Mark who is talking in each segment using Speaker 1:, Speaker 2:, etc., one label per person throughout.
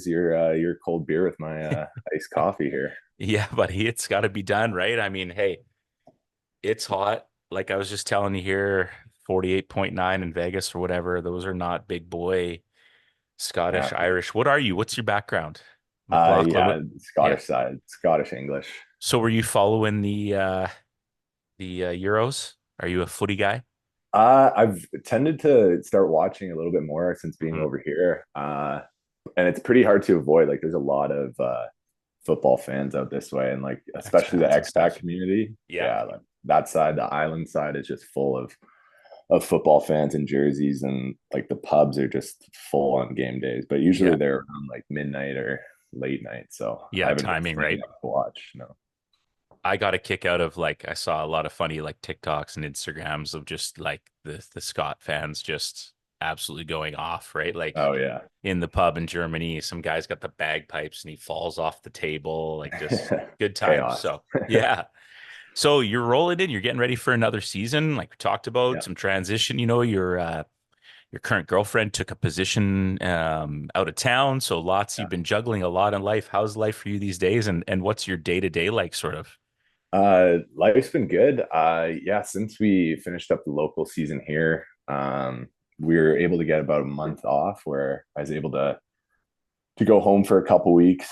Speaker 1: your cold beer with my iced coffee here.
Speaker 2: Yeah, buddy, it's got to be done, right? I mean, hey, it's hot. Like I was just telling you here, 48.9 in Vegas or whatever. Those are not big boy
Speaker 1: Yeah,
Speaker 2: Scottish, Irish. What are you? What's your background? McLaughlin.
Speaker 1: yeah,
Speaker 2: Yeah.
Speaker 1: Scottish side, Scottish English.
Speaker 2: So were you following the Euros? Are you a footy guy?
Speaker 1: I've tended to start watching a little bit more since being
Speaker 2: Mhm.
Speaker 1: over here, and it's pretty hard to avoid. Like, there's a lot of football fans out this way, and like especially the
Speaker 2: Expats and
Speaker 1: expat
Speaker 2: stuff.
Speaker 1: community.
Speaker 2: Yeah.
Speaker 1: Yeah, like that side, the island side, is just full of football fans and jerseys, and like the pubs are just full on game days. But usually
Speaker 2: Yeah.
Speaker 1: they're around like midnight or late night, so I
Speaker 2: Yeah,
Speaker 1: haven't been
Speaker 2: timing,
Speaker 1: staying
Speaker 2: right?
Speaker 1: up to watch. No.
Speaker 2: I got a kick out of like I saw a lot of funny like TikToks and Instagrams of just like the Scott fans just absolutely going off, right? Like
Speaker 1: Oh yeah.
Speaker 2: in the pub in Germany, some guy's got the bagpipes and he falls off the table, like just good times.
Speaker 1: Chaos.
Speaker 2: So yeah. So you're rolling in, you're getting ready for another season, like we talked about,
Speaker 1: Yeah.
Speaker 2: some transition. Your current girlfriend took a position out of town, so lots
Speaker 1: Yeah.
Speaker 2: you've been juggling a lot in life. How's life for you these days, and what's your day to day like, sort of?
Speaker 1: Life's been good. Yeah, since we finished up the local season here, we were able to get about a month off where I was able to go home for a couple weeks,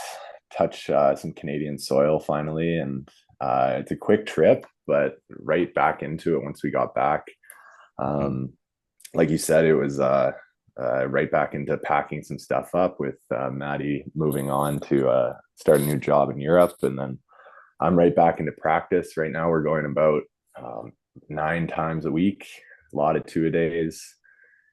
Speaker 1: touch some Canadian soil finally, and it's a quick trip, but right back into it once we got back.
Speaker 2: Mhm.
Speaker 1: Um, like you said, it was right back into packing some stuff up with Maddie moving on to start a new job in Europe, and then I'm right back into practice. Right now, we're going about 9 times a week, a lot of two a days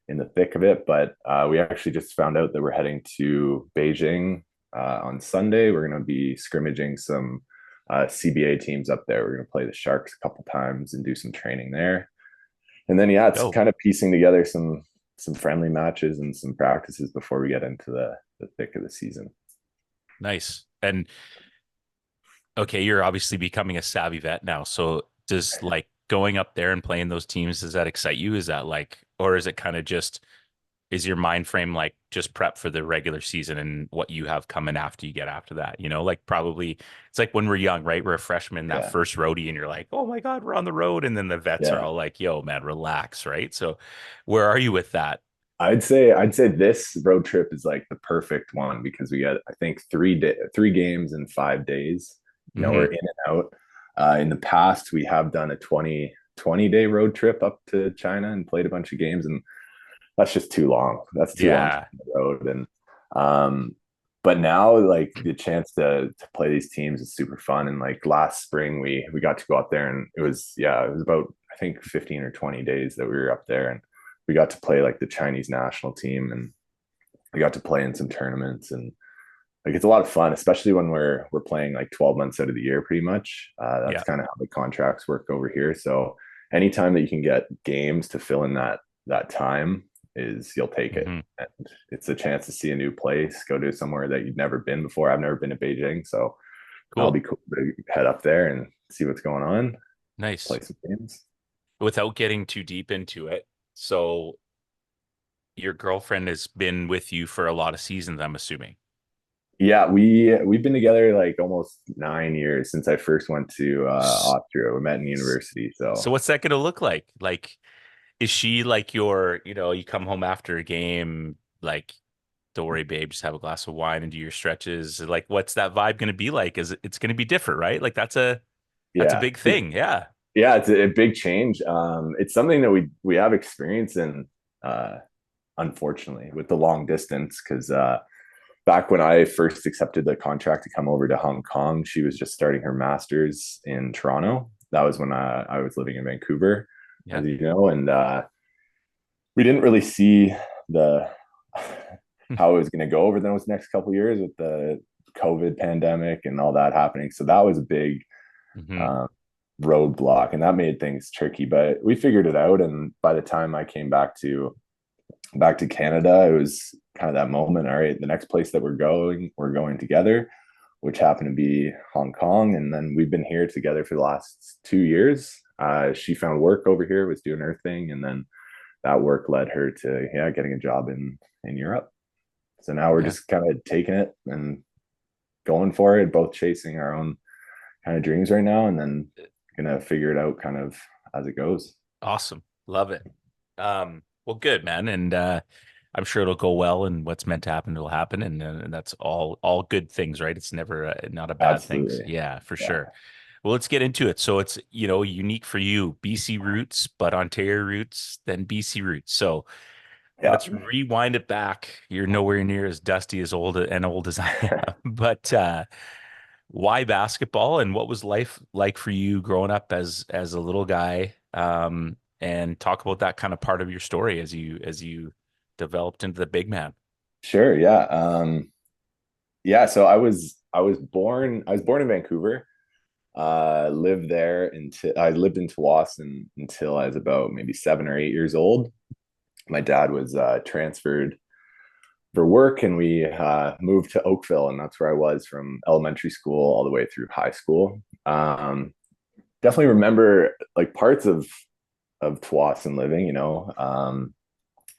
Speaker 1: in the thick of it. But we actually just found out that we're heading to Beijing on Sunday. We're going to be scrimmaging some CBA teams up there. We're going to play the Sharks a couple times and do some training there. And then, yeah, it's
Speaker 2: Dope.
Speaker 1: kind of piecing together some friendly matches and some practices before we get into the thick of the season.
Speaker 2: Nice. And okay, you're obviously becoming a savvy vet now. So does like going up there and playing those teams, does that excite you? Is that like, or is it kind of just, is your mind frame like just prep for the regular season and what you have coming after you get after that? Like probably it's like when we're young, right? We're a freshman, that
Speaker 1: Yeah,
Speaker 2: first roadie, and you're like, oh my God, we're on the road. And then the vets are
Speaker 1: yeah.
Speaker 2: all like, yo, man, relax, right? So where are you with that?
Speaker 1: I'd say this road trip is like the perfect one because we got I think 3 games in 5 days. We're
Speaker 2: Hmm.
Speaker 1: in and out. In the past, we have done a 20 day road trip up to China and played a bunch of games, and that's just too long. That's too long to
Speaker 2: Yeah.
Speaker 1: be on the road. And but now like the chance to play these teams is super fun. And like last spring we got to go out there and it was about I think 15 or 20 days that we were up there, and we got to play like the Chinese national team, and we got to play in some tournaments, and like it's a lot of fun, especially when we're playing like 12 months out of the year pretty much. That's
Speaker 2: Yeah.
Speaker 1: kind of how the contracts work over here. So anytime that you can get games to fill in that time is you'll take it.
Speaker 2: Hmm.
Speaker 1: And it's a chance to see a new place, go to somewhere that you've never been before. I've never been to Beijing, so that'll be
Speaker 2: Cool.
Speaker 1: cool to head up there and see what's going on, play
Speaker 2: Nice.
Speaker 1: some games.
Speaker 2: Without getting too deep into it. So your girlfriend has been with you for a lot of seasons, I'm assuming.
Speaker 1: Yeah, we've been together like almost 9 years since I first went to
Speaker 2: S-
Speaker 1: Austria. We met in university,
Speaker 2: So
Speaker 1: so
Speaker 2: what's that going to look like? Like, is she like you come home after a game, like, don't worry, babe, just have a glass of wine and do your stretches. Like, what's that vibe going to be like? It's going to be different, right? Like that's a
Speaker 1: yeah.
Speaker 2: big thing. Yeah.
Speaker 1: Yeah, it's a big change. It's something that we have experience in, uh, unfortunately, with the long distance. Because back when I first accepted the contract to come over to Hong Kong, she was just starting her master's in Toronto. That was when I was living in Vancouver,
Speaker 2: Yeah.
Speaker 1: as you know, and we didn't really see the how it was going to go over those next couple of years with the COVID pandemic and all that happening. So that was a big
Speaker 2: Hmm.
Speaker 1: um, roadblock, and that made things tricky. But we figured it out, and by the time I came back to Canada, it was kind of that moment. All right, the next place that we're going together, which happened to be Hong Kong, and then we've been here together for the last 2 years. She found work over here, was doing her thing, and then that work led her to getting a job in Europe. So now we're
Speaker 2: Okay.
Speaker 1: just kind of taking it and going for it, both chasing our own kind of dreams right now, and then gonna figure it out kind of as it goes.
Speaker 2: Awesome. Love it. Well, good, man. And I'm sure it'll go well, and what's meant to happen will happen. And that's all good things, right? It's never not a bad things.
Speaker 1: Absolutely.
Speaker 2: Yeah, for
Speaker 1: Yeah.
Speaker 2: sure. Well, let's get into it. So it's, unique for you, BC roots, but Ontario roots, then BC roots. So
Speaker 1: Yeah.
Speaker 2: let's rewind it back. You're nowhere near as dusty as old as I am, but why basketball and what was life like for you growing up as a little guy? And talk about that kind of part of your story as you developed into the big man.
Speaker 1: Sure. Yeah. Yeah. So I was born in Vancouver. Lived there until I lived in Tawasin until I was about maybe 7 or 8 years old. My dad was transferred for work, and we moved to Oakville, and that's where I was from elementary school all the way through high school. Definitely remember like parts of Tawasin living,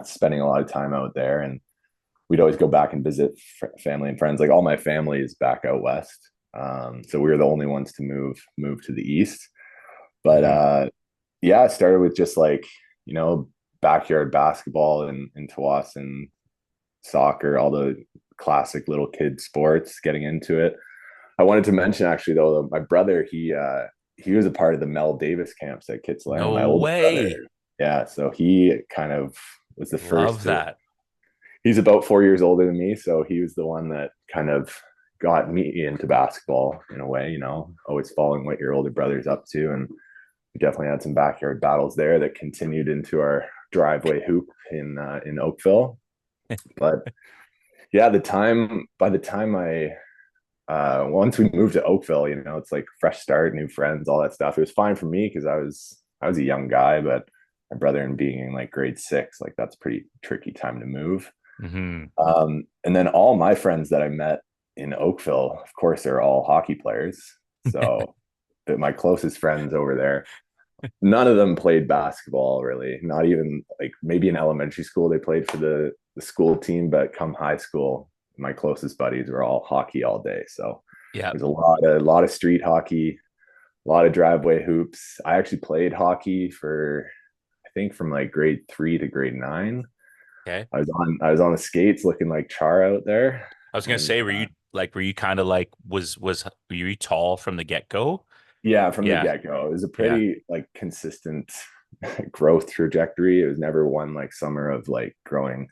Speaker 1: spending a lot of time out there, and we'd always go back and visit family and friends. Like all my family is back out west, so we were the only ones to move to the east. But
Speaker 2: Hmm.
Speaker 1: yeah, it started with just like you know backyard basketball in Tawasin, soccer, all the classic little kid sports. Getting into it. I wanted to mention actually though, my brother he was a part of the Mel Davis camps at Kitsilano. My
Speaker 2: No
Speaker 1: older brother,
Speaker 2: way.
Speaker 1: yeah. So he kind of was the first
Speaker 2: Love
Speaker 1: to.
Speaker 2: that.
Speaker 1: He's about 4 years older than me, so he was the one that kind of got me into basketball in a way. Always following what your older brother's up to, and we definitely had some backyard battles there that continued into our driveway hoop in Oakville. But yeah, the time by the time I once we moved to Oakville, it's like fresh start, new friends, all that stuff. It was fine for me because I was a young guy, but my brother and being in like grade six, like that's pretty tricky time to move.
Speaker 2: Hmm.
Speaker 1: And then all my friends that I met in Oakville, of course, they're all hockey players. So my closest friends over there, none of them played basketball really. Not even like maybe in elementary school they played for the school team, but come high school, my closest buddies were all hockey all day. So
Speaker 2: Yeah.
Speaker 1: there's a lot of street hockey, a lot of driveway hoops. I actually played hockey for I think from like grade 3 to grade 9.
Speaker 2: Okay.
Speaker 1: I was on the skates looking like Char out there.
Speaker 2: I was gonna
Speaker 1: And
Speaker 2: say, were you kind of like were you tall from the get-go?
Speaker 1: yeah, from the
Speaker 2: Yeah.
Speaker 1: get-go, it was a
Speaker 2: Yeah.
Speaker 1: pretty like consistent growth trajectory. It was never one like summer of like growing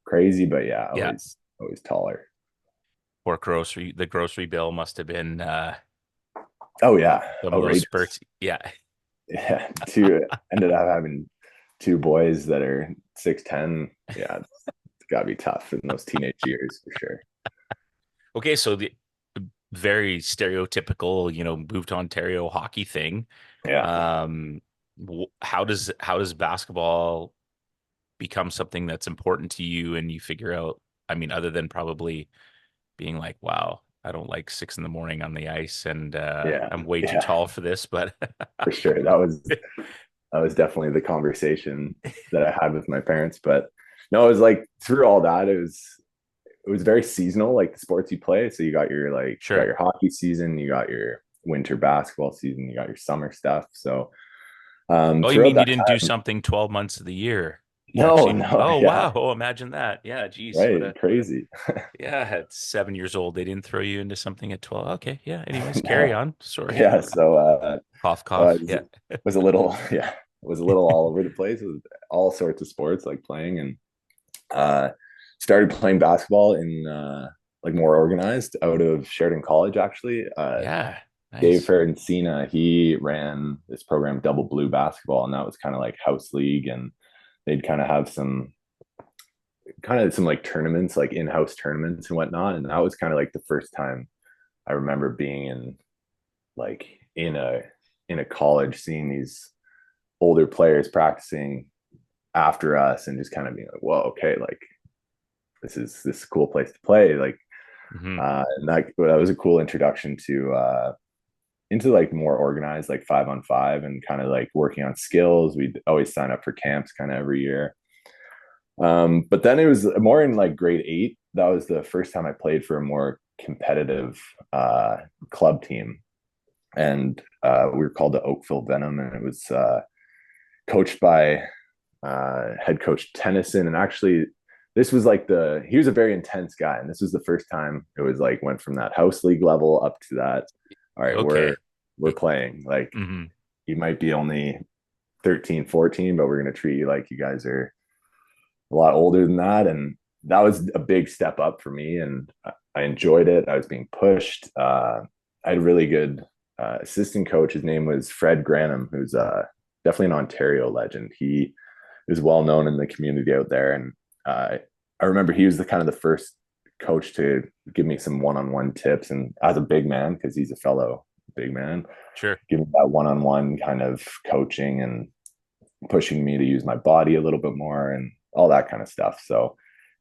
Speaker 1: crazy, but yeah,
Speaker 2: Yeah.
Speaker 1: always taller.
Speaker 2: Or the grocery bill must have been
Speaker 1: Oh yeah,
Speaker 2: some of those
Speaker 1: outrageous.
Speaker 2: spurts. Yeah.
Speaker 1: Yeah, two ended up having two boys that are 6'10". Yeah, it's gotta be tough in those teenage years for sure.
Speaker 2: Okay, so the very stereotypical, move to Ontario hockey thing.
Speaker 1: Yeah,
Speaker 2: Um, how does basketball become something that's important to you and you figure out, I mean, other than probably being like, wow, I don't like 6 in the morning on the ice and
Speaker 1: yeah,
Speaker 2: I'm way too
Speaker 1: yeah,
Speaker 2: tall for this, but
Speaker 1: for sure. That was definitely the conversation that I had with my parents. But no, it was like through all that, it was very seasonal, like the sports you play. So you got
Speaker 2: sure.
Speaker 1: your hockey season, you got your winter basketball season, you got your summer stuff. So
Speaker 2: Oh, you
Speaker 1: throughout
Speaker 2: mean you
Speaker 1: that
Speaker 2: didn't do
Speaker 1: time,
Speaker 2: something 12 months of the year? You
Speaker 1: no,
Speaker 2: actually,
Speaker 1: no,
Speaker 2: oh
Speaker 1: yeah,
Speaker 2: wow. Oh, imagine that. Yeah, geez.
Speaker 1: right, crazy.
Speaker 2: Yeah, at 7 years old, they didn't throw you into something at 12. Okay. Yeah. Anyways, carry
Speaker 1: No,
Speaker 2: on. Sorry.
Speaker 1: yeah. So
Speaker 2: Cough,
Speaker 1: no,
Speaker 2: cough. Yeah.
Speaker 1: was a little, yeah, was a little all over the place with all sorts of sports like playing, and uh, started playing basketball in like more organized out of Sheridan College actually.
Speaker 2: Yeah.
Speaker 1: Dave
Speaker 2: Nice.
Speaker 1: Ferentino, he ran this program Double Blue Basketball, and that was kind of like house league, and they'd kind of have some like tournaments, like in-house tournaments and whatnot. And that was kind of like the first time I remember being like in a college, seeing these older players practicing after us, and just kind of being like, whoa, okay, like this is a cool place to play. Like,
Speaker 2: Hmm.
Speaker 1: and that was a cool introduction to into like more organized, like 5-on-5, and kind of like working on skills. We'd always sign up for camps kind of every year. But then it was more in like grade 8. That was the first time I played for a more competitive club team. And we were called the Oakville Venom, and it was coached by head coach Tennyson. And actually, this was like he was a very intense guy. And this was the first time it was like went from that house league level up to that. All right,
Speaker 2: Okay.
Speaker 1: we're playing. Like
Speaker 2: Mm-hmm.
Speaker 1: you might be only 13, 14, but we're going to treat you like you guys are a lot older than that. And that was a big step up for me. And I enjoyed it. I was being pushed. I had a really good assistant coach. His name was Fred Granham, who's definitely an Ontario legend. He is well known in the community out there. And I remember he was the kind of the first coach to give me some one-on-one tips. And as a big man, because he's a fellow big man,
Speaker 2: Sure.
Speaker 1: give me that one-on-one kind of coaching and pushing me to use my body a little bit more and all that kind of stuff. So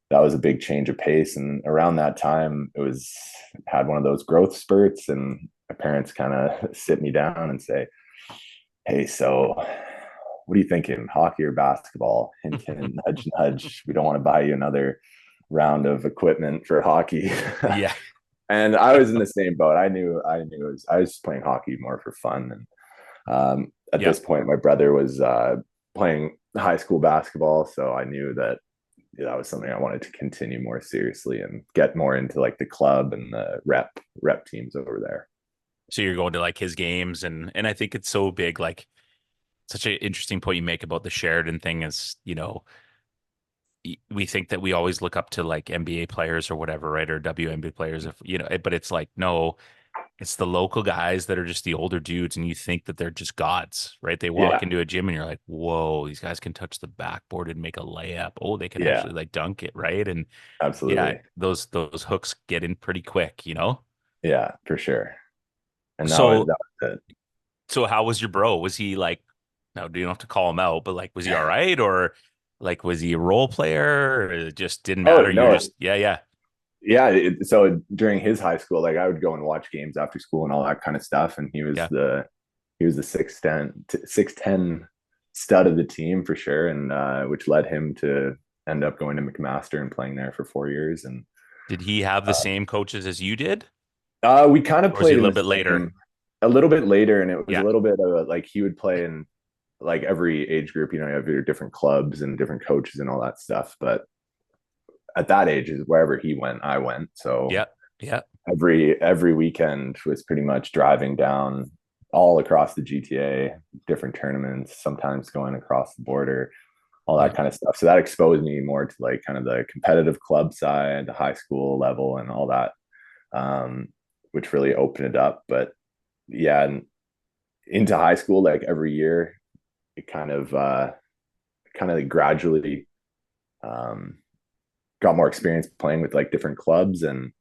Speaker 1: that was a big change of pace. And around that time, it was had one of those growth spurts, and my parents kind of sit me down and say, "Hey, so what are you thinking? Hockey or basketball?" Hint, hint, nudge, nudge. We don't want to buy you another round of equipment for hockey.
Speaker 2: Yeah.
Speaker 1: And I was in the same boat. I was playing hockey more for fun. And at
Speaker 2: Yeah.
Speaker 1: this point, my brother was playing high school basketball, so I knew that that was something I wanted to continue more seriously and get more into like the club and the rep teams over there.
Speaker 2: So you're going to like his games, and I think it's so big, like such an interesting point you make about the Sheridan thing is, we think that we always look up to like NBA players or whatever, right? Or WNBA players, if but it's like, no, it's the local guys that are just the older dudes, and you think that they're just gods, right? They walk
Speaker 1: Yeah,
Speaker 2: into a gym and you're like, whoa, these guys can touch the backboard and make a layup. Oh, they can
Speaker 1: yeah,
Speaker 2: actually like dunk it, right? And yeah,
Speaker 1: absolutely.
Speaker 2: those hooks get in pretty quick.
Speaker 1: Yeah, for sure. And
Speaker 2: So
Speaker 1: that was it.
Speaker 2: so how was your bro? Was he like, now you don't have to call him out, but like, was he all right? Or like, was he a role player? Or it just didn't
Speaker 1: Oh
Speaker 2: matter? You're
Speaker 1: no,
Speaker 2: just, yeah, yeah,
Speaker 1: yeah. So during his high school, like I would go and watch games after school and all that kind of stuff. And
Speaker 2: yeah.
Speaker 1: he was the 6'10" stud of the team for sure, and which led him to end up going to McMaster and playing there for 4 years. And
Speaker 2: Did he have the same coaches as you did?
Speaker 1: we kind of
Speaker 2: Or was he a
Speaker 1: played in
Speaker 2: little
Speaker 1: the
Speaker 2: bit later?
Speaker 1: same a little bit later, and it was a
Speaker 2: Yeah.
Speaker 1: little bit of like he would play in like every age group. You know, you have your different clubs and different coaches and all that stuff. But at that age, is wherever he went, I went. So
Speaker 2: Yeah. Yeah.
Speaker 1: every weekend was pretty much driving down all across the GTA, different tournaments, sometimes going across the border, all that
Speaker 2: Yeah.
Speaker 1: kind of stuff. So that exposed me more to like kind of the competitive club side, the high school level, and all that, um, which really opened it up. But yeah, and into high school, like every year, it kind of gradually um, got more experience playing with like different clubs. And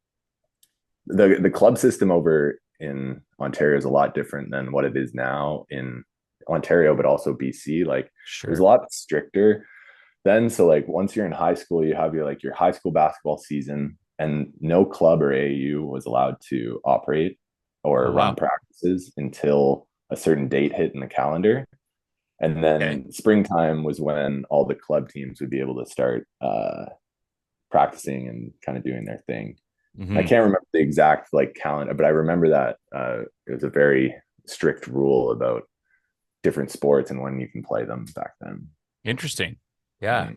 Speaker 1: the club system over in Ontario is a lot different than what it is now in Ontario, but also BC. Like it was a
Speaker 2: Sure.
Speaker 1: lot stricter then. So like once you're in high school, you have your high school basketball season, and no club or AU was allowed to operate
Speaker 2: Oh,
Speaker 1: or run
Speaker 2: wow.
Speaker 1: practices until a certain date hit in the calendar. And
Speaker 2: Okay.
Speaker 1: then springtime was when all the club teams would be able to start practicing and kind of doing their thing. I
Speaker 2: Hmm.
Speaker 1: can't remember the exact like calendar, but I remember that it was a very strict rule about different sports and when you can play them back then.
Speaker 2: Interesting. Yeah.
Speaker 1: Mm.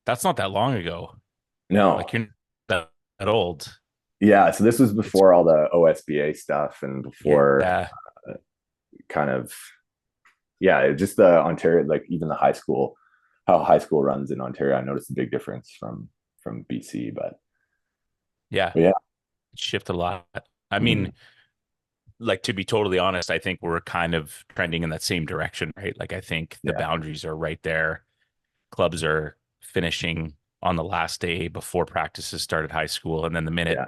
Speaker 2: That's not that long ago.
Speaker 1: No,
Speaker 2: Like you're not that old.
Speaker 1: yeah. So this was
Speaker 2: It's
Speaker 1: before all the OSBA stuff and before
Speaker 2: yeah.
Speaker 1: uh, kind of yeah, just the Ontario, like even the high school, how high school runs in Ontario. I noticed a big difference from BC,
Speaker 2: Yeah.
Speaker 1: but yeah,
Speaker 2: It shifted a lot. I
Speaker 1: mm,
Speaker 2: mean, like to be totally honest, I think we're kind of trending in that same direction, right? Like I think the
Speaker 1: yeah,
Speaker 2: boundaries are right there. Clubs are finishing on the last day before practices started high school. And then the minute,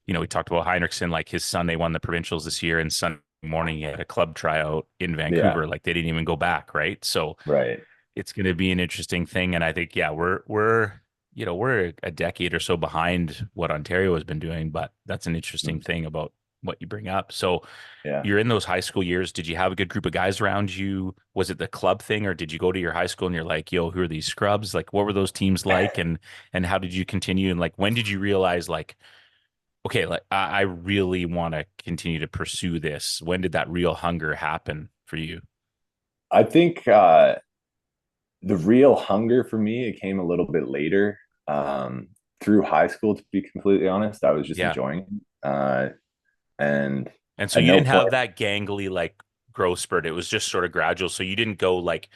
Speaker 1: yeah,
Speaker 2: we talked about Heinrichsen, like his son, they won the provincials this year, and Sunday morning he had a club tryout in
Speaker 1: yeah,
Speaker 2: Vancouver. Like they didn't even go back, right? So
Speaker 1: right.
Speaker 2: it's going to be an interesting thing. And I think, yeah, we're a decade or so behind what Ontario has been doing, but that's an interesting
Speaker 1: Mm.
Speaker 2: thing about what you bring up. So
Speaker 1: Yeah.
Speaker 2: you're in those high school years. Did you have a good group of guys around you? Was it the club thing, or did you go to your high school and you're like, yo, who are these scrubs? Like, what were those teams like? And how did you continue? And like, when did you realize like, okay, like I really want to continue to pursue this? When did that real hunger happen for you?
Speaker 1: I think the real hunger for me, it came a little bit later. Um, Through high school, to be completely honest, I was just
Speaker 2: Yeah.
Speaker 1: enjoying it. And
Speaker 2: And so
Speaker 1: at
Speaker 2: you
Speaker 1: no
Speaker 2: didn't have
Speaker 1: point,
Speaker 2: that gangly like growth spurt. It was just sort of gradual. So you didn't go like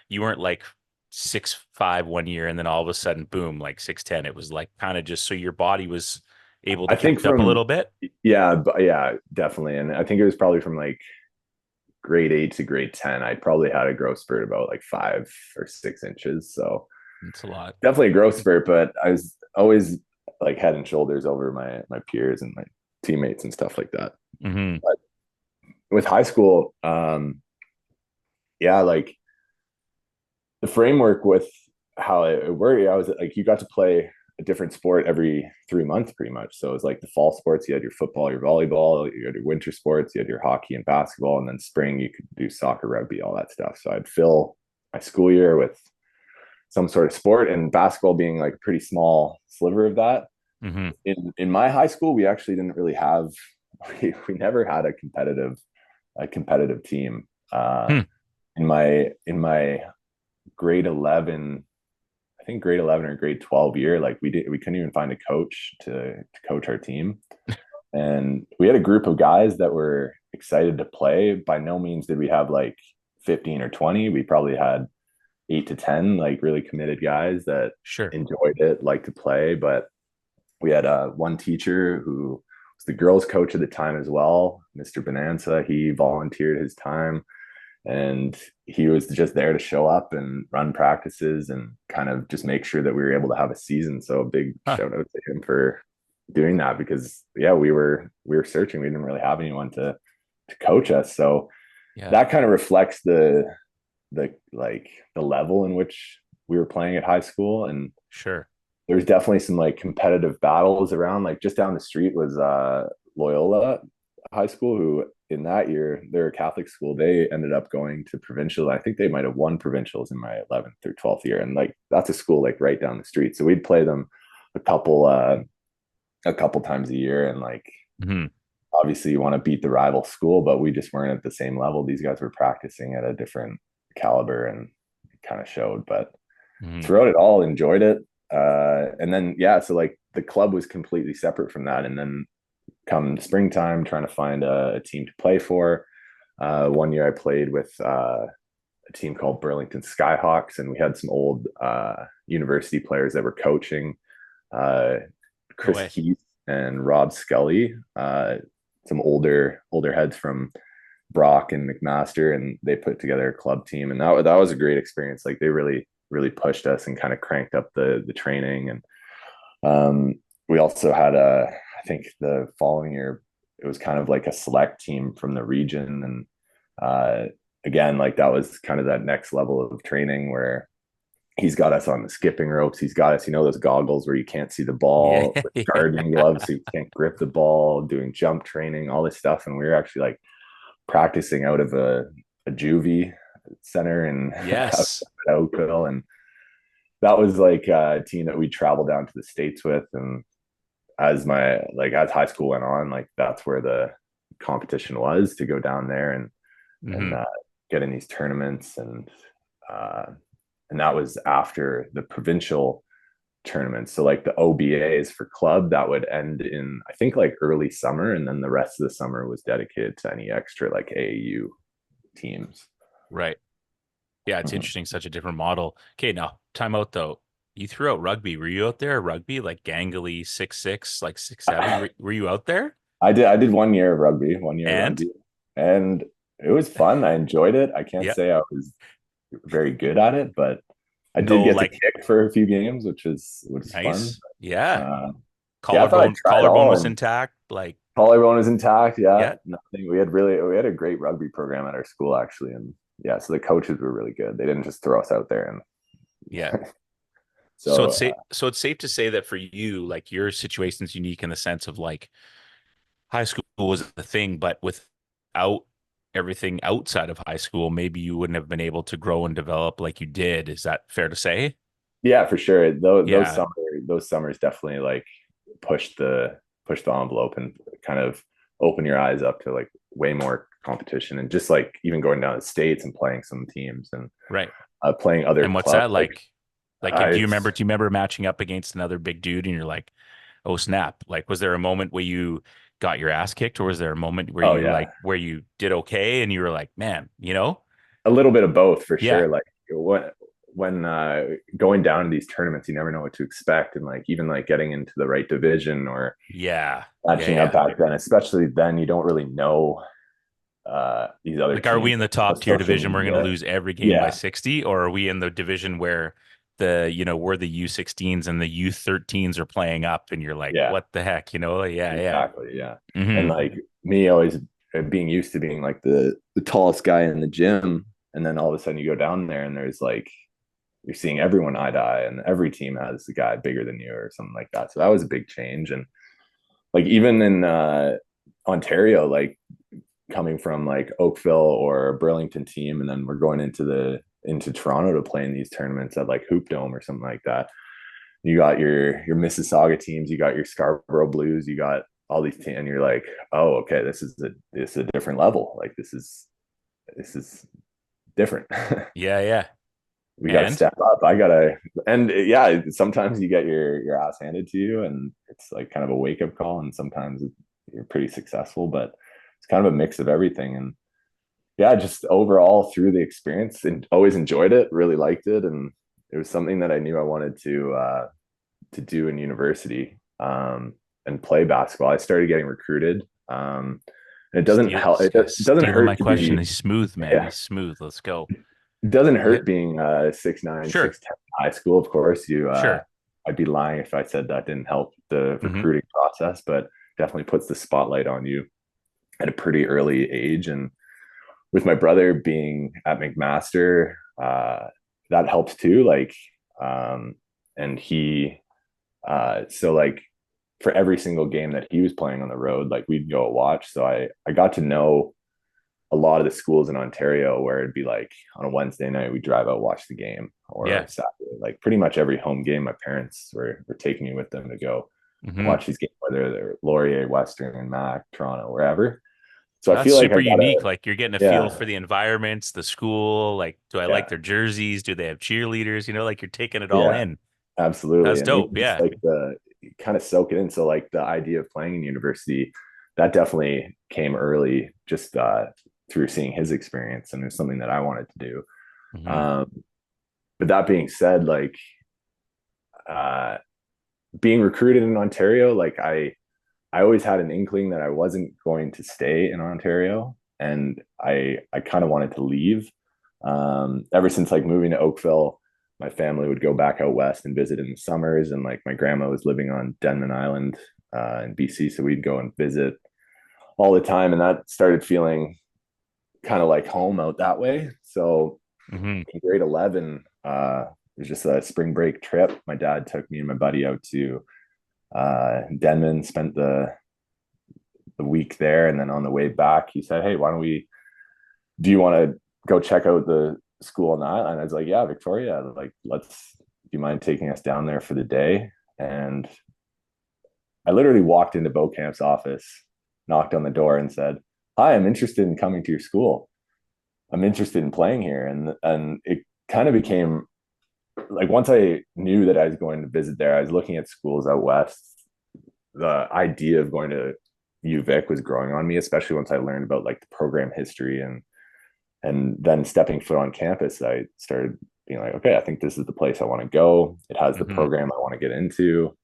Speaker 2: you weren't like 6'5" 1 year and then all of a sudden boom like 6'10". It was like kind of just so your body was able to
Speaker 1: I think
Speaker 2: catch up a
Speaker 1: from,
Speaker 2: little bit.
Speaker 1: yeah, yeah, definitely. And I think it was probably from like grade 8 to grade 10. I probably had a growth spurt about like 5 or 6 inches. So
Speaker 2: It's a lot.
Speaker 1: definitely a growth spurt, but I was always like head and shoulders over my peers and my teammates and stuff like that.
Speaker 2: Hmm.
Speaker 1: But with high school, yeah, like the framework with how it worked, I was like, you got to play a different sport every 3 months pretty much. So it was like the fall sports, you had your football, your volleyball, you had your winter sports, you had your hockey and basketball, and then spring you could do soccer, rugby, all that stuff. So I'd fill my school year with some sort of sport, and basketball being like a pretty small sliver of that.
Speaker 2: Hmm.
Speaker 1: In my high school, we actually didn't really have we never had a competitive team.
Speaker 2: Hmm.
Speaker 1: In my grade 11, I think grade 11 or grade 12 year, like we couldn't even find a coach to coach our team. And we had a group of guys that were excited to play. By no means did we have like 15 or 20. We probably had 8 to 10 like really committed guys that
Speaker 2: Sure.
Speaker 1: enjoyed it, like to play. But we had one teacher who was the girls coach at the time as well, Mr. Bonanza. He volunteered his time, and he was just there to show up and run practices and kind of just make sure that we were able to have a season. So a big
Speaker 2: Huh.
Speaker 1: shout out to him for doing that, because yeah, we were searching. We didn't really have anyone to coach us. So
Speaker 2: Yeah.
Speaker 1: that kind of reflects the level in which we were playing at high school. And
Speaker 2: Sure.
Speaker 1: there's definitely some like competitive battles around. Like just down the street was Loyola High School, who in that year they're a Catholic school. They ended up going to provincial. I think they might have won provincials in my 11th or 12th year, and like that's a school like right down the street. So we'd play them a couple uh, a couple times a year, and like
Speaker 2: Hmm.
Speaker 1: obviously you want to beat the rival school, but we just weren't at the same level. These guys were practicing at a different caliber, and it kind of showed. But
Speaker 2: Hmm.
Speaker 1: throughout it all, enjoyed it. And then yeah, so like the club was completely separate from that. And then come springtime, trying to find a team to play for. One year I played with a team called Burlington Skyhawks, and we had some old university players that were coaching. Uh,
Speaker 2: No
Speaker 1: Chris
Speaker 2: way.
Speaker 1: Keith and Rob Scully, some older heads from Brock and McMaster, and they put together a club team, and that was a great experience. Like they really pushed us and kind of cranked up the training. And we also had I think the following year it was kind of like a select team from the region. And again, like that was kind of that next level of training where he's got us on the skipping ropes. He's got us, those goggles where you can't see the
Speaker 2: Yeah.
Speaker 1: ball, with
Speaker 2: Yeah.
Speaker 1: gardening gloves so you can't grip the ball, doing jump training, all this stuff. And we were actually like practicing out of a juvie center in
Speaker 2: Yes.
Speaker 1: Oakville. And that was like a team that we traveled down to the States with. And as high school went on, like that's where the competition was, to go down there and
Speaker 2: Hmm.
Speaker 1: get in these tournaments. Uh, and that was after the provincial tournaments. So like the OBAs for club, that would end in I think like early summer, and then the rest of the summer was dedicated to any extra like AAU teams.
Speaker 2: Right. Yeah, it's
Speaker 1: Mhm.
Speaker 2: interesting. Such a different model. Okay, now time out though. You threw out rugby. Were you out there rugby like gangly 6'6", like 6'7"? Were you out there?
Speaker 1: I did 1 year of rugby,
Speaker 2: And
Speaker 1: and it was fun. I enjoyed it. I can't
Speaker 2: yeah,
Speaker 1: say I was very good at it, but I did
Speaker 2: no,
Speaker 1: get to
Speaker 2: like
Speaker 1: kick for a few games, which was fun.
Speaker 2: nice. Yeah,
Speaker 1: Uh, yeah, I thought I tried
Speaker 2: collarbone
Speaker 1: all,
Speaker 2: was
Speaker 1: and
Speaker 2: intact. Like
Speaker 1: collarbone is intact. Yeah,
Speaker 2: yeah,
Speaker 1: nothing. We had a great rugby program at our school actually, and yeah, so the coaches were really good. They didn't just throw us out there,
Speaker 2: yeah.
Speaker 1: and
Speaker 2: So
Speaker 1: so
Speaker 2: so it's safe to say that for you, like your situation's unique in the sense of like high school was the thing, but without everything outside of high school, maybe you wouldn't have been able to grow and develop like you did. Is that fair to say?
Speaker 1: Yeah, for sure.
Speaker 2: Yeah.
Speaker 1: Those summers definitely like pushed the pushed the envelope and kind of open your eyes up to like way more competition and just like even going down to the states and playing some teams and
Speaker 2: Right.
Speaker 1: playing other
Speaker 2: And what's
Speaker 1: clubs.
Speaker 2: that like? Like,
Speaker 1: It's
Speaker 2: do you remember matching up against another big dude and you're like, oh snap. Like, was there a moment where you got your ass kicked, or was there a moment where
Speaker 1: oh
Speaker 2: you
Speaker 1: yeah,
Speaker 2: where you did okay and you were like, man, you know?
Speaker 1: a little bit of both for
Speaker 2: Yeah.
Speaker 1: sure. Like when going down to these tournaments, you never know what to expect, and like even like getting into the right division or
Speaker 2: Yeah. Yeah.
Speaker 1: matching up
Speaker 2: Yeah.
Speaker 1: back then, especially then, you don't really know these other
Speaker 2: Like, are we
Speaker 1: teams.
Speaker 2: in the
Speaker 1: Like, no
Speaker 2: top tier
Speaker 1: social
Speaker 2: division? We're going to
Speaker 1: media.
Speaker 2: lose every game by
Speaker 1: Yeah,
Speaker 2: 60, or are we in the division where we're the U16s and the U13s are playing up and you're like,
Speaker 1: yeah,
Speaker 2: what the heck? Yeah. Yeah.
Speaker 1: exactly. Yeah, and
Speaker 2: Hmm.
Speaker 1: like me always being used to being like the tallest guy in the gym, and then all of a sudden you go down there and there's like you're seeing everyone eye to eye, and every team has a guy bigger than you or something like that. So that was a big change, and like even in Ontario, like coming from like Oakville or a Burlington team, and then we're going into Toronto to play in these tournaments at like Hoop Dome or something like that. You got your Mississauga teams, you got your Scarborough Blues, you got all these teams, and you're like, oh, okay, this is a different level. Like this is different.
Speaker 2: Yeah. Yeah.
Speaker 1: We got to
Speaker 2: And
Speaker 1: step up. I gotta, and yeah, sometimes you get your ass handed to you, and it's like kind of a wake up call, and sometimes you're pretty successful, but it's kind of a mix of everything. And yeah, just overall through the experience, and always enjoyed it, really liked it, and it was something that I knew I wanted to do in university, and play basketball. I started getting recruited, and it doesn't
Speaker 2: steal
Speaker 1: help.
Speaker 2: this
Speaker 1: It
Speaker 2: guy's
Speaker 1: doesn't
Speaker 2: stealing my
Speaker 1: hurt to
Speaker 2: question.
Speaker 1: be,
Speaker 2: He's smooth, man.
Speaker 1: yeah,
Speaker 2: He's smooth. Let's go.
Speaker 1: it doesn't
Speaker 2: Go
Speaker 1: hurt
Speaker 2: ahead.
Speaker 1: being 6'9",
Speaker 2: Sure.
Speaker 1: 6'10" high school. Of course,
Speaker 2: Sure.
Speaker 1: I'd be lying if I said that didn't help the
Speaker 2: Hmm.
Speaker 1: recruiting process, but definitely puts the spotlight on you at a pretty early age. And with my brother being at McMaster, that helps too. Like, and he, so like for every single game that he was playing on the road, like we'd go watch. So I got to know a lot of the schools in Ontario where it'd be like on a Wednesday night, we drive out, watch the game, or
Speaker 2: Yeah.
Speaker 1: Saturday, like pretty much every home game, my parents were taking me with them to go
Speaker 2: Hmm.
Speaker 1: watch these games, whether they're Laurier, Western, Mac, Toronto, wherever. So I
Speaker 2: That's
Speaker 1: feel like
Speaker 2: super
Speaker 1: I
Speaker 2: unique.
Speaker 1: gotta,
Speaker 2: Like, you're getting a feel
Speaker 1: yeah,
Speaker 2: for the environments, the school. Like, do I like
Speaker 1: yeah,
Speaker 2: their jerseys? Do they have cheerleaders? Like, you're taking it all
Speaker 1: yeah,
Speaker 2: in.
Speaker 1: absolutely.
Speaker 2: That's
Speaker 1: And
Speaker 2: dope.
Speaker 1: even just
Speaker 2: Yeah.
Speaker 1: like the kind of soak it in. So like the idea of playing in university, that definitely came early, just through seeing his experience, and it's something that I wanted to do.
Speaker 2: Hmm.
Speaker 1: Um, but that being said, like uh, being recruited in Ontario, like I always had an inkling that I wasn't going to stay in Ontario, and I kind of wanted to leave. Ever since like moving to Oakville, my family would go back out west and visit in the summers, and like my grandma was living on Denman Island in BC, so we'd go and visit all the time, and that started feeling kind of like home out that way. So
Speaker 2: Hmm.
Speaker 1: in grade 11, it was just a spring break trip. My dad took me and my buddy out to Denman, spent the week there, and then on the way back, he said, "Hey, why don't we? Do you want to go check out the school on the island?" I was like, "Yeah, Victoria. Like, let's. Do you mind taking us down there for the day?" And I literally walked into Bocamp's office, knocked on the door, and said, "Hi, I'm interested in coming to your school. I'm interested in playing here." And it kind of became like once I knew that I was going to visit there, I was looking at schools out west. The idea of going to UVic was growing on me, especially once I learned about like the program history, and then stepping foot on campus, I started being like, okay, I think this is the place I want to go. It has the
Speaker 2: Hmm.
Speaker 1: program I want to get into,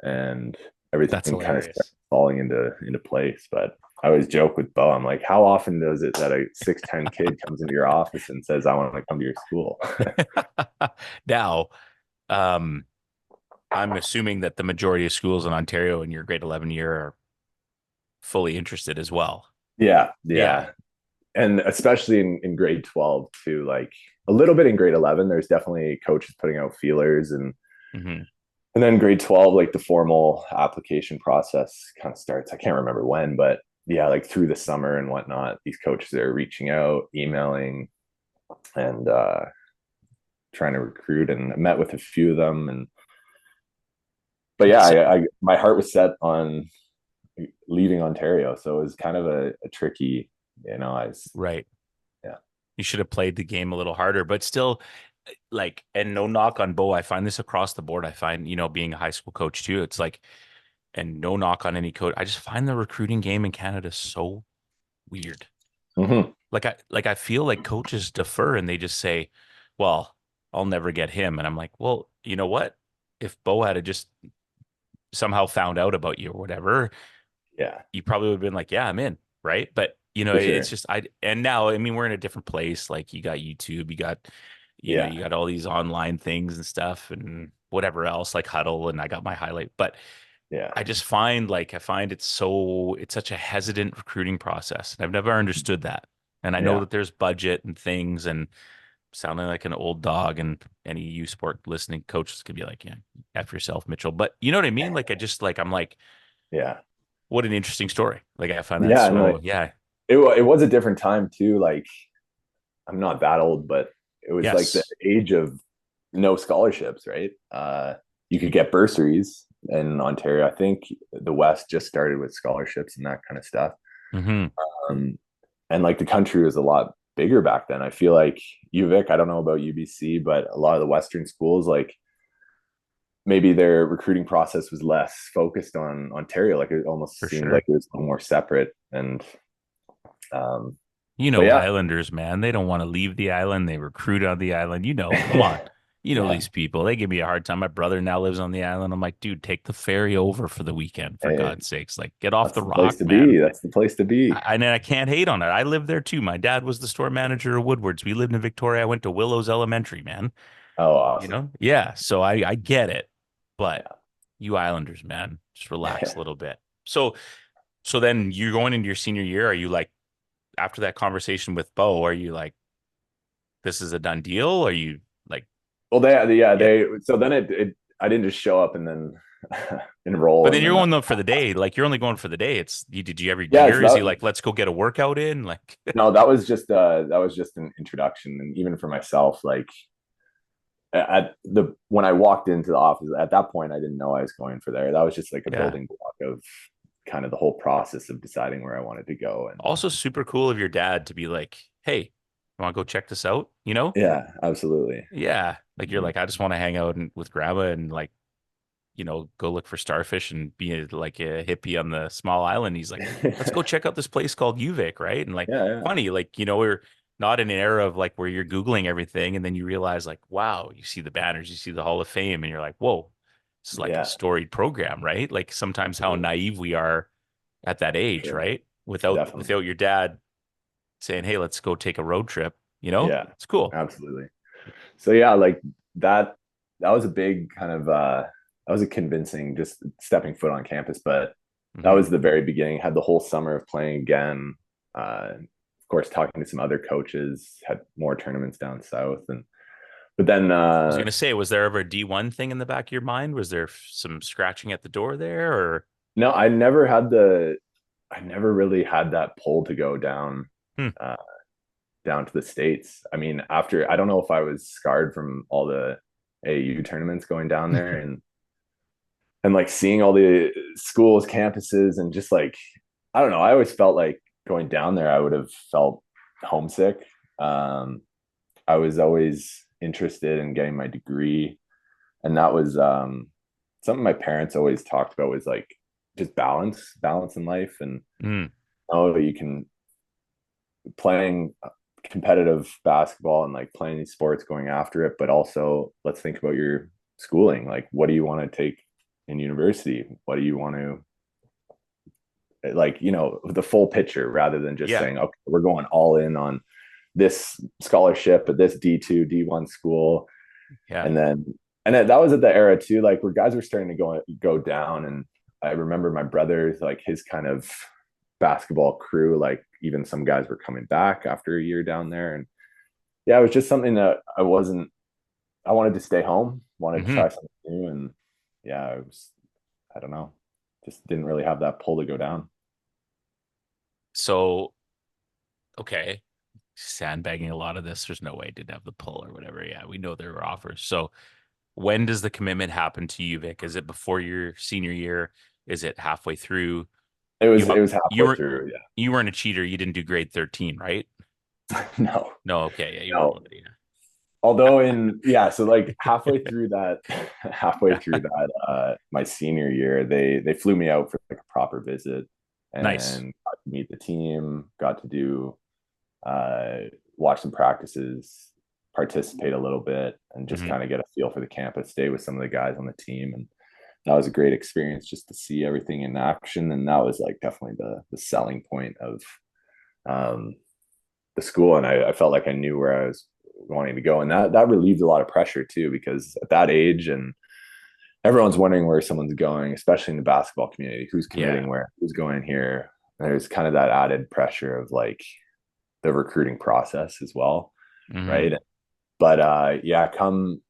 Speaker 1: and
Speaker 2: That's
Speaker 1: everything kind of started
Speaker 2: hilarious.
Speaker 1: falling into place. But I always joke with Bo, I'm like, how often does it that a 6'10" kid comes into your office and says, I want to come to your school?
Speaker 2: Now, um, I'm assuming that the majority of schools in Ontario in your grade 11 year are fully interested as well.
Speaker 1: Yeah,
Speaker 2: Yeah.
Speaker 1: yeah. And especially in grade 12 too, like a little bit in grade 11, there's definitely coaches putting out feelers, and
Speaker 2: Hmm.
Speaker 1: And then grade 12, like the formal application process kind of starts. I can't remember when, but yeah, like through the summer and whatnot, these coaches are reaching out, emailing, and trying to recruit. And I met with a few of them. And but yeah,
Speaker 2: So,
Speaker 1: my heart was set on leaving Ontario, so it was kind of a tricky, I was,
Speaker 2: right.
Speaker 1: yeah.
Speaker 2: You should have played the game a little harder, but still, like, and no knock on Bo. I find this across the board. I find, being a high school coach too, it's like, and no knock on any coach. I just find the recruiting game in Canada so weird.
Speaker 1: Mm-hmm.
Speaker 2: Like I feel like coaches defer and they just say, "Well, I'll never get him." And I'm like, "Well, you know what? If Bo had just somehow found out about you or whatever,
Speaker 1: Yeah,
Speaker 2: you probably would have been like, yeah, I'm in, right? But
Speaker 1: for
Speaker 2: it's
Speaker 1: sure.
Speaker 2: just and now I mean we're in a different place. Like you got YouTube, you got
Speaker 1: Yeah,
Speaker 2: you got all these online things and stuff and whatever else like Huddle and I got my highlight. But
Speaker 1: yeah,
Speaker 2: I just find I find it's such a hesitant recruiting process. And I've never understood that. And I know
Speaker 1: yeah,
Speaker 2: that there's budget and things and sounding like an old dog and any U sport listening coaches could be like, yeah, F yourself, Mitchell. But you know what I mean? Like I just like I'm like,
Speaker 1: yeah,
Speaker 2: what an interesting story. Like I find that
Speaker 1: yeah. And
Speaker 2: so
Speaker 1: like
Speaker 2: yeah.
Speaker 1: it was a different time too. Like I'm not that old, but it was like the
Speaker 2: Yes.
Speaker 1: age of no scholarships, right? You could get bursaries in Ontario. I think the West just started with scholarships and that kind of stuff.
Speaker 2: Hmm.
Speaker 1: Um, and like the country was a lot bigger back then. I feel like UVic, I don't know about UBC, but a lot of the Western schools, like maybe their recruiting process was less focused on Ontario. Like it almost
Speaker 2: For
Speaker 1: seemed like
Speaker 2: sure.
Speaker 1: it was a little more separate. And um,
Speaker 2: You
Speaker 1: but
Speaker 2: know,
Speaker 1: yeah,
Speaker 2: Islanders, man, they don't want to leave the island. They recruit on the island. Come on. You know
Speaker 1: yeah.
Speaker 2: these people. They give me a hard time. My brother now lives on the island. I'm like, dude, take the ferry over for the weekend, for
Speaker 1: Hey,
Speaker 2: God's sakes. Like, get off
Speaker 1: that's
Speaker 2: the
Speaker 1: the place
Speaker 2: rock,
Speaker 1: to
Speaker 2: man.
Speaker 1: be. That's the place to be.
Speaker 2: I can't hate on it. I lived there too. My dad was the store manager of Woodward's. We lived in Victoria. I went to Willows Elementary, man.
Speaker 1: Oh, awesome.
Speaker 2: Yeah. So I get it, but
Speaker 1: Yeah.
Speaker 2: you Islanders, man, just relax a little bit. So then you're going into your senior year. Are you like after that conversation with Bo? Are you like this is a done deal? Are you like
Speaker 1: Well, yeah,
Speaker 2: yeah?
Speaker 1: so then I didn't just show up and then
Speaker 2: But
Speaker 1: enroll
Speaker 2: then
Speaker 1: and
Speaker 2: you're
Speaker 1: then that
Speaker 2: going
Speaker 1: was
Speaker 2: though for the day. Like you're only going for the day. It's you. Did you every
Speaker 1: yeah.
Speaker 2: year?
Speaker 1: So
Speaker 2: Is he
Speaker 1: that
Speaker 2: like let's go get a workout in? Like
Speaker 1: no, that was just an introduction, and even for myself, like at the when I walked into the office at that point, I didn't know I was going for there. That was just like a
Speaker 2: yeah.
Speaker 1: building block of kind of the whole process of deciding where I wanted to go. And
Speaker 2: Also super cool of your dad to be like, hey, want to go check this out?
Speaker 1: yeah, absolutely.
Speaker 2: Yeah. Like you're
Speaker 1: Mhm.
Speaker 2: like, I just want to hang out with grandma and like, go look for starfish and be like a hippie on the small island. He's like, let's go check out this place called UVic, right? And like,
Speaker 1: Yeah, yeah,
Speaker 2: funny, like, we're not in an era of like where you're Googling everything and then you realize like, wow, you see the banners, you see the Hall of Fame, and you're like, whoa, this is like a
Speaker 1: yeah,
Speaker 2: storied program, right? Like sometimes how
Speaker 1: absolutely.
Speaker 2: naive we are at that age,
Speaker 1: Sure,
Speaker 2: right? Without
Speaker 1: definitely.
Speaker 2: your dad saying, hey, let's go take a road trip,
Speaker 1: Yeah,
Speaker 2: It's cool.
Speaker 1: absolutely. So yeah, like that that was a big kind of that was a convincing just stepping foot on campus, but that
Speaker 2: Hmm.
Speaker 1: was the very beginning. Had the whole summer of playing again. Of course, talking to some other coaches, had more tournaments down south, and but then
Speaker 2: I was gonna say, was there ever a D1 thing in the back of your mind? Was there some scratching at the door there, or
Speaker 1: no, I never really had that pull to go down
Speaker 2: hmm.
Speaker 1: uh, down to the States. I mean, after I don't know if I was scarred from all the AU tournaments going down there and like seeing all the schools, campuses, and just like I don't know. I always felt like going down there, I would have felt homesick. Um, I was always interested in getting my degree, and that was something my parents always talked about was like just balance in life, and
Speaker 2: Mm,
Speaker 1: oh, you can playing competitive basketball and like playing these sports going after it, but also let's think about your schooling. Like, what do you want to take in university? What do you want to like, the full picture rather than just
Speaker 2: yeah,
Speaker 1: saying, okay, we're going all in on this scholarship at this D2, D1 school.
Speaker 2: yeah,
Speaker 1: And then, that was at the era too, like where guys were starting to go down. And I remember my brother's like his kind of basketball crew, like even some guys were coming back after a year down there. And yeah, it was just something that I wanted to stay home, wanted to
Speaker 2: hmm.
Speaker 1: try something new. And yeah, it was, I don't know, just didn't really have that pull to go down.
Speaker 2: So, okay, sandbagging a lot of this. There's no way I didn't have the pull or whatever. Yeah, we know there were offers. So, when does the commitment happen to you, Vic? Is it before your senior year? Is it halfway through? You
Speaker 1: It was
Speaker 2: you
Speaker 1: halfway
Speaker 2: were
Speaker 1: through.
Speaker 2: you weren't a cheater. You didn't do grade 13, right?
Speaker 1: Yeah. No,
Speaker 2: No, okay, yeah, you weren't
Speaker 1: no.
Speaker 2: one of the.
Speaker 1: Although so like halfway through that, halfway through that, my senior year, they flew me out for like a proper visit
Speaker 2: Nice.
Speaker 1: and got to meet the team, got to do uh, watch some practices, participate a little bit, and just
Speaker 2: Hmm.
Speaker 1: kind of get a feel for the campus, stay with some of the guys on the team. And that was a great experience just to see everything in action. And that was like definitely the selling point of um, the school. And I felt like I knew where I was wanting to go. And that relieved a lot of pressure too, because at that age and everyone's wondering where someone's going, especially in the basketball community, who's
Speaker 2: Yeah.
Speaker 1: committing where, who's going here. There's kind of that added pressure of like the recruiting process as well,
Speaker 2: Hmm.
Speaker 1: right? But yeah, come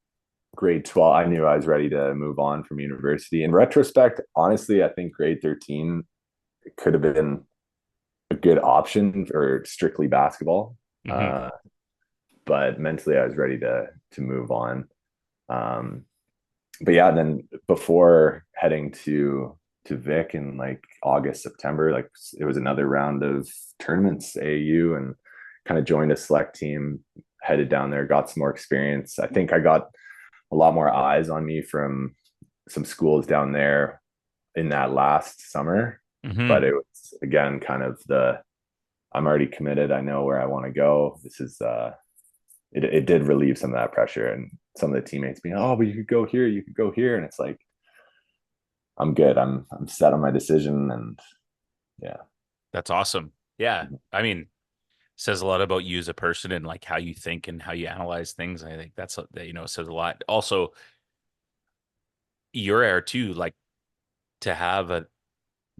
Speaker 1: grade 12, I knew I was ready to move on from university. In retrospect, honestly, I think grade 13 could have been a good option for strictly basketball.
Speaker 2: Hmm.
Speaker 1: Uh, but mentally, I was ready to move on. Um, but yeah, then before heading to Vic in like August, September, like it was another round of tournaments, AAU, and kind of joined a select team, headed down there, got some more experience. I think I got a lot more eyes on me from some schools down there in that last summer. But
Speaker 2: Hmm.
Speaker 1: it was again kind of the I'm already committed. I know where I want to go. This is it did relieve some of that pressure and some of the teammates being, oh, but you could go here, you could go here. And it's like, I'm good. I'm set on my decision. And yeah.
Speaker 2: That's awesome. Yeah. I mean, says a lot about you as a person and like how you think and how you analyze things. I think says a lot. Also, your era too, like to have a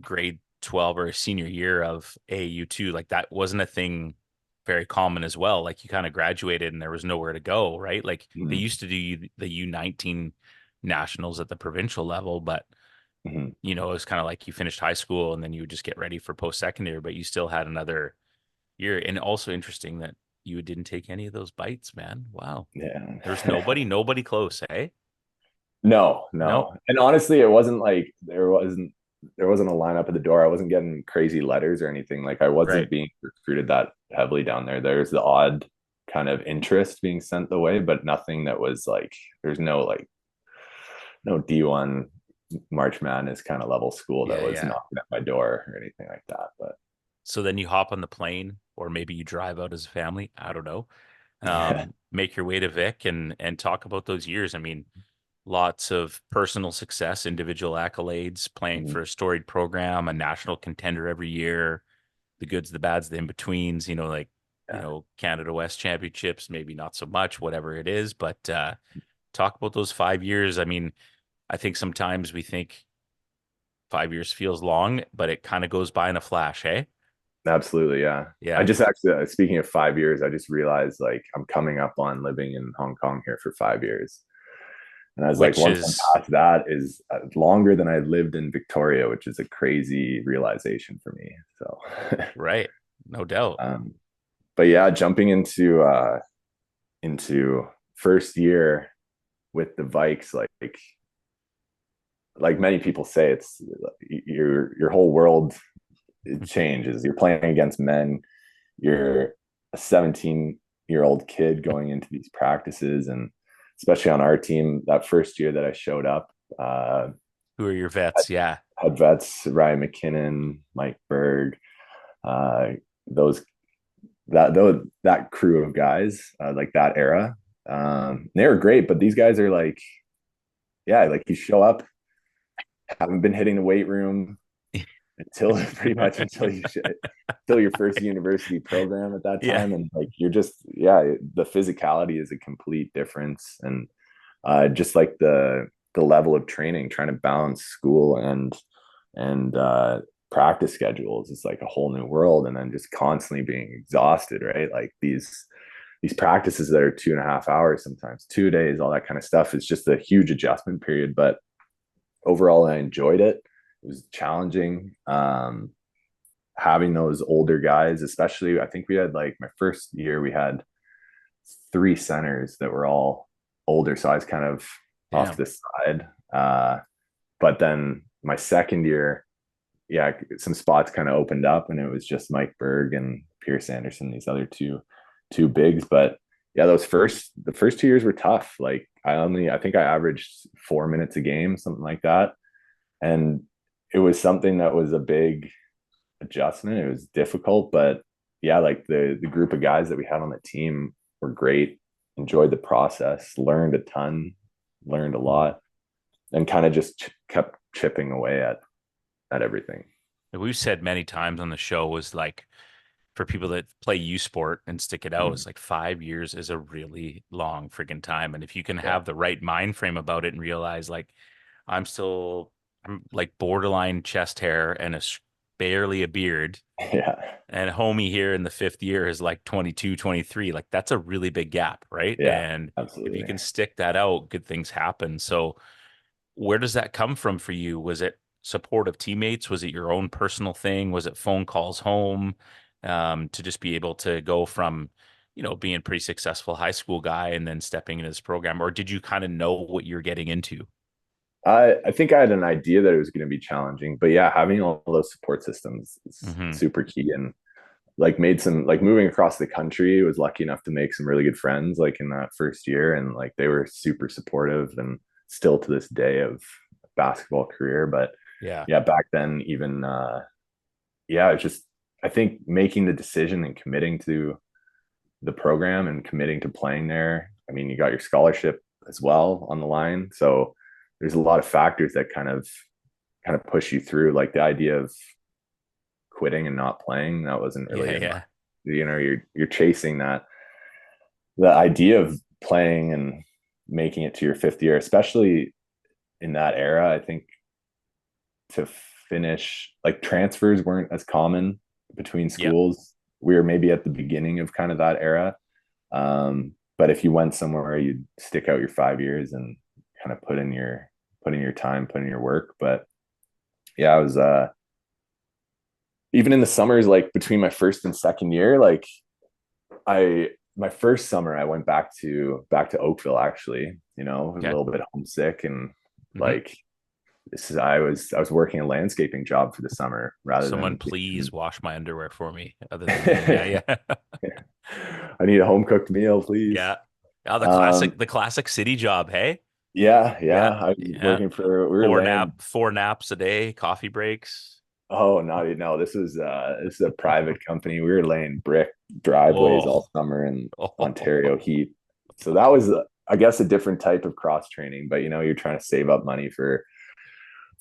Speaker 2: grade 12 or a senior year of AAU too, like that wasn't a thing very common as well. Like you kind of graduated and there was nowhere to go, right? Like they
Speaker 1: Mm-hmm.
Speaker 2: used to do the U19 nationals at the provincial level, but
Speaker 1: Mm-hmm.
Speaker 2: it was kind of like you finished high school and then you would just get ready for post-secondary, but you still had another year. And also interesting that you didn't take any of those bites, man. Wow. There's
Speaker 1: Yeah.
Speaker 2: nobody close, eh?
Speaker 1: No,
Speaker 2: No.
Speaker 1: no. And honestly, it wasn't like there wasn't a lineup at the door. I wasn't getting crazy letters or anything. Like I
Speaker 2: Right.
Speaker 1: wasn't being recruited that heavily down there. There's the odd kind of interest being sent the way, but nothing that was like there's no like no D1 March Madness kind of level school that
Speaker 2: Yeah,
Speaker 1: was
Speaker 2: yeah.
Speaker 1: knocking at my door or anything like that. But
Speaker 2: So then you hop on the plane, or maybe you drive out as a family. I don't know. Make your way to Vic and talk about those years. I mean, lots of personal success, individual accolades, playing for a storied program, a national contender every year, the goods, the bads, the in-betweens, like,
Speaker 1: yeah,
Speaker 2: Canada West championships, maybe not so much, whatever it is, but talk about those 5 years. I mean, I think sometimes we think 5 years feels long, but it kind of goes by in a flash, hey?
Speaker 1: absolutely. Yeah. I
Speaker 2: Yeah.
Speaker 1: just actually, speaking of 5 years, I just realized like I'm coming up on living in Hong Kong here for 5 years. And I was like,
Speaker 2: Which
Speaker 1: once I'm
Speaker 2: is
Speaker 1: past that is longer than I lived in Victoria, which is a crazy realization for me. So,
Speaker 2: right. No doubt.
Speaker 1: um, but yeah, jumping into first year with the Vikes, like many people say, it's your whole world it changes. You're playing against men. You're a 17-year-old kid going into these practices, and especially on our team, that first year that I showed up,
Speaker 2: Who are your vets? Yeah.
Speaker 1: had vets Ryan McKinnon, Mike Berg, uh, those that crew of guys, like that era. They were great, but these guys are like, yeah, like you show up, haven't been hitting the weight room until pretty much until your first university program at that
Speaker 2: Yeah.
Speaker 1: time, and like you're just yeah, the physicality is a complete difference, and just like the level of training, trying to balance school and practice schedules is like a whole new world, and then just constantly being exhausted, right? Like these practices that are 2.5 hours, sometimes 2 days, all that kind of stuff is just a huge adjustment period. But overall I enjoyed it. It was challenging. Having those older guys, especially, I think we had like my first year, we had three centers that were all older. So I was kind of off
Speaker 2: Damn.
Speaker 1: to the side. But then my second year, yeah, some spots kind of opened up and it was just Mike Berg and Pierce Anderson, these other two bigs. But yeah, the first 2 years were tough. Like I think I averaged 4 minutes a game, something like that. And it was something that was a big adjustment. It was difficult, but yeah, like the group of guys that we had on the team were great. Enjoyed the process, learned a ton, learned a lot, and kind of just kept chipping away at everything.
Speaker 2: We've said many times on the show was like for people that play U sport and stick it out,
Speaker 1: Mhm.
Speaker 2: it's like 5 years is a really long freaking time. And if you can
Speaker 1: Yeah,
Speaker 2: have the right mind frame about it and realize like I'm still I'm like borderline chest hair and barely a beard.
Speaker 1: yeah,
Speaker 2: And homie here in the fifth year is like 22, 23. Like that's a really big gap, right?
Speaker 1: yeah,
Speaker 2: And if you
Speaker 1: absolutely.
Speaker 2: can stick that out, good things happen. So where does that come from for you? Was it support of teammates? Was it your own personal thing? Was it phone calls home to just be able to go from, being a pretty successful high school guy and then stepping into this program? Or did you kind of know what you're getting into?
Speaker 1: I think I had an idea that it was going to be challenging, but yeah, having all those support systems is
Speaker 2: Hmm.
Speaker 1: super key. And like made some like moving across the country, was lucky enough to make some really good friends like in that first year, and like they were super supportive and still to this day of basketball career. But
Speaker 2: Yeah.
Speaker 1: yeah, back then even yeah, it's just I think making the decision and committing to the program and committing to playing there. I mean, you got your scholarship as well on the line, so there's a lot of factors that kind of push you through. Like the idea of quitting and not playing, that wasn't
Speaker 2: Yeah.
Speaker 1: really in my,
Speaker 2: Yeah.
Speaker 1: you're chasing that, the idea of playing and making it to your fifth year, especially in that era. I think to finish, like transfers weren't as common between
Speaker 2: Yep.
Speaker 1: schools. We were maybe at the beginning of kind of that era. But if you went somewhere, you'd stick out your 5 years and kind of put in your time, put in your work. But yeah, I was even in the summers, like between my first and second year, like I my first summer I went back to Oakville actually, a
Speaker 2: Okay.
Speaker 1: little bit homesick, and
Speaker 2: Hmm.
Speaker 1: like I was working a landscaping job for the summer rather
Speaker 2: Someone
Speaker 1: than
Speaker 2: please wash my underwear for me other than me. Yeah. Yeah.
Speaker 1: I need a home cooked meal, please.
Speaker 2: Yeah. Oh, the
Speaker 1: Um,
Speaker 2: classic city job, hey?
Speaker 1: yeah,
Speaker 2: Yeah.
Speaker 1: yeah. I was
Speaker 2: Yeah.
Speaker 1: working we were laying.
Speaker 2: Four naps a day, coffee breaks.
Speaker 1: Oh, no, this is a private company. We were laying brick driveways all
Speaker 2: Oh.
Speaker 1: summer in
Speaker 2: Oh.
Speaker 1: Ontario heat. So that was, I guess, a different type of cross training. But you're trying to save up money for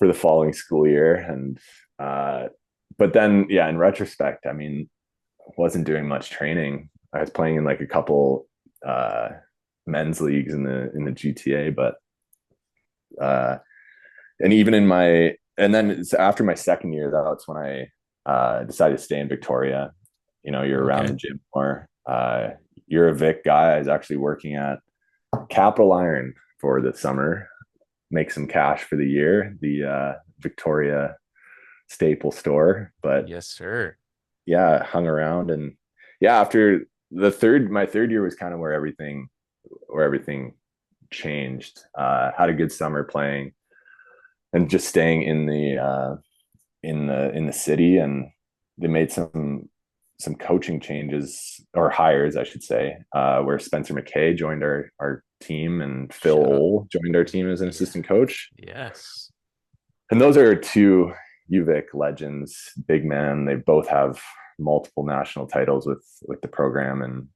Speaker 1: the following school year, and but then yeah, in retrospect, I mean, wasn't doing much training. I was playing in like a couple uh, men's leagues in the GTA, but uh, and even in my and then after my second year, that's when I decided to stay in Victoria. You're around
Speaker 2: Okay.
Speaker 1: the gym more. You're a Vic guy. I was actually working at Capital Iron for the summer, make some cash for the year, the Victoria staple store. But
Speaker 2: Yes, sir.
Speaker 1: yeah, hung around, and yeah, after my third year was kind of where everything changed. Had a good summer playing and just staying in the city, and they made some coaching changes or hires, I should say, where Spencer McKay joined our team and Phil
Speaker 2: Shut up.
Speaker 1: Ole joined our team as an
Speaker 2: Yeah.
Speaker 1: assistant coach.
Speaker 2: Yes.
Speaker 1: And those are two UVic legends, big man. They both have multiple national titles with the program, and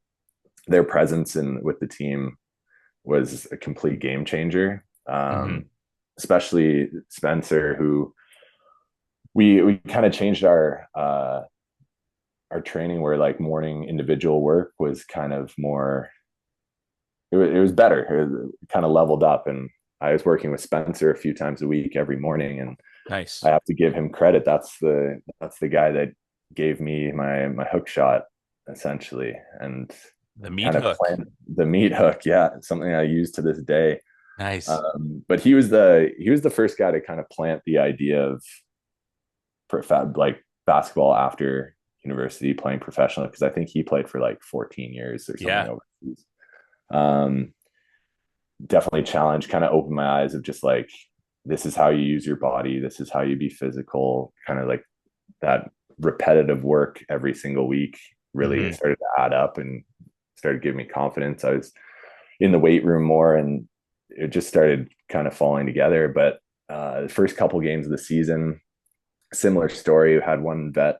Speaker 1: their presence with the team was a complete game changer.
Speaker 2: Hmm.
Speaker 1: Especially Spencer, who we kind of changed our training, where like morning individual work was kind of more. It was better. It kind of leveled up, and I was working with Spencer a few times a week every morning, and I
Speaker 2: Nice.
Speaker 1: have to give him credit. That's the guy that gave me my hook shot essentially, and
Speaker 2: The meat
Speaker 1: kind of
Speaker 2: hook.
Speaker 1: planned the meat hook. Yeah, something I use to this day.
Speaker 2: Nice.
Speaker 1: But he was the first guy to kind of plant the idea of like basketball after university playing professionally, because I think he played for like 14 years or something
Speaker 2: Yeah.
Speaker 1: overseas. Um, Definitely challenged, kind of opened my eyes of just like, this is how you use your body, this is how you be physical, kind of like that repetitive work every single week really
Speaker 2: Hmm.
Speaker 1: started to add up and started giving me confidence. I was in the weight room more, and it just started kind of falling together. But the first couple games of the season, similar story. I had one vet,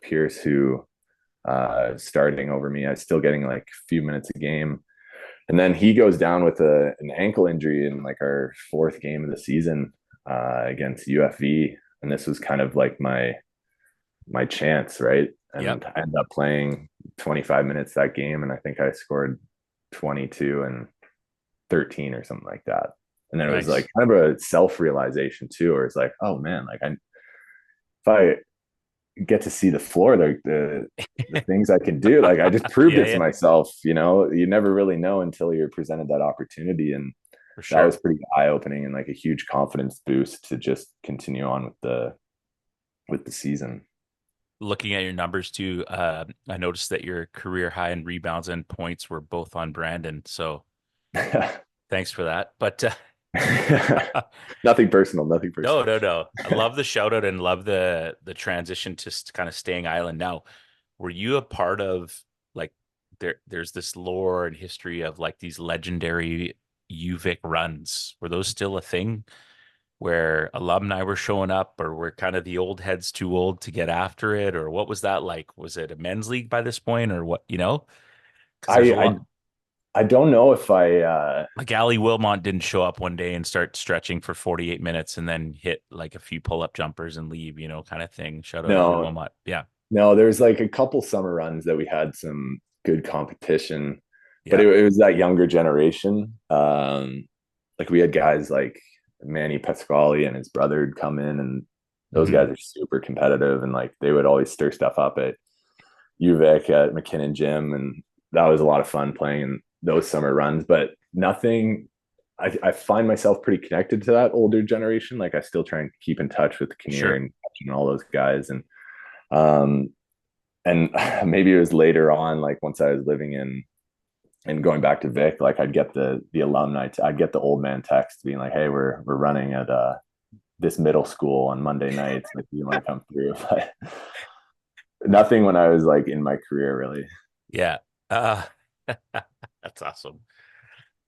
Speaker 1: Pierce, who starting over me. I was still getting like a few minutes a game. And then he goes down with an ankle injury in like our fourth game of the season against UFV. And this was kind of like my chance, right?
Speaker 2: Yep.
Speaker 1: And I ended up playing 25 minutes that game, and I think I scored 22 and 13 or something like that. And then it was like
Speaker 2: Nice.
Speaker 1: kind of a self realization too, where it's like, oh man, like if I get to see the floor, like the things I can do, like I just proved
Speaker 2: Yeah,
Speaker 1: it to
Speaker 2: yeah,
Speaker 1: myself. You never really know until you're presented that opportunity, and
Speaker 2: for
Speaker 1: that was
Speaker 2: sure.
Speaker 1: pretty eye opening and like a huge confidence boost to just continue on with the season.
Speaker 2: Looking at your numbers too, I noticed that your career high in rebounds and points were both on Brandon. So thanks for that. But
Speaker 1: Nothing personal, nothing
Speaker 2: no,
Speaker 1: personal.
Speaker 2: no, no. I love the shout out and love the transition to kind of staying island. Now, were you a part of like there's this lore and history of like these legendary UVic runs? Were those still a thing where alumni were showing up, or were kind of the old heads too old to get after it, or what was that like? Was it a men's league by this point, or what, you know? Because there's
Speaker 1: I
Speaker 2: a
Speaker 1: I
Speaker 2: lot.
Speaker 1: I don't know if I
Speaker 2: Like Ali Wilmot didn't show up one day and start stretching for 48 minutes and then hit like a few pull-up jumpers and leave, kind of thing. Shout out Ali
Speaker 1: no,
Speaker 2: Wilmot. Yeah.
Speaker 1: no, there's like a couple summer runs that we had some good competition, but
Speaker 2: Yeah.
Speaker 1: it was that younger generation. Like we had guys like Manny Pasquale and his brother would come in, and those
Speaker 2: Hmm.
Speaker 1: guys are super competitive, and like they would always stir stuff up at UVic at McKinnon Gym, and that was a lot of fun playing in those summer runs. But nothing. I find myself pretty connected to that older generation. Like I still try and keep in touch with Kinnear
Speaker 2: Sure.
Speaker 1: and all those guys, um, and maybe it was later on, like once I was living in and going back to Vic, like I'd get the alumni, I'd get the old man text being like, "Hey, we're running at this middle school on Monday nights. Like, you want to come through?" But nothing when I was like in my career, really.
Speaker 2: Yeah. Uh, that's awesome.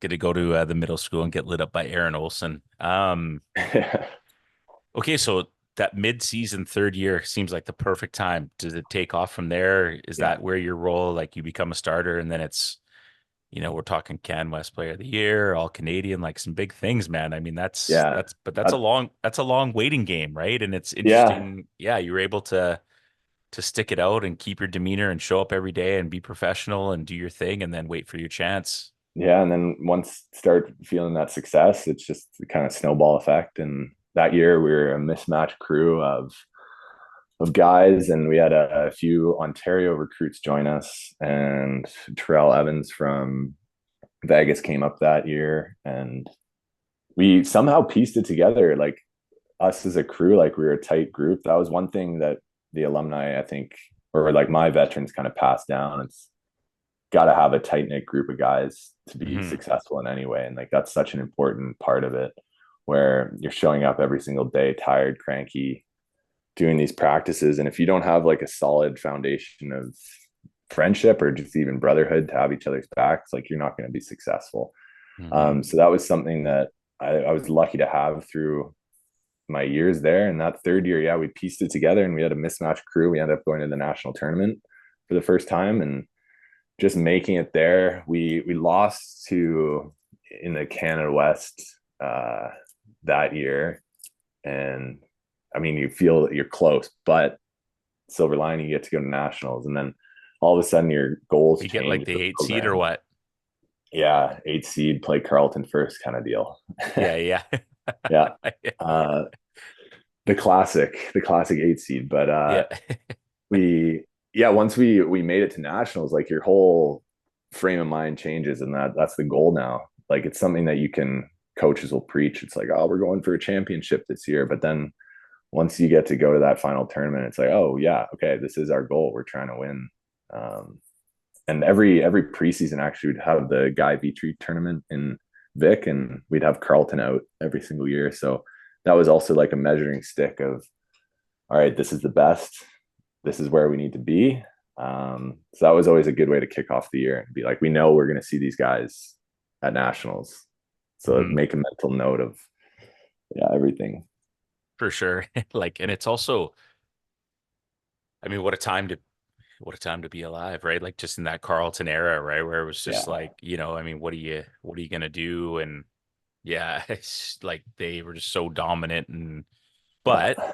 Speaker 2: Get to go to the middle school and get lit up by Aaron Olson. Okay, so that mid-season third year seems like the perfect time. Does it take off from there? Is
Speaker 1: Yeah,
Speaker 2: that where your role, like you become a starter and then it's, we're talking Can West Player of the Year, all Canadian, like some big things, man. I mean,
Speaker 1: yeah,
Speaker 2: but that's a
Speaker 1: that,
Speaker 2: long waiting game, right? And it's
Speaker 1: yeah,
Speaker 2: interesting. Yeah, you were able to stick it out and keep your demeanor and show up every day and be professional and do your thing and then wait for your chance.
Speaker 1: yeah. And then once start feeling that success, it's just the kind of snowball effect. And that year we were a mismatched crew of guys, and we had a few Ontario recruits join us, and Terrell Evans from Vegas came up that year, and we somehow pieced it together. Like us as a crew, like we were a tight group. That was one thing that the alumni, I think, or like my veterans kind of passed down. It's got to have a tight knit group of guys to be
Speaker 2: Hmm.
Speaker 1: successful in any way. And like that's such an important part of it, where you're showing up every single day, tired, cranky, doing these practices. And if you don't have like a solid foundation of friendship or just even brotherhood to have each other's backs, like you're not going to be successful.
Speaker 2: Hmm.
Speaker 1: So that was something that I was lucky to have through my years there. And that third year, yeah, we pieced it together and we had a mismatched crew. We ended up going to the national tournament for the first time and just making it there. We lost to in the Canada West uh, that year, and I mean you feel you're close, but silver lining, you get to go to nationals, and then all of a sudden your goals
Speaker 2: You get like
Speaker 1: change
Speaker 2: the
Speaker 1: with the
Speaker 2: eight seed or
Speaker 1: program.
Speaker 2: what?
Speaker 1: Yeah, eight seed, play Carleton first kind of deal.
Speaker 2: Yeah, yeah.
Speaker 1: Yeah. Uh, the classic eight seed. But
Speaker 2: Yeah.
Speaker 1: we yeah, once we made it to nationals, like your whole frame of mind changes, and that's the goal now. Like it's something that you can coaches will preach. It's like, oh, we're going for a championship this year. But then once you get to go to that final tournament, it's like, oh yeah, okay, this is our goal. We're trying to win. Um, and every preseason actually would have the Guy Vitry tournament in Vic, and we'd have Carlton out every single year. So that was also like a measuring stick of, all right, this is the best. This is where we need to be. So that was always a good way to kick off the year and be like, we know we're going to see these guys at nationals. So
Speaker 2: Mhm.
Speaker 1: make a mental note of everything.
Speaker 2: For sure. Like, and it's also, I mean, what a time to be alive, right? Like just in that Carlton era, right? Where it was just
Speaker 1: Yeah.
Speaker 2: like, I mean, what are you gonna do? And yeah, it's like they were just so dominant and but
Speaker 1: Yeah.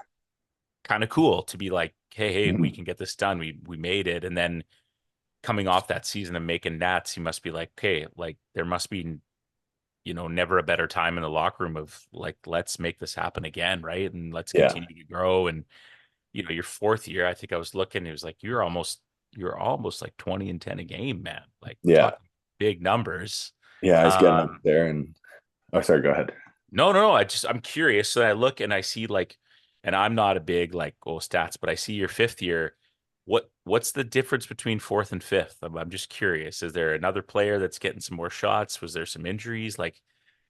Speaker 2: kind of cool to be like, hey, we
Speaker 1: Mhm.
Speaker 2: can get this done. We made it. And then coming off that season of making Nats, you must be like, okay, like there must be, never a better time in the locker room of like, let's make this happen again, right? And let's
Speaker 1: Yeah.
Speaker 2: continue to grow. And your fourth year, I think I was looking, it was like you're almost like 20 and 10 a game, man. Like we're
Speaker 1: Yeah.
Speaker 2: talking big numbers.
Speaker 1: Yeah. I was getting up
Speaker 2: Um,
Speaker 1: there and, oh, sorry, go ahead.
Speaker 2: no, I'm curious. So I look and I see like, and I'm not a big like stats, but I see your fifth year. What's the difference between fourth and fifth? I'm just curious. Is there another player that's getting some more shots? Was there some injuries? Like,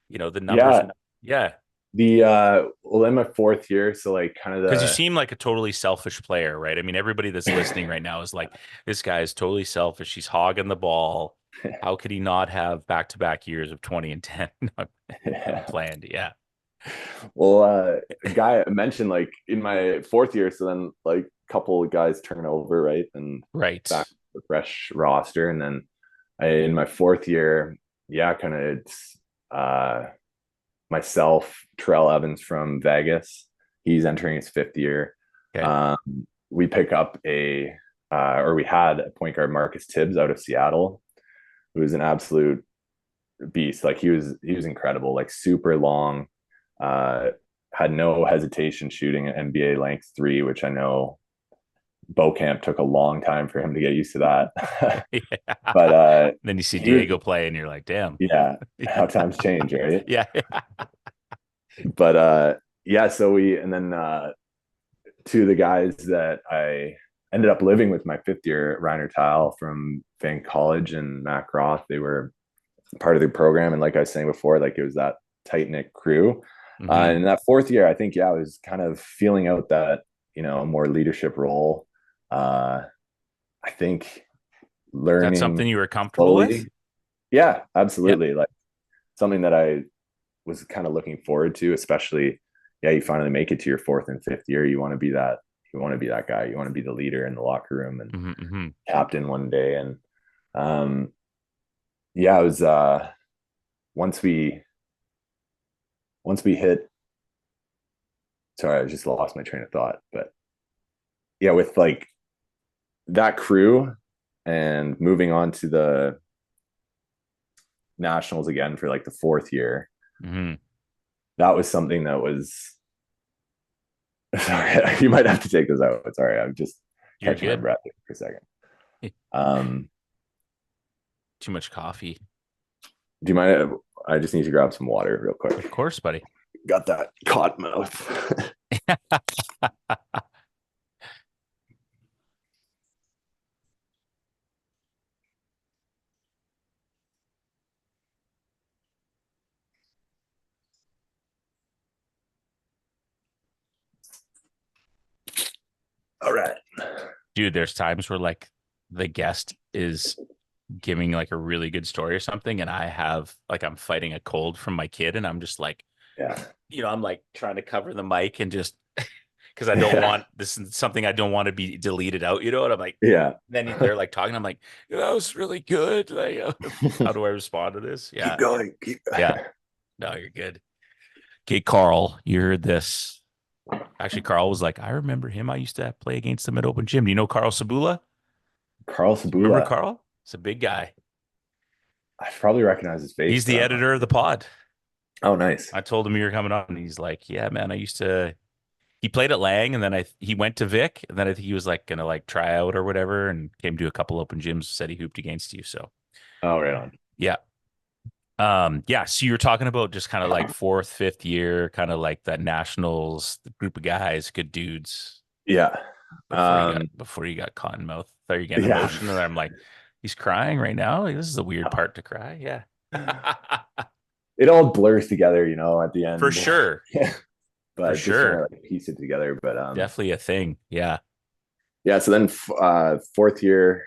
Speaker 2: the numbers.
Speaker 1: Yeah.
Speaker 2: Yeah.
Speaker 1: Well, in my fourth year, so like kind of
Speaker 2: Because you
Speaker 1: the
Speaker 2: seem like a totally selfish player, right? I mean, everybody that's listening right now is like, this guy is totally selfish. He's hogging the ball. How could he not have back-to-back years of 20 and 10? I'm
Speaker 1: yeah.
Speaker 2: planned. Yeah.
Speaker 1: Well, a guy I mentioned like in my fourth year, so then like a couple of guys turn over, right? And back
Speaker 2: Right.
Speaker 1: to the fresh roster. And then in my fourth year, yeah, kind of it's myself, Terrell Evans from Vegas. He's entering his fifth year.
Speaker 2: Okay.
Speaker 1: Um, we pick up or we had a point guard, Marcus Tibbs, out of Seattle, who was an absolute beast. Like he was incredible, like super long, uh, had no hesitation shooting an NBA length three, which I know Camp took a long time for him to get used to that. But
Speaker 2: Yeah. Then you see
Speaker 1: he was,
Speaker 2: Diego play and you're like, damn.
Speaker 1: yeah, how times change, right?
Speaker 2: Yeah.
Speaker 1: But yeah, so and then two of the guys that I ended up living with my fifth year, Reiner Tile from Van College and Mac Roth, they were part of the program. And like I was saying before, like it was that tight knit crew.
Speaker 2: Hmm.
Speaker 1: And that fourth year, I think, yeah, I was kind of feeling out that, more leadership role. I think
Speaker 2: That's
Speaker 1: learning
Speaker 2: something you were comfortable with?
Speaker 1: slowly. Yeah,
Speaker 2: Yeah.
Speaker 1: absolutely. Like something that I was kind of looking forward to, especially, yeah, you finally make it to your fourth and fifth year. You want to be that guy. You want to be the leader in the locker room and
Speaker 2: Hmm. Hmm.
Speaker 1: captain one day. And um, yeah, it was once we hit. Sorry, I just lost my train of thought. But yeah, with like that crew and moving on to the nationals again for like the fourth year,
Speaker 2: Hmm.
Speaker 1: that was something that was. Sorry, you might have to take those out. Sorry, I'm just
Speaker 2: You're
Speaker 1: catching my
Speaker 2: good.
Speaker 1: breath for a second. Um,
Speaker 2: Too much coffee.
Speaker 1: do you mind? I just need to grab some water real quick.
Speaker 2: Of course, buddy.
Speaker 1: Got that cotton mouth. All right.
Speaker 2: Dude, there's times where like the guest is giving like a really good story or something, and I have like I'm fighting a cold from my kid, and I'm just like,
Speaker 1: Yeah.
Speaker 2: I'm like trying to cover the mic and just because I don't
Speaker 1: Yeah.
Speaker 2: want this is something I don't want to be deleted out, And I'm like,
Speaker 1: Yeah.
Speaker 2: then they're like talking, I'm like, that was really good. Like, how do I respond to this?
Speaker 1: Keep
Speaker 2: Yeah,
Speaker 1: going. Keep.
Speaker 2: yeah. No, you're good. Okay, Carl, you heard this. Actually, Carl was like, I remember him. I used to play against him at open gym. Do you know Carl Sabula?
Speaker 1: Carl
Speaker 2: Do you remember
Speaker 1: Sabula.
Speaker 2: Carl? It's a big guy.
Speaker 1: I probably recognize his face,
Speaker 2: He's
Speaker 1: but
Speaker 2: the
Speaker 1: I'm not.
Speaker 2: editor of the pod.
Speaker 1: Oh, nice.
Speaker 2: I told him you were coming on, and he's like, "Yeah, man, I used to." He played at Lang, and then he went to Vic, and then I think he was like gonna like try out or whatever, and came to a couple open gyms. Said he hooped against you, so
Speaker 1: Oh, right on.
Speaker 2: yeah. Yeah, so you're talking about just kind of like fourth, fifth year, kind of like that nationals, the group of guys, good dudes
Speaker 1: Yeah.
Speaker 2: before
Speaker 1: Um,
Speaker 2: you got cotton mouth. Thought you were getting
Speaker 1: yeah.
Speaker 2: emotional. And I'm like, he's crying right now. Like, this is a weird part to cry. Yeah.
Speaker 1: It all blurs together, at the
Speaker 2: For
Speaker 1: end.
Speaker 2: sure. For
Speaker 1: But just trying to
Speaker 2: sure.
Speaker 1: like piece it together. But
Speaker 2: Definitely a thing. Yeah.
Speaker 1: yeah, so then fourth year,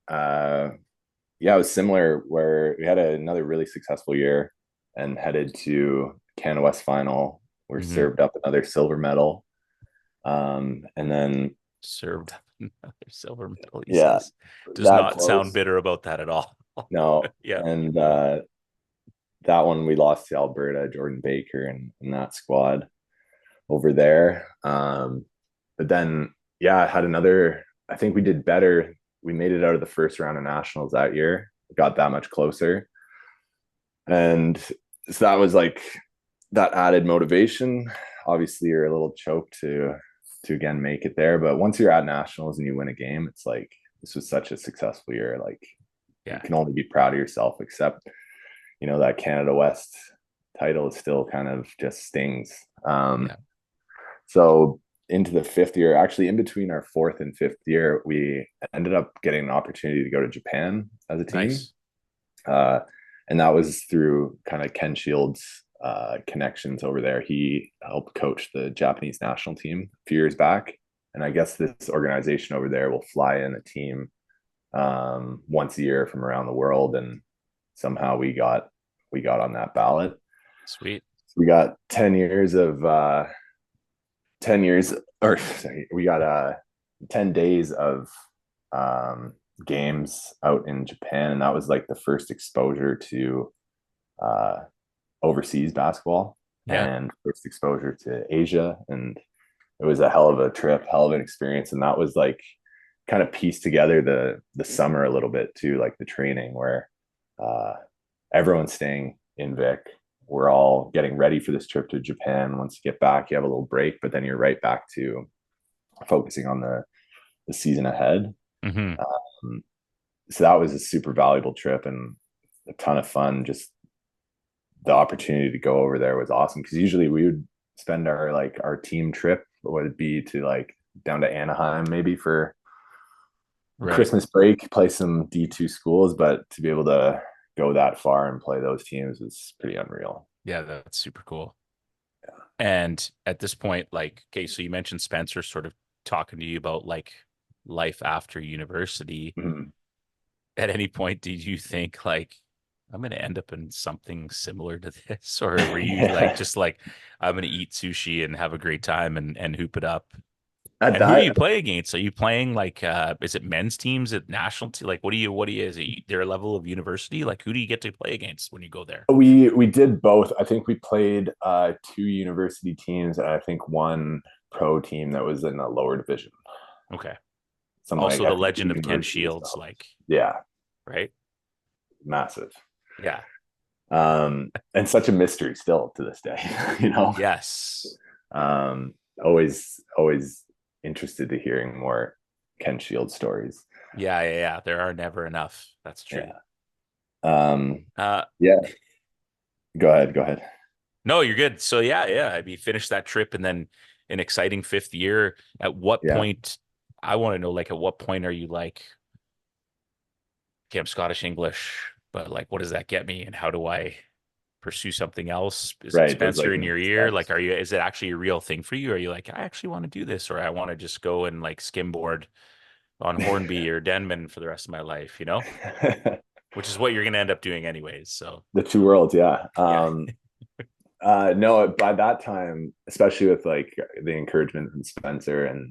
Speaker 1: uh yeah, it was similar where we had another really successful year and headed to Canada West final. We're
Speaker 2: Hmm.
Speaker 1: served up another silver medal. And then
Speaker 2: Served up another silver medal, he
Speaker 1: yeah,
Speaker 2: says. Does
Speaker 1: that
Speaker 2: not sound
Speaker 1: close.
Speaker 2: bitter about that at all.
Speaker 1: No.
Speaker 2: Yeah.
Speaker 1: And that one we lost to Alberta, Jordan Baker and that squad over there. But then, yeah, I had another. I think we did better. We made it out of the first round of nationals that year. Got that much closer, and so that was like that added motivation. Obviously, you're a little choked to again make it there, but once you're at nationals and you win a game, it's like this was such a successful year. Like you
Speaker 2: Yeah.
Speaker 1: can only be proud of yourself. Except that Canada West title is still kind of just stings.
Speaker 2: Yeah.
Speaker 1: So into the fifth year, actually in between our fourth and fifth year, we ended up getting an opportunity to go to Japan as a team.
Speaker 2: Nice.
Speaker 1: Uh, and that was through kind of Ken Shields' connections over there. He helped coach the Japanese national team a few years back. And I guess this organization over there will fly in a team once a year from around the world. And somehow we got on that ballot.
Speaker 2: Sweet.
Speaker 1: We got 10 years or sorry, we got 10 days of um, games out in Japan, and that was like the first exposure to uh, overseas basketball
Speaker 2: Yeah.
Speaker 1: and first exposure to Asia. And it was a hell of a trip, hell of an experience. And that was like kind of pieced together the summer a little bit too, like the training where uh, everyone's staying in Vic. We're all getting ready for this trip to Japan. Once you get back, you have a little break, but then you're right back to focusing on the season ahead.
Speaker 2: Hmm.
Speaker 1: Um, so that was a super valuable trip and a ton of fun. Just the opportunity to go over there was awesome because usually we would spend our team trip would be to like down to Anaheim maybe for
Speaker 2: Right.
Speaker 1: Christmas break, play some D2 schools, but to be able to go that far and play those teams is pretty unreal.
Speaker 2: Yeah, that's super cool. And at this point, like, okay, so you mentioned Spencer sort of talking to you about like life after university.
Speaker 1: Mm-hmm.
Speaker 2: At any point, did you think like I'm gonna end up in something similar to this? Or were you like just like I'm gonna eat sushi and have a great time and hoop it up?
Speaker 1: At
Speaker 2: And who do
Speaker 1: that,
Speaker 2: you play against? Are you playing like is it men's teams at national team? Like what do you is it their level of university? Like who do you get to play against when you go there?
Speaker 1: we did both. I think we played two university teams and I think one pro team that was in a lower division.
Speaker 2: Okay.
Speaker 1: Something like
Speaker 2: Also
Speaker 1: I
Speaker 2: the
Speaker 1: think the
Speaker 2: legend of Ken
Speaker 1: university was the
Speaker 2: Shields,
Speaker 1: host.
Speaker 2: like,
Speaker 1: Yeah,
Speaker 2: right?
Speaker 1: massive.
Speaker 2: Yeah.
Speaker 1: And such a mystery still to this day. you know,
Speaker 2: Yes.
Speaker 1: um, always interested to hearing more Ken Shield stories.
Speaker 2: Yeah, yeah, yeah. There are never enough. That's true.
Speaker 1: Yeah. Um,
Speaker 2: Uh,
Speaker 1: yeah. Go ahead.
Speaker 2: no, you're good. So yeah, yeah. I mean, finish that trip and then an exciting fifth year. At what
Speaker 1: Yeah.
Speaker 2: point? I want to know, like, at what point are you like, okay, I'm Scottish English, but like, what does that get me? And how do I pursue something else? Is it
Speaker 1: Right. Those
Speaker 2: Spencer
Speaker 1: like
Speaker 2: in your
Speaker 1: next
Speaker 2: ear? Like,
Speaker 1: steps.
Speaker 2: is it actually a real thing for you? Are you like, I actually want to do this, or I want to just go and like skimboard on Hornby or Denman for the rest of my life, which is what you're going to end up doing anyways. So,
Speaker 1: The two worlds. Yeah.
Speaker 2: yeah.
Speaker 1: No, by that time, especially with like the encouragement from Spencer and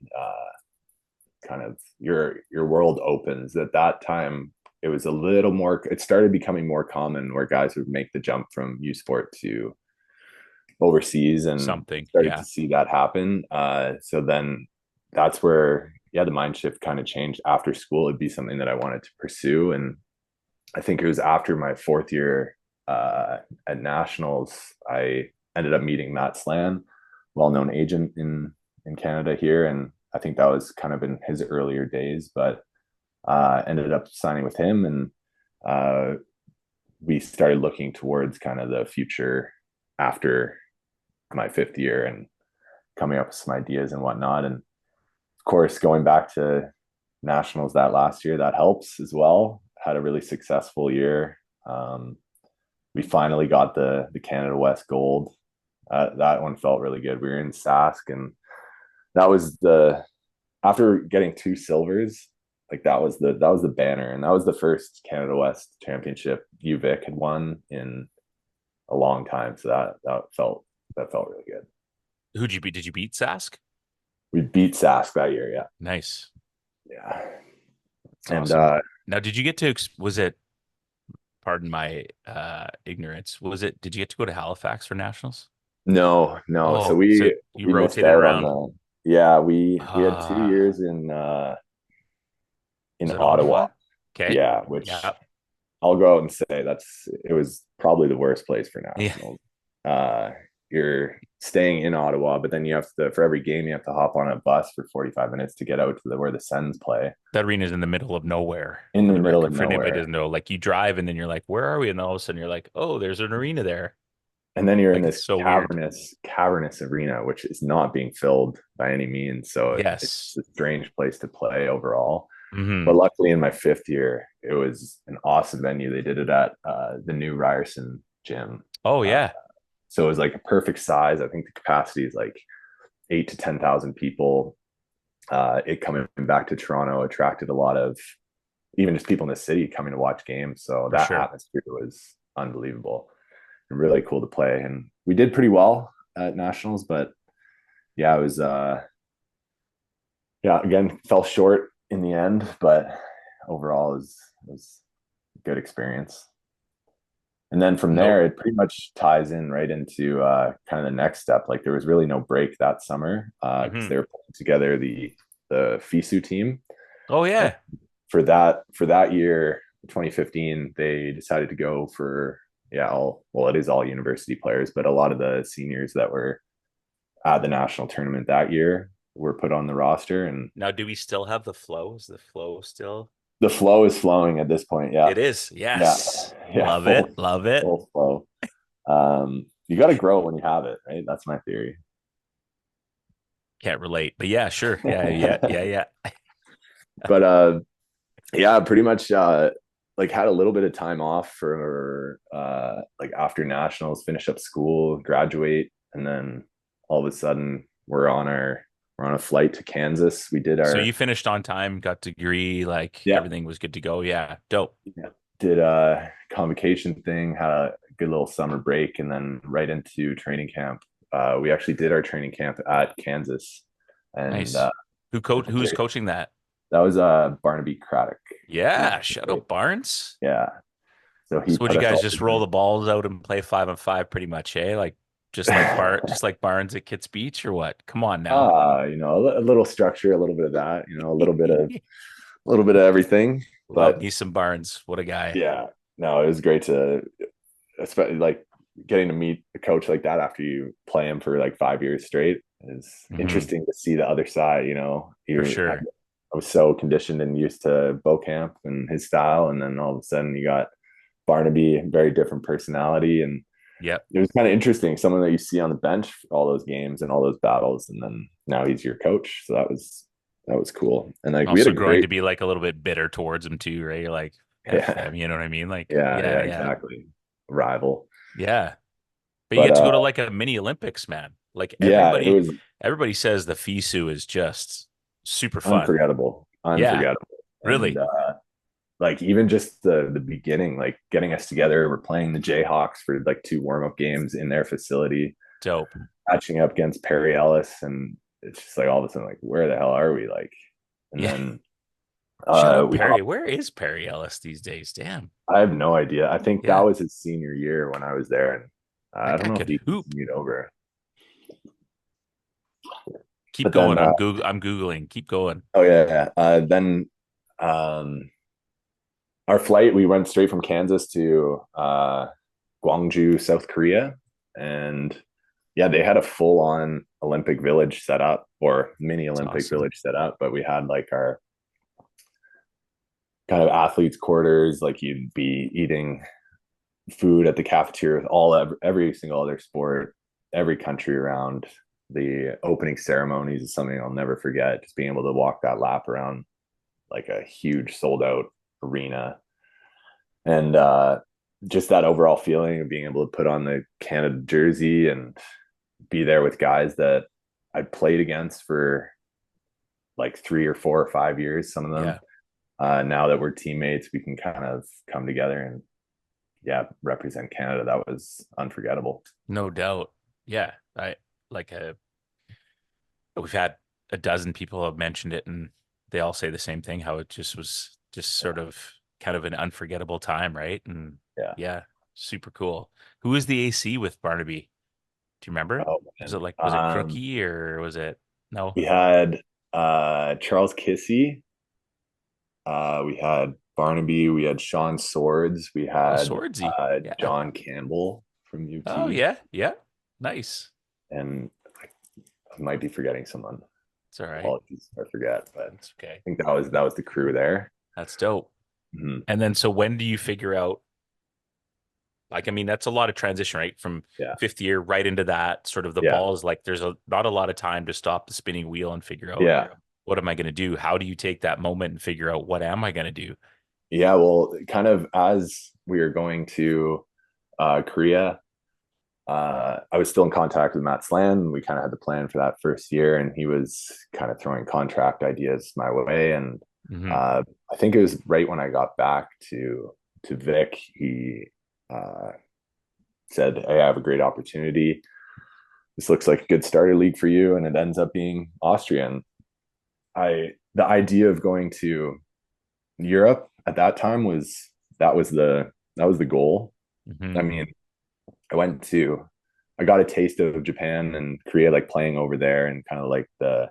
Speaker 1: kind of your world opens at that time. It was a little more. It started becoming more common where guys would make the jump from U Sport to overseas, and
Speaker 2: Something.
Speaker 1: started to
Speaker 2: Yeah.
Speaker 1: see that happen. So then that's where the mind shift kind of changed. After school, it'd be something that I wanted to pursue, and I think it was after my fourth year at nationals, I ended up meeting Matt Slan, well-known agent in Canada here, and I think that was kind of in his earlier days, but ended up signing with him and uh, we started looking towards kind of the future after my 5th year and coming up with some ideas and whatnot. And of course, going back to nationals that last year, that helps as well. Had a really successful year. We finally got the Canada West gold. That one felt really good. We were in Sask, and that was the after getting 2 silvers. Like that was the banner, and that was the first Canada West championship UVic had won in a long time. So that felt really good.
Speaker 2: Who'd you beat? Did you beat Sask?
Speaker 1: We beat Sask that year. Yeah,
Speaker 2: Nice.
Speaker 1: yeah,
Speaker 2: That's
Speaker 1: and
Speaker 2: awesome. Now, did you get to, was it, pardon my ignorance, did you get to go to Halifax for nationals?
Speaker 1: no, no. So
Speaker 2: Oh, so
Speaker 1: we
Speaker 2: you
Speaker 1: we missed
Speaker 2: rotated
Speaker 1: out on
Speaker 2: around.
Speaker 1: the. Yeah, we had 2 years in
Speaker 2: Was it
Speaker 1: Ottawa.
Speaker 2: Ottawa? Okay.
Speaker 1: Yeah, which
Speaker 2: Yeah.
Speaker 1: I'll go out and say it was probably the worst place for
Speaker 2: Yeah.
Speaker 1: nationals. Uh, you're staying in Ottawa, but then you have to for every game you have to hop on a bus for 45 minutes to get out to where the Sens play
Speaker 2: That arena's in the middle of nowhere,
Speaker 1: in
Speaker 2: for
Speaker 1: the
Speaker 2: the
Speaker 1: middle of
Speaker 2: record. For anybody who
Speaker 1: nowhere.
Speaker 2: doesn't know, like you drive and then you're like, where are we? And all of a sudden you're like, oh, there's an arena there.
Speaker 1: And then you're in
Speaker 2: Like it's
Speaker 1: this
Speaker 2: so weird.
Speaker 1: cavernous arena, which is not being filled by any means. So it's
Speaker 2: Yes.
Speaker 1: a strange place to play overall. But
Speaker 2: Hmm.
Speaker 1: luckily, in my 5th year, it was an awesome venue. They did it at the new Ryerson gym.
Speaker 2: Oh
Speaker 1: Uh,
Speaker 2: yeah.
Speaker 1: so it was like a perfect size. I think the capacity is like 8 to 10,000 people. It coming back to Toronto attracted a lot of even just people in the city coming to watch games. So
Speaker 2: For
Speaker 1: that
Speaker 2: sure.
Speaker 1: atmosphere was unbelievable and really cool to play. And we did pretty well at nationals, but yeah, it was yeah, again, fell short in the end, but overall it was a good experience. And then from
Speaker 2: No.
Speaker 1: there, it pretty much ties in right into kind of the next step. Like there was really no break that summer because
Speaker 2: Hmm.
Speaker 1: they were putting together the FISU team.
Speaker 2: Oh
Speaker 1: And
Speaker 2: yeah.
Speaker 1: for that year, 2015, they decided to go for yeah, well, it is all university players, but a lot of the seniors that were at the national tournament that year were put on the roster, and
Speaker 2: Now, do we still have the flow? Is the flow still?
Speaker 1: the flow is flowing at this point. Yeah,
Speaker 2: It is.
Speaker 1: yeah,
Speaker 2: Yes.
Speaker 1: yeah,
Speaker 2: Love it. Love it.
Speaker 1: full flow. You got to grow when you have it, right? That's my theory.
Speaker 2: Can't relate. But yeah, sure. Yeah, yeah, yeah, yeah.
Speaker 1: But yeah, pretty much like had a little bit of time off for like after nationals, finish up school, graduate, and then all of a sudden we're on a flight to Kansas. We did
Speaker 2: So you
Speaker 1: our
Speaker 2: finished on time, got degree, like
Speaker 1: yeah,
Speaker 2: everything was good to go. Yeah. Dope.
Speaker 1: yeah, did a convocation thing, had a good little summer break, and then right into training camp. We actually did our training camp at Kansas, and
Speaker 2: Nice. Who's coaching that?
Speaker 1: that was Barnaby Craddock.
Speaker 2: Yeah, shout out Barnes.
Speaker 1: Yeah, so he
Speaker 2: So would
Speaker 1: put
Speaker 2: you
Speaker 1: us
Speaker 2: guys
Speaker 1: all
Speaker 2: just roll
Speaker 1: together.
Speaker 2: the balls out and play 5-on-5 pretty much, eh? Like just like Barnes at Kits Beach or what? Come on now.
Speaker 1: A little structure, a little bit of that, a little bit of everything.
Speaker 2: Love
Speaker 1: But
Speaker 2: me some Barnes. What a guy.
Speaker 1: yeah, no, it was great to, especially like getting to meet a coach like that after you play him for like 5 years straight is
Speaker 2: Hmm.
Speaker 1: interesting to see the other side.
Speaker 2: For
Speaker 1: I
Speaker 2: sure.
Speaker 1: was so conditioned and used to Beaucamp and his style, and then all of a sudden you got Barnaby, very different personality, and
Speaker 2: Yep.
Speaker 1: it was kind of interesting. Someone that you see on the bench for all those games and all those battles, and then now he's your coach. So that was cool. And like we had a
Speaker 2: Also growing
Speaker 1: great,
Speaker 2: to be like a little bit bitter towards him too, right? You're like, F
Speaker 1: yeah,
Speaker 2: them, you know what I mean? Like,
Speaker 1: yeah,
Speaker 2: yeah, yeah,
Speaker 1: exactly, rival.
Speaker 2: yeah. But you
Speaker 1: But
Speaker 2: get to go to like a mini Olympics, man. Like
Speaker 1: yeah, it was
Speaker 2: everybody says the FISU is just super fun.
Speaker 1: unforgettable,
Speaker 2: Yeah,
Speaker 1: unforgettable, and
Speaker 2: really
Speaker 1: like even just the beginning, like getting us together. We're playing the Jayhawks for like 2 warm up games in their facility,
Speaker 2: dope.
Speaker 1: matching up against Perry Ellis, and it's just like all of a sudden, like where the hell are we? Like, and
Speaker 2: Yeah.
Speaker 1: then
Speaker 2: Shout out
Speaker 1: we
Speaker 2: Perry. Where is Perry Ellis these days? Damn.
Speaker 1: I have no idea. I think that
Speaker 2: Yeah.
Speaker 1: was his senior year when I was there, and
Speaker 2: That
Speaker 1: I don't
Speaker 2: guy
Speaker 1: know if
Speaker 2: could
Speaker 1: he
Speaker 2: hoop.
Speaker 1: continued over.
Speaker 2: Keep
Speaker 1: But then,
Speaker 2: going. I'm Googling. Keep going.
Speaker 1: oh yeah, yeah. Then um, our flight, we went straight from Kansas to Gwangju, South Korea, and yeah, they had a full-on Olympic Village set up or mini
Speaker 2: It's
Speaker 1: Olympic
Speaker 2: awesome.
Speaker 1: Village set up, but we had like our kind of athletes' quarters, like you'd be eating food at the cafeteria with every single other sport, every country around. The opening ceremonies is something I'll never forget. Just being able to walk that lap around like a huge sold out arena, and just that overall feeling of being able to put on the Canada jersey and be there with guys that I played against for like 3 or 4 or 5 years. Some of them.
Speaker 2: Yeah,
Speaker 1: Now that we're teammates, we can kind of come together and yeah, represent Canada. That was unforgettable.
Speaker 2: no doubt. Yeah, I like we've had a dozen people have mentioned it, and they all say the same thing, how it just was just sort of kind of an unforgettable time, right? And
Speaker 1: Yeah.
Speaker 2: yeah, super cool. Who was the AC with Barnaby? Do you remember?
Speaker 1: Oh
Speaker 2: Was it
Speaker 1: man.
Speaker 2: like, was it Crookie or was it no?
Speaker 1: We had Charles Kissy. We had Barnaby. We had Sean Swords. We
Speaker 2: Oh,
Speaker 1: had
Speaker 2: Swordsy. Yeah.
Speaker 1: John Campbell from
Speaker 2: Oh
Speaker 1: UT.
Speaker 2: yeah, yeah. Nice.
Speaker 1: And I might be forgetting someone.
Speaker 2: It's all right.
Speaker 1: Apologies if I forget, but
Speaker 2: That's okay.
Speaker 1: I think that was the crew there.
Speaker 2: That's dope.
Speaker 1: Mhm.
Speaker 2: And then so when do you figure out like I mean that's a lot of transition, right? From
Speaker 1: Yeah.
Speaker 2: fifth year right into that sort of the
Speaker 1: Yeah.
Speaker 2: ball is like there's not a lot of time to stop the spinning wheel and figure out
Speaker 1: Yeah.
Speaker 2: what am I going to do? How do you take that moment and figure out what am I going to do?
Speaker 1: Yeah. Well, kind of as we were going to Korea, I was still in contact with Matt Slan. We kind of had the plan for that first year, and he was kind of throwing contract ideas my way. And
Speaker 2: Hmm.
Speaker 1: uh, I think it was right when I got back to Vic, he uh, said, "Hey, I have a great opportunity. This looks like a good starter league for you," and it ends up being Austrian. The idea of going to Europe at that time was that was the that was the goal.
Speaker 2: Hmm.
Speaker 1: I mean, I went to I got a taste of Japan and Korea, like playing over there and kind of like the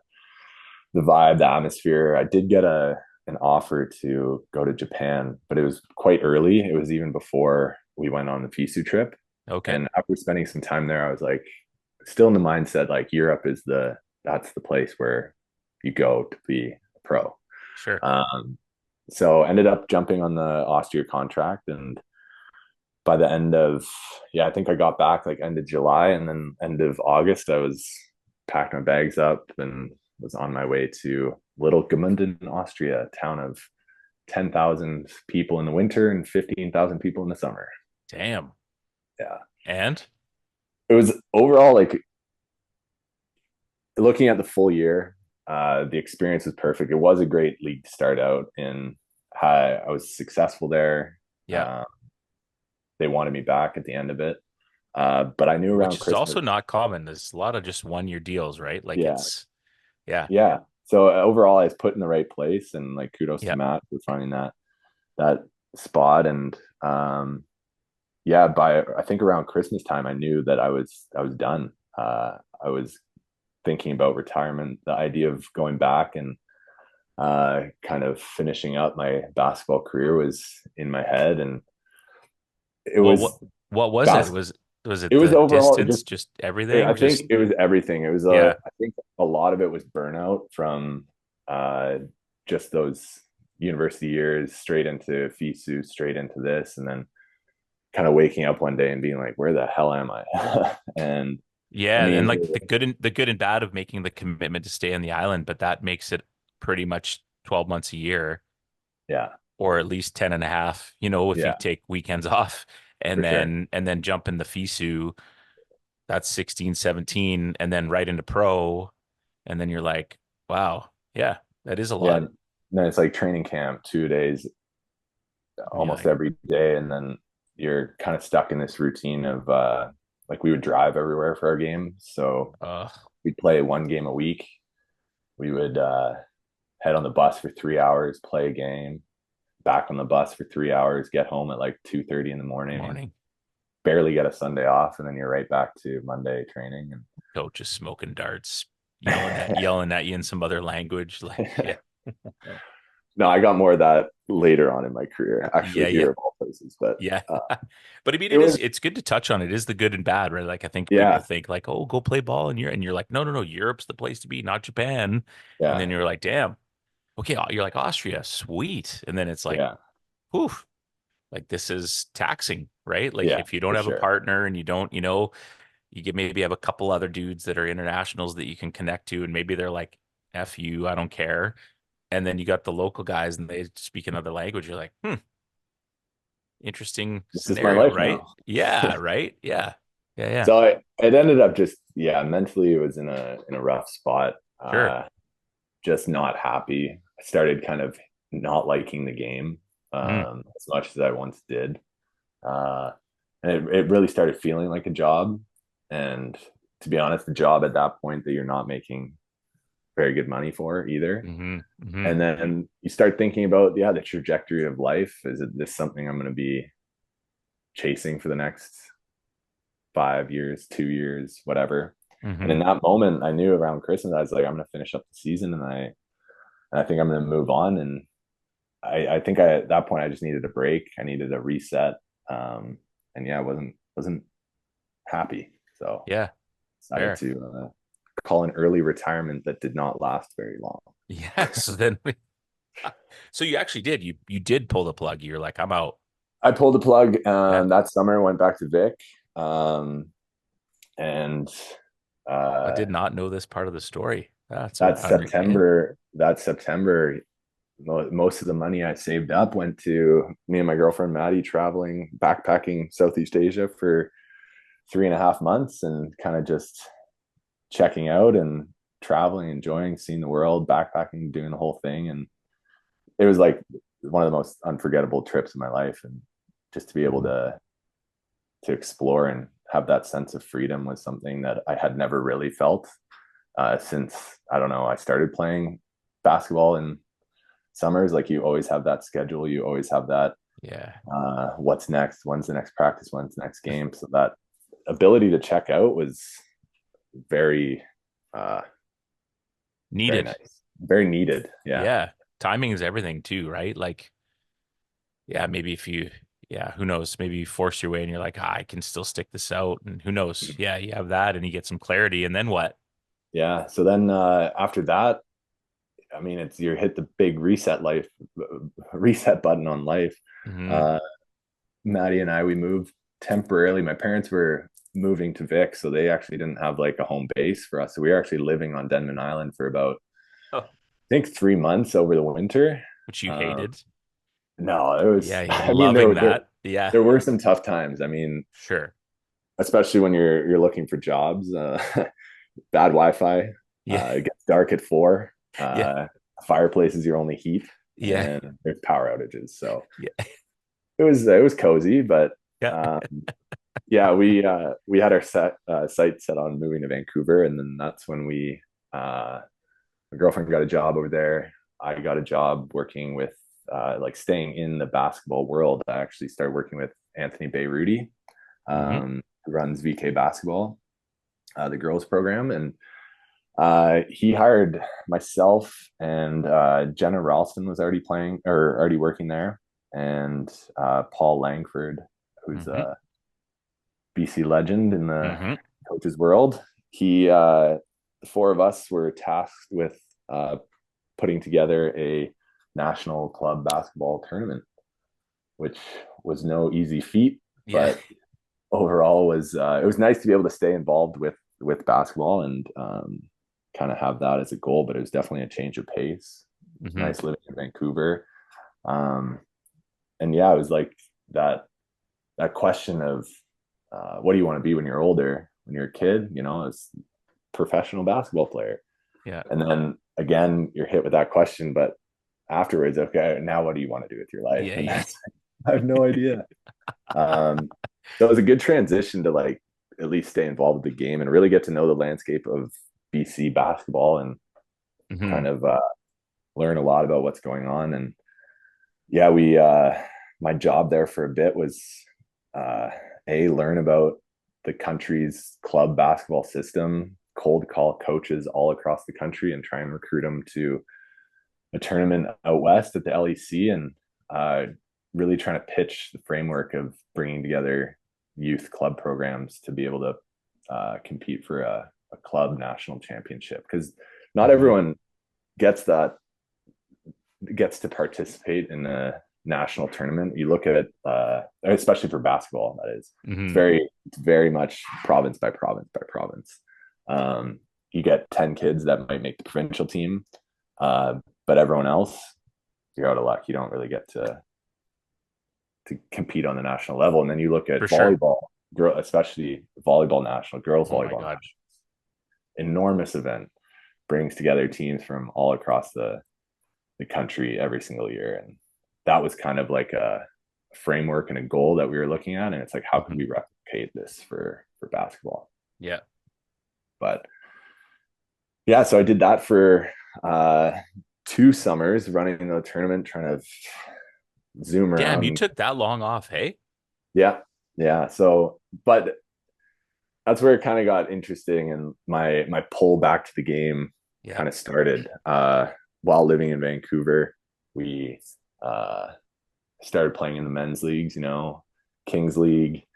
Speaker 1: vibe, the atmosphere. I did get a an offer to go to Japan, but it was quite early. It was even before we went on the FISU trip.
Speaker 2: Okay.
Speaker 1: And after spending some time there, I was like, still in the mindset like Europe is that's the place where you go to be a pro.
Speaker 2: Sure.
Speaker 1: Um, so ended up jumping on the Austria contract, and by the end of I think I got back like end of July, and then end of August I was packed my bags up and was on my way to Little Gmunden, Austria, a town of 10,000 people in the winter and 15,000 people in the summer.
Speaker 2: Damn.
Speaker 1: Yeah.
Speaker 2: And
Speaker 1: It was overall like looking at the full year, the experience was perfect. It was a great league to start out in. I was successful there.
Speaker 2: yeah,
Speaker 1: Uh, they wanted me back at the end of it. But I knew around
Speaker 2: which is
Speaker 1: Christmas.
Speaker 2: also not common. There's a lot of just 1 year deals, right? Like
Speaker 1: Yeah.
Speaker 2: it's yeah.
Speaker 1: Yeah. So overall, I was put in the right place, and like kudos to
Speaker 2: Yeah.
Speaker 1: Matt for finding that spot. And yeah, by I think around Christmas time, I knew that I was done. I was thinking about retirement. The idea of going back and kind of finishing up my basketball career was in my head, and it
Speaker 2: Well,
Speaker 1: was
Speaker 2: what was it?
Speaker 1: bas-
Speaker 2: Was
Speaker 1: it
Speaker 2: it
Speaker 1: was
Speaker 2: the
Speaker 1: overall
Speaker 2: distance,
Speaker 1: just
Speaker 2: just
Speaker 1: I
Speaker 2: everything?
Speaker 1: think
Speaker 2: Just
Speaker 1: it was everything. It was
Speaker 2: yeah.
Speaker 1: I think a lot of it was burnout from uh, just those university years straight into FISU, straight into this, and then kind of waking up one day and being like, "Where the hell am I?" And I
Speaker 2: Yeah, and
Speaker 1: mean,
Speaker 2: like the good and bad of making the commitment to stay on the island, but that makes it pretty much 12 months a year
Speaker 1: yeah,
Speaker 2: or at least 10 and a half, you know, if you
Speaker 1: yeah,
Speaker 2: take weekends off
Speaker 1: for sure.
Speaker 2: and then jump in the FISU, that's 16, 17, and then right into pro. And then you're like, wow, yeah, that is a
Speaker 1: Yeah,
Speaker 2: lot.
Speaker 1: and then it's like training camp, 2 days,
Speaker 2: And you're
Speaker 1: almost
Speaker 2: like,
Speaker 1: every day, and then you're kind of stuck in this routine of like we would drive everywhere for our games, so we'd play one game a week. We would head on the bus for 3 hours, play a game, back on the bus for 3 hours, get home at like 2:30 in the morning,
Speaker 2: morning.
Speaker 1: barely get a Sunday off, and then you're right back to Monday training.
Speaker 2: Coach is smoking darts,
Speaker 1: And
Speaker 2: yelling at you in some other language. Like, yeah.
Speaker 1: no, I got more of that later on in my career,
Speaker 2: Yeah,
Speaker 1: actually
Speaker 2: yeah.
Speaker 1: here of all places. But
Speaker 2: Yeah. But I mean
Speaker 1: it was
Speaker 2: it's good to touch on. It is the good and bad, right? Like I think people
Speaker 1: yeah,
Speaker 2: think like, oh, go play ball in Europe. And you're like, no, no, no, Europe's the place to be, not Japan. And
Speaker 1: yeah,
Speaker 2: then you're like, damn, okay, you're like Austria, sweet. And then it's like,
Speaker 1: yeah.
Speaker 2: whew, like this is taxing, right? Like
Speaker 1: Yeah,
Speaker 2: if you don't
Speaker 1: for
Speaker 2: have a
Speaker 1: sure.
Speaker 2: partner and you don't, you get maybe have a couple other dudes that are internationals that you can connect to, and maybe they're like, F you, I don't care. And then you got the local guys and they speak another language. You're like, interesting
Speaker 1: This is my
Speaker 2: scenario,
Speaker 1: life
Speaker 2: right?
Speaker 1: now.
Speaker 2: Yeah, right. Yeah. Yeah, yeah.
Speaker 1: So it ended up just, yeah, mentally it was in a rough spot.
Speaker 2: Sure.
Speaker 1: Just not happy. I started kind of not liking the game
Speaker 2: Mm,
Speaker 1: as much as I once did. Uh, and it really started feeling like a job. And to be honest, the job at that point that you're not making very good money for either.
Speaker 2: hmm hmm
Speaker 1: And then you start thinking about, yeah, the trajectory of life. Is it this something I'm going to be chasing for the next 5 years, 2 years, whatever? And
Speaker 2: hmm
Speaker 1: in that moment, I knew around Christmas, I was like, I'm going to finish up the season, and I think I'm going to move on. And I think at that point I just needed a break. I needed a reset. And yeah, I wasn't happy. So
Speaker 2: Yeah.
Speaker 1: decided
Speaker 2: Fair.
Speaker 1: to call an early retirement that did not last very long.
Speaker 2: Yeah. So then, so you actually did. You did pull the plug. You're like, I'm out.
Speaker 1: I pulled the plug
Speaker 2: Yeah.
Speaker 1: that summer, went back to Vic, and
Speaker 2: I
Speaker 1: uh,
Speaker 2: did not know this part of the story. That's
Speaker 1: that
Speaker 2: yeah.
Speaker 1: September, most of the money I saved up went to me and my girlfriend Maddie traveling, backpacking Southeast Asia for 3.5 months, and kind of just checking out and traveling, enjoying, seeing the world, backpacking, doing the whole thing. And it was like one of the most unforgettable trips of my life. And just to be able
Speaker 2: Mhm.
Speaker 1: to explore and have that sense of freedom was something that I had never really felt since, I don't know, I started playing basketball in summers. Like, you always have that schedule, you always have that
Speaker 2: Yeah.
Speaker 1: what's next, when's the next practice, when's the next game. So that ability to check out was very uh very
Speaker 2: Needed.
Speaker 1: nice, very needed. Yeah.
Speaker 2: Yeah. Timing is everything too, right? Like, yeah, maybe if you, yeah, who knows? Maybe you force your way and you're like, I can still stick this out. And who knows? Yeah, you have that and you get some clarity. And then what?
Speaker 1: Yeah, so then after that, I mean, it's you hit the big reset button on life.
Speaker 2: hmm
Speaker 1: uh Maddie and I, we moved temporarily. My parents were moving to Vic, so they actually didn't have like a home base for us. So we were actually living on Denman Island for about,
Speaker 2: Oh,
Speaker 1: I think, 3 months over the winter.
Speaker 2: which you
Speaker 1: um
Speaker 2: hated.
Speaker 1: no, it was
Speaker 2: Yeah, you're
Speaker 1: I mean, there
Speaker 2: loving
Speaker 1: were there,
Speaker 2: that. Yeah,
Speaker 1: there were some tough times. I mean,
Speaker 2: sure.
Speaker 1: especially when you're looking for jobs. Bad Wi-Fi.
Speaker 2: Yeah,
Speaker 1: It gets dark at 4.
Speaker 2: yeah,
Speaker 1: Fireplace is your only heat,
Speaker 2: yeah,
Speaker 1: and there's power outages. So
Speaker 2: yeah,
Speaker 1: it was cozy, but
Speaker 2: yeah.
Speaker 1: um, yeah, we had our sight set on moving to Vancouver, and then that's when my girlfriend got a job over there. I got a job working with like staying in the basketball world. I actually started working with Anthony Beyruti,
Speaker 2: hmm
Speaker 1: who runs VK basketball, the girls program. And he hired myself, and Jenna Ralston was already playing or already working there, and Paul Langford, who's
Speaker 2: hmm
Speaker 1: a BC legend in the
Speaker 2: hmm
Speaker 1: coaches world. The four of us were tasked with putting together a national club basketball tournament, which was no easy feat,
Speaker 2: Yeah.
Speaker 1: but overall it was nice to be able to stay involved with basketball and kind of have that as a goal. But it was definitely a change of pace. It was
Speaker 2: hmm
Speaker 1: nice living in Vancouver, um, and yeah, it was like that question of what do you want to be when you're older? When you're a kid, as professional basketball player,
Speaker 2: Yeah.
Speaker 1: and then again you're hit with that question, but afterwards, okay, now what do you want to do with your life?
Speaker 2: Yeah.
Speaker 1: And
Speaker 2: Yeah.
Speaker 1: that's I have no idea. Um, so it was a good transition to like at least stay involved with the game and really get to know the landscape of BC basketball, and
Speaker 2: hmm
Speaker 1: kind of learn a lot about what's going on. And yeah, my job there for a bit was uh, learn about the country's club basketball system, cold call coaches all across the country, and try and recruit them to a tournament out west at the LEC, and uh, really trying to pitch the framework of bringing together youth club programs to be able to compete for a club national championship, because not
Speaker 2: hmm
Speaker 1: everyone gets to participate in national tournament, you look at it, especially for basketball, that is,
Speaker 2: Hmm.
Speaker 1: it's very much province by province by province. You get 10 kids that might make the provincial team, uh, but everyone else, you're out of luck. You don't really get to compete on the national level. And then you look
Speaker 2: For
Speaker 1: at
Speaker 2: sure.
Speaker 1: volleyball, girl, especially volleyball national, girls
Speaker 2: Oh my
Speaker 1: volleyball
Speaker 2: God.
Speaker 1: national, enormous event, brings together teams from all across the country every single year. And that was kind of like a framework and a goal that we were looking at. And it's like, how
Speaker 2: Mhm.
Speaker 1: can we replicate this for basketball?
Speaker 2: Yeah.
Speaker 1: But yeah, so I did that for uh 2 summers, running the tournament, trying to zoom
Speaker 2: Damn,
Speaker 1: around.
Speaker 2: you
Speaker 1: And,
Speaker 2: took that long off, hey?
Speaker 1: yeah, yeah. So, but that's where it kind of got interesting, and my pull back to the game
Speaker 2: Yeah.
Speaker 1: kind of started while living in Vancouver. We uh, started playing in the men's leagues, Kings League,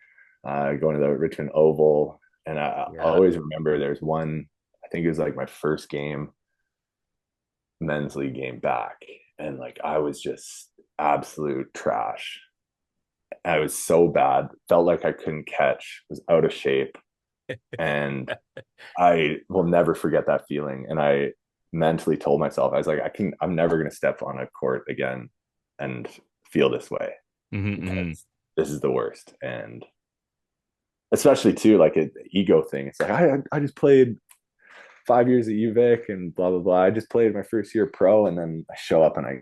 Speaker 1: going to the Richmond Oval, and I
Speaker 2: Yeah.
Speaker 1: always remember there's one. I think it was like my first men's league game back, and like I was just absolute trash. I was so bad, felt like I couldn't catch, was out of shape, and I will never forget that feeling. And I mentally told myself, I was like, I'm never going to step on a court again and feel this way,
Speaker 2: Hmm. Hmm.
Speaker 1: because this is the worst. And especially too, like an ego thing. It's like, I just played 5 years at UVic and blah, blah, blah. I just played my first year pro. And then I show up and I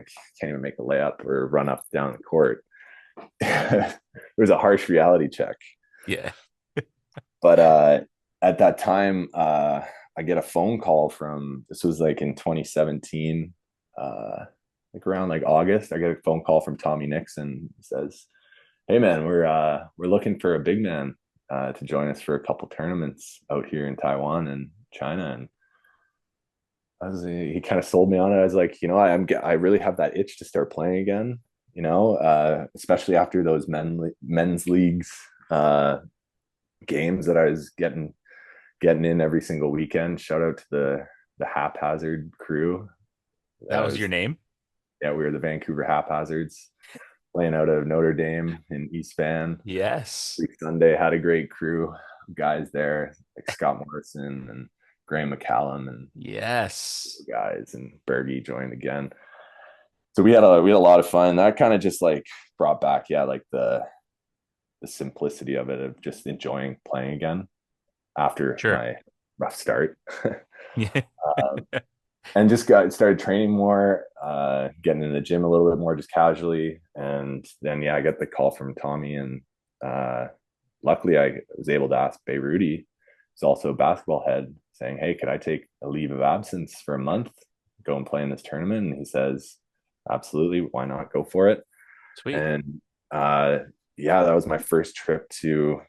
Speaker 1: can't even make a layup or run up down the court. It was a harsh reality check.
Speaker 2: Yeah.
Speaker 1: But at that time, I get a phone call from, this was like in 2017, like around like August. I get a phone call from Tommy Nixon. He says, "Hey man, we're looking for a big man to join us for a couple tournaments out here in Taiwan and China." And he kind of sold me on it. I was like, I really have that itch to start playing again. Especially after those men's leagues games that I was getting in every single weekend. Shout out to the haphazard crew.
Speaker 2: That
Speaker 1: That
Speaker 2: was your
Speaker 1: was
Speaker 2: name?
Speaker 1: Yeah, we were the Vancouver Haphazards, playing out of Notre Dame in East Van.
Speaker 2: Yes.
Speaker 1: Every Sunday had a great crew of guys there, like Scott Morrison and Graham McCallum and
Speaker 2: Yes.
Speaker 1: guys, and Bergie joined again. So we had a lot of fun. That kind of just like brought back, yeah, like the simplicity of it, of just enjoying playing again after
Speaker 2: Sure.
Speaker 1: my rough start.
Speaker 2: Yeah.
Speaker 1: um, and just got started training more, getting in the gym a little bit more, just casually. And then, yeah, I got the call from Tommy, and uh, luckily I was able to ask Beirudi, who's also a basketball head, saying, "Hey, could I take a leave of absence for a month, go and play in this tournament?" And he says, "Absolutely, why not? Go for it."
Speaker 2: Sweet.
Speaker 1: And uh, yeah, that was my first trip to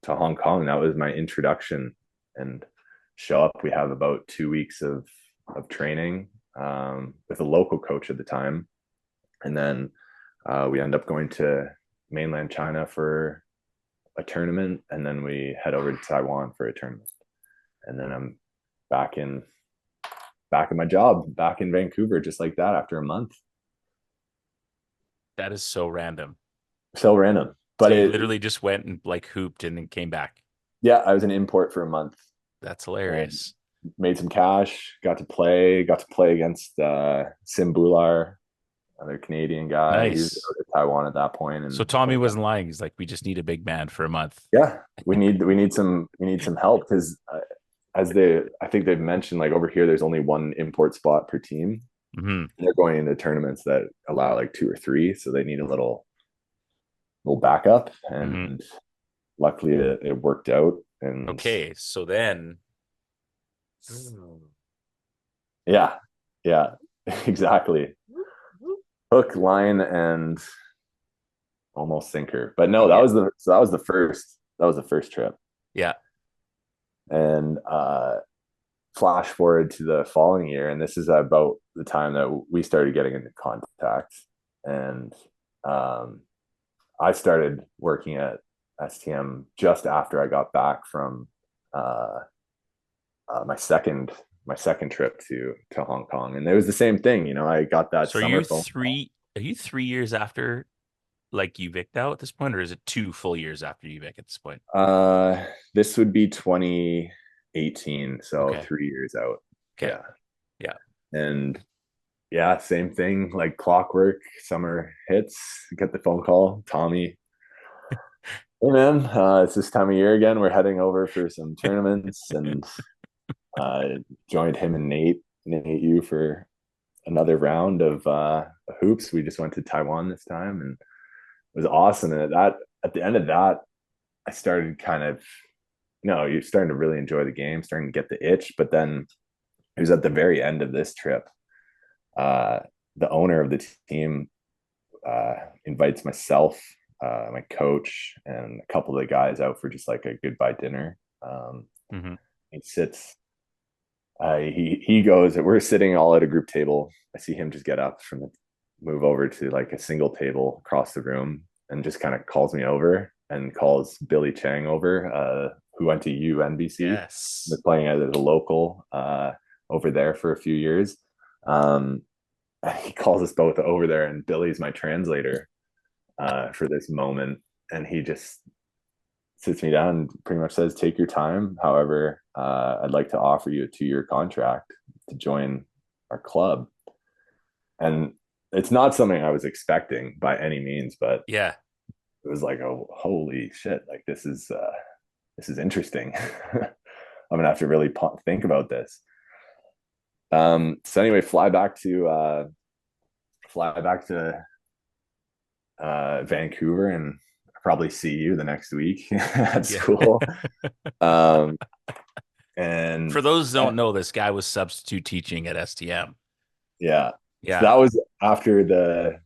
Speaker 1: Hong Kong. That was my introduction. And show up, we have about 2 weeks of training with a local coach at the time, and then we end up going to mainland China for a tournament, and then we head over to Taiwan for a tournament, and then I'm back in back in my job, back in Vancouver, just like that after a month.
Speaker 2: That is so random.
Speaker 1: So random,
Speaker 2: So
Speaker 1: but
Speaker 2: you
Speaker 1: it
Speaker 2: literally just went and like hooped and then came back.
Speaker 1: yeah, I was an import for a month
Speaker 2: That's
Speaker 1: and
Speaker 2: hilarious.
Speaker 1: made some cash. Got to play against Sim Bular, another Canadian guy. He was
Speaker 2: Nice.
Speaker 1: out of Taiwan at that point,
Speaker 2: So
Speaker 1: and
Speaker 2: Tommy
Speaker 1: played.
Speaker 2: wasn't lying. He's like, we just need a big man for a month.
Speaker 1: Yeah, we need some help, because I think they've mentioned, like, over here there's only one import spot per team.
Speaker 2: Hmm.
Speaker 1: And they're going into tournaments that allow like two or three, so they need a little backup.
Speaker 2: Hmm.
Speaker 1: And luckily it worked out. And
Speaker 2: Okay. So then,
Speaker 1: yeah, yeah, exactly. Hook, line, and almost sinker. But no,
Speaker 2: yeah,
Speaker 1: that was the first trip.
Speaker 2: yeah,
Speaker 1: And flash forward to the following year, and this is about the time that we started getting into contact. And um, I started working at STM just after I got back from uh, my second trip to Hong Kong, and it was the same thing. I got that
Speaker 2: So
Speaker 1: summer phone call.
Speaker 2: are you 3 years after like UVic now at this point, or is it 2 full years after UVic at this point?
Speaker 1: This would be 2018, so
Speaker 2: Okay.
Speaker 1: 3 years out.
Speaker 2: Okay.
Speaker 1: Yeah.
Speaker 2: Yeah.
Speaker 1: And yeah, same thing, like clockwork, summer hits, get the phone call, Tommy, hey man, it's this time of year again. We're heading over for some tournaments, and uh, joined him and Nate, you for another round of hoops. We just went to Taiwan this time, and it was awesome. And at the end of that, I started kind of, you're starting to really enjoy the game, starting to get the itch. But then it was at the very end of this trip. Uh, the owner of the team invites myself, my coach, and a couple of the guys out for just like a goodbye dinner.
Speaker 2: Hmm.
Speaker 1: He sits. He goes. We're sitting all at a group table. I see him just get up from the move over to like a single table across the room, and just kind of calls me over and calls Billy Chang over, who went to UNBC, was
Speaker 2: Yes.
Speaker 1: playing as a local over there for a few years. Um, he calls us both over there, and Billy's my translator for this moment, and he just sits me down and pretty much says, "Take your time. However, I'd like to offer you a 2-year contract to join our club." And it's not something I was expecting by any means, but
Speaker 2: Yeah.
Speaker 1: it was like, oh, holy shit! Like this is interesting. I'm gonna have to really think about this. So anyway, fly back to Vancouver, and probably see you the next week at
Speaker 2: Yeah.
Speaker 1: school. Um, and
Speaker 2: For those who don't know, this guy was substitute teaching at STM.
Speaker 1: yeah, so
Speaker 2: Yeah.
Speaker 1: that was after the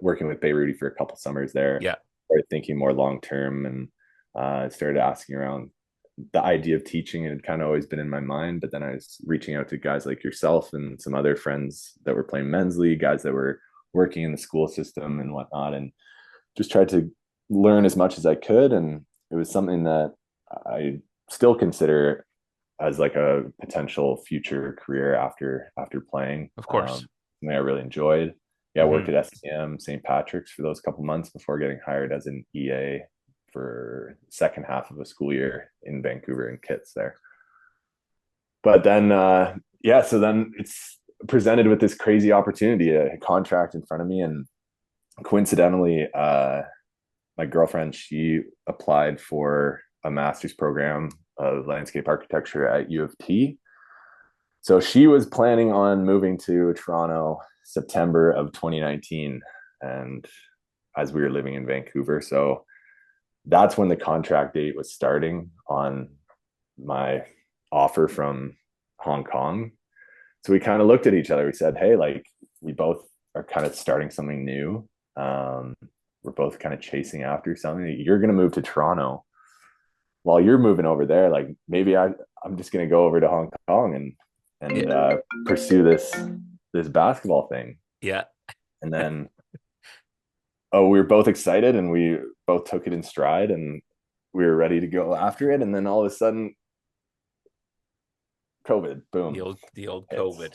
Speaker 1: working with Beirut for a couple summers there.
Speaker 2: Yeah.
Speaker 1: Started thinking more long term, and started asking around. The idea of teaching had kind of always been in my mind, but then I was reaching out to guys like yourself and some other friends that were playing men's league, guys that were working in the school system and whatnot, and just tried to learn as much as I could. And it was something that I still consider as like a potential future career after playing.
Speaker 2: Of course.
Speaker 1: Something I really enjoyed. Yeah, I worked
Speaker 2: Hmm.
Speaker 1: at STM St. Patrick's for those couple months before getting hired as an EA for second half of a school year in Vancouver and Kits there. But then yeah, so then it's presented with this crazy opportunity, a contract in front of me, and coincidentally, my girlfriend, she applied for a master's program of landscape architecture at U of T. So she was planning on moving to Toronto September of 2019, and as we were living in Vancouver. So that's when the contract date was starting on my offer from Hong Kong. So we kind of looked at each other. We said, hey, like, we both are kind of starting something new. We're both kind of chasing after something. You're going to move to Toronto while you're moving over there. Like, maybe I'm just going to go over to Hong Kong
Speaker 2: Yeah.
Speaker 1: and pursue this basketball thing.
Speaker 2: Yeah.
Speaker 1: And then, oh, we were both excited, and we both took it in stride, and we were ready to go after it. And then all of a sudden, COVID,
Speaker 2: The
Speaker 1: boom,
Speaker 2: old
Speaker 1: it's
Speaker 2: COVID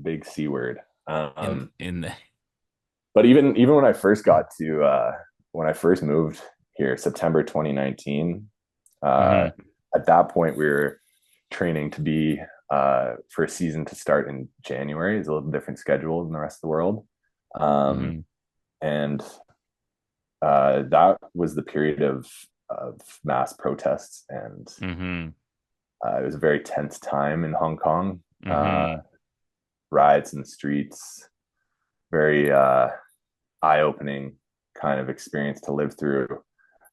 Speaker 1: big C word.
Speaker 2: in the.
Speaker 1: But even when I first got to when I first moved here, September 2019, uh,
Speaker 2: Hmm.
Speaker 1: at that point we were training to be for a season to start in January. It's a little different schedule than the rest of the world. Um,
Speaker 2: Hmm.
Speaker 1: and that was the period of mass protests, and
Speaker 2: Hmm.
Speaker 1: it was a very tense time in Hong Kong.
Speaker 2: Hmm.
Speaker 1: Riots in the streets, very eye-opening kind of experience to live through,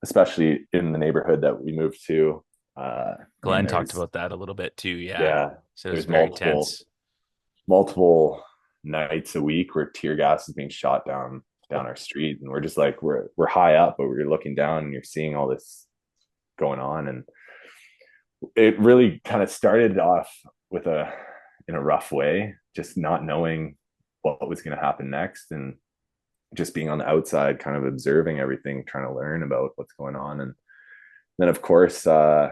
Speaker 1: especially in the neighborhood that we moved to. I mean,
Speaker 2: Glenn talked about that a little bit too. Yeah.
Speaker 1: yeah,
Speaker 2: So it was
Speaker 1: there's
Speaker 2: very
Speaker 1: multiple
Speaker 2: tense.
Speaker 1: multiple nights a week where tear gas is being shot down our street, and we're just like we're high up, but we're looking down and you're seeing all this going on. And it really kind of started off with a in a rough way, just not knowing what was going to happen next, and just being on the outside, kind of observing everything, trying to learn about what's going on. And then, of course, yeah,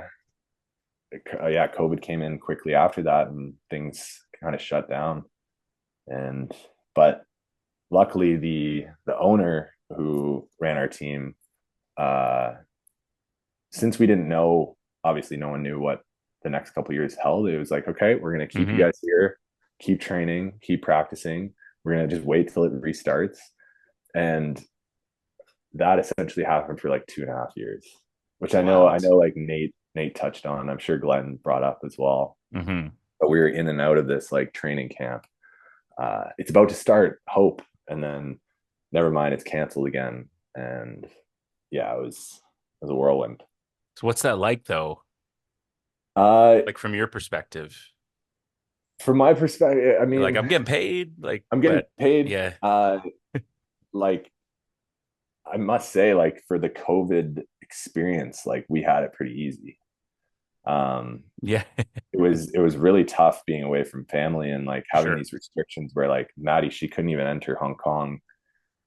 Speaker 1: COVID came in quickly after that, and things kind of shut down. And but luckily the owner who ran our team, uh, since we didn't know, obviously no one knew what the next couple years held. It was like, okay, we're gonna keep you
Speaker 2: Mm-hmm.
Speaker 1: guys here, keep training, keep practicing. We're gonna just wait till it restarts. And that essentially happened for like 2.5 years, which I know
Speaker 2: Wild.
Speaker 1: like Nate touched on. I'm sure Glenn brought up as well.
Speaker 2: Mm-hmm.
Speaker 1: But we were in and out of this like training camp. It's about to start, hope, and then never mind, it's canceled again. And yeah, it was a whirlwind.
Speaker 2: So what's that like though?
Speaker 1: Uh,
Speaker 2: Like from your perspective?
Speaker 1: from my perspective, I
Speaker 2: You're like,
Speaker 1: mean,
Speaker 2: I'm getting paid, like,
Speaker 1: I'm getting
Speaker 2: but
Speaker 1: paid.
Speaker 2: yeah,
Speaker 1: Like I must say, like for the COVID experience, like we had it pretty easy. Um,
Speaker 2: yeah,
Speaker 1: it was really tough being away from family and like having
Speaker 2: sure.
Speaker 1: these restrictions where like Maddie, she couldn't even enter Hong Kong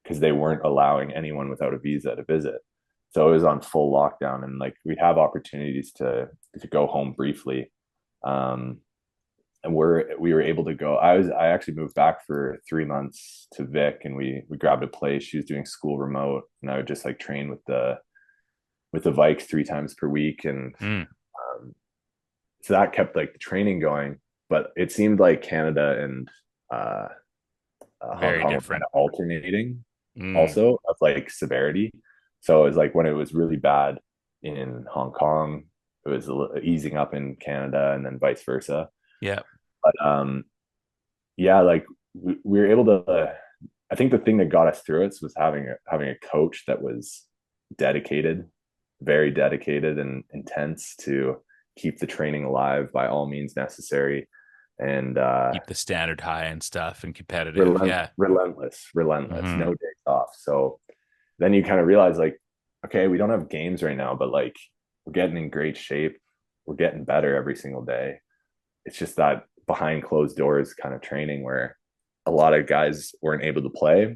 Speaker 1: because they weren't allowing anyone without a visa to visit. So it was on full lockdown, and like we'd have opportunities to go home briefly. Um, and we were able to go. I actually moved back for 3 months to Vic, and we grabbed a place. She was doing school remote, and I would just like train with the Vikes 3 times per week, and
Speaker 2: Mm,
Speaker 1: um, so that kept like the training going. But it seemed like Canada and uh, Hong
Speaker 2: very
Speaker 1: Kong were kind
Speaker 2: different.
Speaker 1: of alternating,
Speaker 2: Mm,
Speaker 1: also of like severity. So it was like when it was really bad in Hong Kong, it was easing up in Canada, and then vice versa.
Speaker 2: yeah,
Speaker 1: But yeah, like we were able to. I think the thing that got us through it was having a coach that was dedicated, very dedicated and intense to keep the training alive by all means necessary, and
Speaker 2: keep the standard high and stuff and competitive. Yeah.
Speaker 1: relentless,
Speaker 2: Mm-hmm.
Speaker 1: no days off. So then you kind of realize like, okay, we don't have games right now, but like we're getting in great shape, we're getting better every single day. It's just that behind closed doors kind of training where a lot of guys weren't able to play.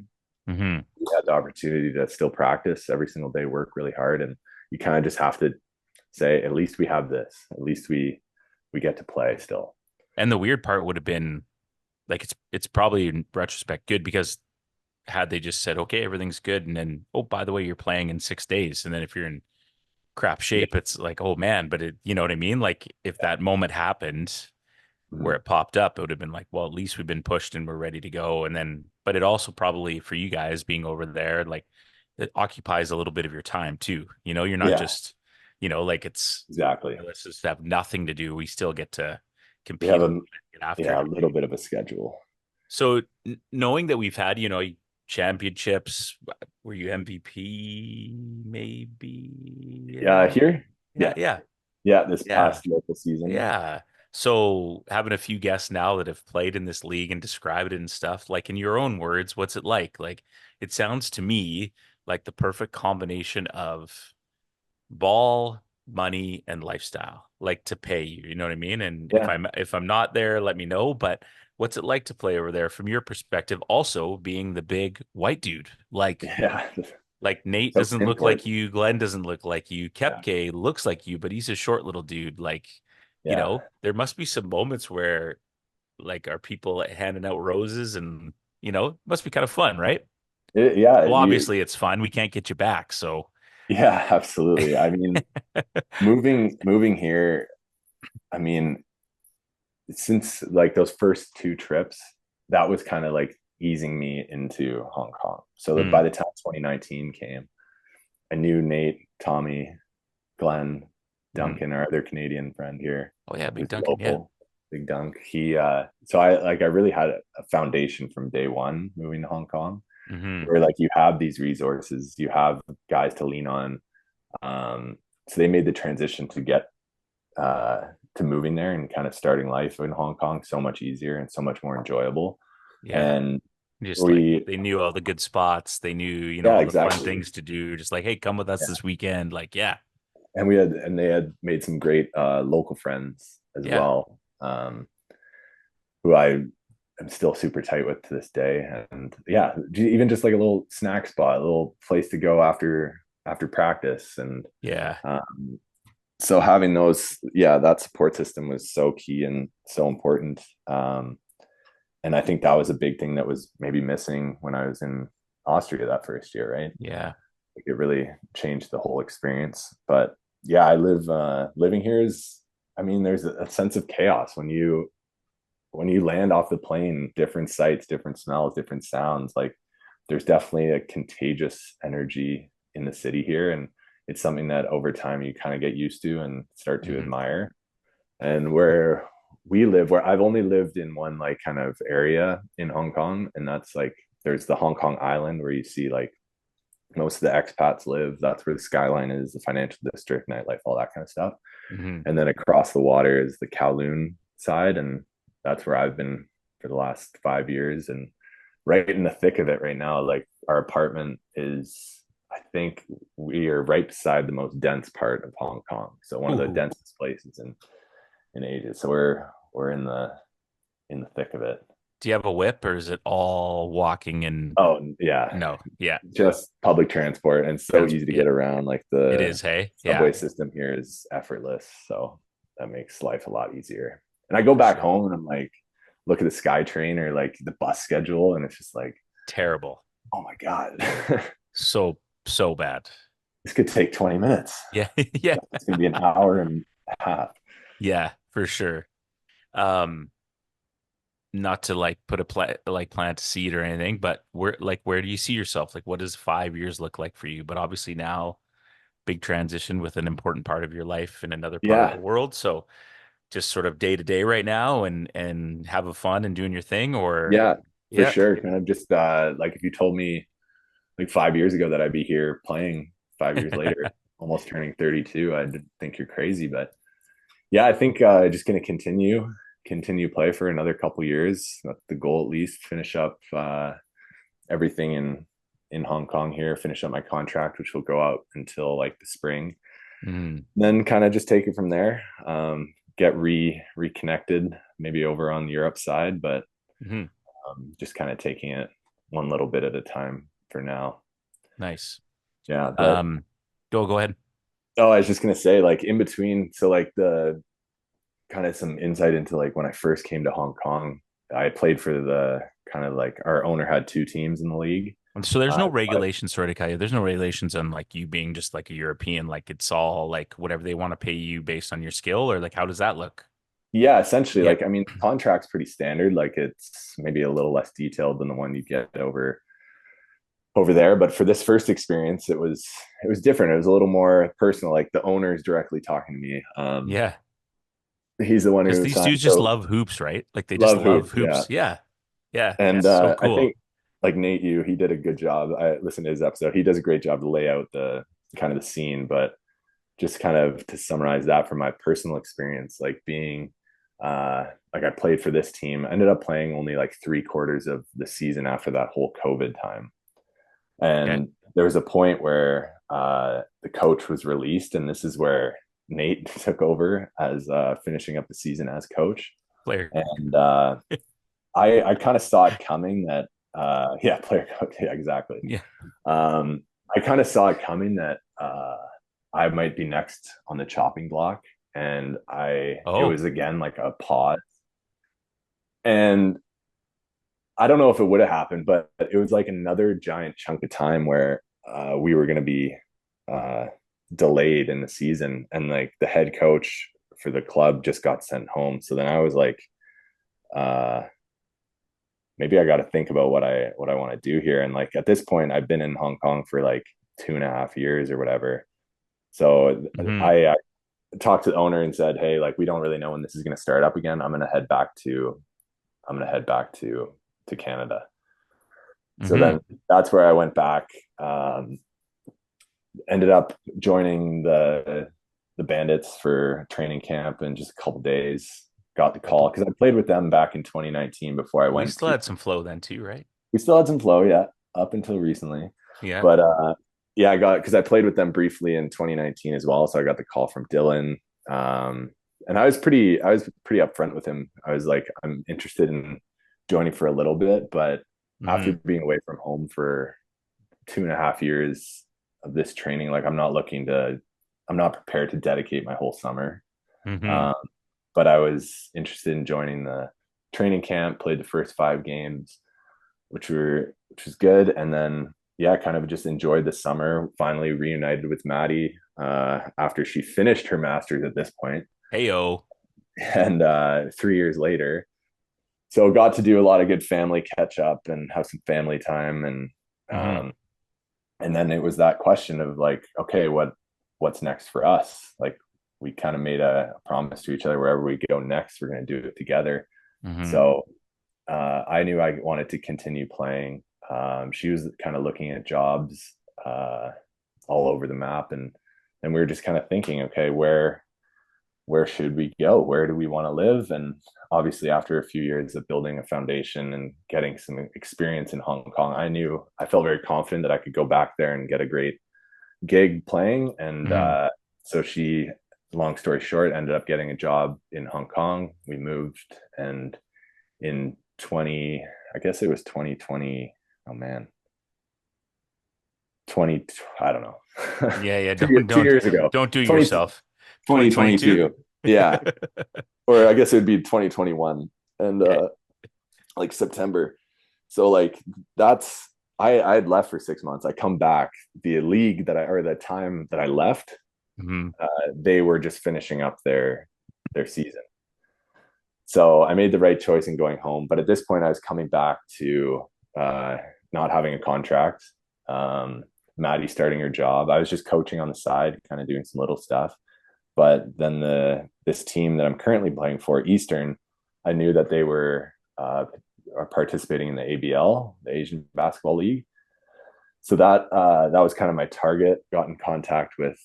Speaker 2: Mm-hmm.
Speaker 1: We had the opportunity to still practice every single day, work really hard, and you kind of just have to say, at least we have this. At least we get to play still.
Speaker 2: And the weird part would have been like it's probably in retrospect good because had they just said, okay, everything's good, and then oh, by the way, you're playing in 6 days, and then if you're in crap
Speaker 1: Yeah,
Speaker 2: shape, it's like, oh man, but you know what I mean? Like if that moment happened where
Speaker 1: mm-hmm.
Speaker 2: it popped up, it would have been like, well, at least we've been pushed and we're ready to go. And then, but it also probably for you guys being over there, like it occupies a little bit of your time too. You know, you're not
Speaker 1: Yeah,
Speaker 2: just, you know, like it's,
Speaker 1: exactly.
Speaker 2: let's just have nothing to do. We still get to
Speaker 1: We
Speaker 2: compete
Speaker 1: have
Speaker 2: a
Speaker 1: a
Speaker 2: little bit, get after
Speaker 1: yeah,
Speaker 2: it
Speaker 1: a
Speaker 2: every day.
Speaker 1: little bit of a schedule.
Speaker 2: So knowing that we've had, you know, championships, were you MVP? Maybe.
Speaker 1: Yeah, here.
Speaker 2: Yeah.
Speaker 1: Yeah,
Speaker 2: Yeah.
Speaker 1: yeah. This
Speaker 2: Yeah.
Speaker 1: past local season.
Speaker 2: Yeah. So having a few guests now that have played in this league and described it and stuff, like in your own words, what's it like? Like it sounds to me like the perfect combination of ball, money, and lifestyle, like to pay you. You know what I mean? And if
Speaker 1: Yeah,
Speaker 2: I'm not there, let me know. But what's it like to play over there from your perspective? Also being the big white dude,
Speaker 1: yeah.
Speaker 2: like Nate
Speaker 1: So
Speaker 2: doesn't look like
Speaker 1: important.
Speaker 2: you, Glenn doesn't look like you,
Speaker 1: Yeah,
Speaker 2: Kepke looks like you, but he's a short little dude. Like, you
Speaker 1: yeah,
Speaker 2: know, there must be some moments where like are people handing out roses and you know, it must be kind of fun, right?
Speaker 1: yeah.
Speaker 2: Well, obviously it's fun. We can't get you back, so
Speaker 1: Yeah, absolutely. I mean, moving here. I mean, since like those first two trips, that was kind of like easing me into Hong Kong. So that by
Speaker 2: mm,
Speaker 1: the time 2019 came, I knew Nate, Tommy, Glenn,
Speaker 2: mhm.
Speaker 1: Duncan, our other Canadian friend here,
Speaker 2: Oh yeah, Big
Speaker 1: who's
Speaker 2: Duncan, yeah.
Speaker 1: local, Big Dunk. So I really had a foundation from day one moving to Hong Kong,
Speaker 2: Hmm.
Speaker 1: where like you have these resources, you have guys to lean on. Um, so they made the transition to get uh, to moving there and kind of starting life in Hong Kong so much easier and so much more enjoyable.
Speaker 2: Yeah.
Speaker 1: And
Speaker 2: Just like
Speaker 1: we,
Speaker 2: they knew all the good spots, they knew, you know,
Speaker 1: yeah,
Speaker 2: all the fun
Speaker 1: exactly.
Speaker 2: things to do. Just like, hey, come with us
Speaker 1: Yeah.
Speaker 2: this weekend. Like, yeah,
Speaker 1: And they had made some great local friends as
Speaker 2: yeah.
Speaker 1: well, who I am still super tight with to this day. And yeah, even just like a little snack spot, a little place to go after practice. And
Speaker 2: Yeah.
Speaker 1: um, so having those, yeah, that support system was so key and so important. And I think that was a big thing that was maybe missing when I was in Austria that first year, right?
Speaker 2: Yeah.
Speaker 1: Like it really changed the whole experience. But yeah, I live living here is, I mean, there's a sense of chaos when you land off the plane, different sights, different smells, different sounds. Like there's definitely a contagious energy in the city here. And it's something that over time you kind of get used to and start to
Speaker 2: Hmm.
Speaker 1: admire. And where we live, where I've only lived in one like kind of area in Hong Kong, and that's like there's the Hong Kong Island where you see like most of the expats live. That's where the skyline is, the financial district, nightlife, all that kind of stuff.
Speaker 2: Hmm.
Speaker 1: And then across the water is the Kowloon side, and that's where I've been for the last 5 years. And right in the thick of it right now, like our apartment is, I think we are right beside the most dense part of Hong Kong, so one of the
Speaker 2: Ooh.
Speaker 1: densest places in ages. So we're in the thick of it.
Speaker 2: Do you have a whip or is it all walking and
Speaker 1: Oh yeah,
Speaker 2: no? Yeah.
Speaker 1: just public transport, and so easy to
Speaker 2: Yeah,
Speaker 1: get around. Like
Speaker 2: it
Speaker 1: the
Speaker 2: is. Hey. Yeah,
Speaker 1: subway system here is effortless, so that makes life a lot easier. And I go
Speaker 2: for
Speaker 1: back
Speaker 2: sure.
Speaker 1: home and I'm like, look at the SkyTrain or like the bus schedule, and it's just like,
Speaker 2: Terrible.
Speaker 1: oh my god,
Speaker 2: So, so bad.
Speaker 1: this could take 20 minutes.
Speaker 2: Yeah. Yeah.
Speaker 1: It's gonna be an hour and a half.
Speaker 2: Yeah, for sure. Um, Not to like put a plant a seed or anything, but where do you see yourself? Like, what does 5 years look like for you? But obviously now, big transition with an important part of your life in another part of the
Speaker 1: Yeah,
Speaker 2: world. So just sort of day to day right now and having fun and doing your thing or
Speaker 1: yeah, for
Speaker 2: yeah.
Speaker 1: sure. Kind of just like if you told me like 5 years ago that I'd be here playing 5 years later, almost turning 32, I'd think you're crazy. But yeah, I think just going to continue play for another couple years. That's the goal, at least. Finish up everything in Hong Kong here. Finish up my contract, which will go out until like the spring.
Speaker 2: Mm,
Speaker 1: Then kind of just take it from there. Get reconnected, maybe over on the Europe side, but
Speaker 2: hmm.
Speaker 1: just kind of taking it one little bit at a time for now.
Speaker 2: Nice.
Speaker 1: Yeah, but
Speaker 2: Um, go ahead.
Speaker 1: oh, I was just gonna say, like in between, so like the kind of some insight into like when I first came to Hong Kong, I played for the kind of like our owner had two teams in the league.
Speaker 2: And so there's
Speaker 1: Uh,
Speaker 2: no regulations, sorry to cut you. There's no regulations on like you being just like a European, like it's all like whatever they want to pay you based on your skill, or like how does that look?
Speaker 1: yeah, essentially,
Speaker 2: Yeah.
Speaker 1: like I mean, the contract's pretty standard. Like it's maybe a little less detailed than the one you get over there. But for this first experience, it was different. It was a little more personal. Like the owner is directly talking to me.
Speaker 2: Yeah.
Speaker 1: He's the one
Speaker 2: Because
Speaker 1: who
Speaker 2: these
Speaker 1: signed.
Speaker 2: dudes just
Speaker 1: So
Speaker 2: love hoops, right? Like they just
Speaker 1: love
Speaker 2: love
Speaker 1: hoops, yeah.
Speaker 2: hoops. Yeah. Yeah.
Speaker 1: And
Speaker 2: It's so
Speaker 1: I
Speaker 2: cool.
Speaker 1: think like Nate, he did a good job. I listened to his episode. He does a great job to lay out the kind of the scene. But just kind of to summarize that from my personal experience, like being like I played for this team, I ended up playing only like 3/4 of the season after that whole COVID time.
Speaker 2: Okay.
Speaker 1: And there was a point where the coach was released, and this is where Nate took over as finishing up the season as coach.
Speaker 2: Player.
Speaker 1: And I kind of saw it coming that yeah, player coach, yeah, exactly.
Speaker 2: Yeah.
Speaker 1: I kind of saw it coming that I might be next on the chopping block, and it
Speaker 2: Oh,
Speaker 1: was again like a pause, and I don't know if it would have happened, but it was like another giant chunk of time where we were going to be uh, delayed in the season, and like the head coach for the club just got sent home. So then I was like, uh, maybe I got to think about what I want to do here. And like at this point, I've been in Hong Kong for like 2.5 years or whatever. So
Speaker 2: hmm.
Speaker 1: I talked to the owner and said, hey, like we don't really know when this is going to start up again. I'm going to head back to Canada. So
Speaker 2: Hmm.
Speaker 1: then that's where I went back. Ended up joining the Bandits for training camp in just a couple days. Got the
Speaker 2: But
Speaker 1: call because I played with them back in 2019 before I
Speaker 2: we
Speaker 1: went
Speaker 2: still
Speaker 1: to.
Speaker 2: had some flow then too, right?
Speaker 1: We still had some flow, yeah, up until recently.
Speaker 2: Yeah.
Speaker 1: But yeah, I got because I played with them briefly in 2019 as well. So I got the call from Dylan. And I was pretty upfront with him. I was like, I'm interested in joining for a little bit, but after
Speaker 2: Hmm.
Speaker 1: being away from home for 2.5 years of this training, like I'm not prepared to dedicate my whole summer.
Speaker 2: Hmm.
Speaker 1: Um, but I was interested in joining the training camp, played the first 5 games, which was good. And then yeah, kind of just enjoyed the summer. Finally reunited with Maddie after she finished her master's at this point,
Speaker 2: Heyo.
Speaker 1: and 3 years later. So got to do a lot of good family catch up and have some family time,
Speaker 2: Hmm.
Speaker 1: um, and then it was that question of like, okay, what's next for us? Like we kind of made a promise to each other, wherever we go next, we're going to do it together.
Speaker 2: Hmm.
Speaker 1: So I knew I wanted to continue playing. She was kind of looking at jobs uh, all over the map, and we were just kind of thinking, okay, where should we go? Where do we want to live? And obviously, after a few years of building a foundation and getting some experience in Hong Kong, I felt very confident that I could go back there and get a great gig playing. And
Speaker 2: Hmm.
Speaker 1: so she, long story short, ended up getting a job in Hong Kong. We moved, and in 20, I guess it was 2020. Oh man, 20, I don't know.
Speaker 2: Yeah, yeah.
Speaker 1: two, years,
Speaker 2: Don't
Speaker 1: two
Speaker 2: don't
Speaker 1: years ago,
Speaker 2: don't do
Speaker 1: 20,
Speaker 2: yourself. 2022.
Speaker 1: 2022. Yeah. Or I guess it would be 2021, and
Speaker 2: Okay.
Speaker 1: like September. So like that's I had left for 6 months. I come back. The league that I or the time that I left,
Speaker 2: Hmm.
Speaker 1: they were just finishing up their season. So I made the right choice in going home. But at this point, I was coming back to not having a contract. Um, Maddie starting her job. I was just coaching on the side, kind of doing some little stuff. But then this team that I'm currently playing for, Eastern, I knew that they are participating in the ABL, the Asian Basketball League. So that was kind of my target. Got in contact with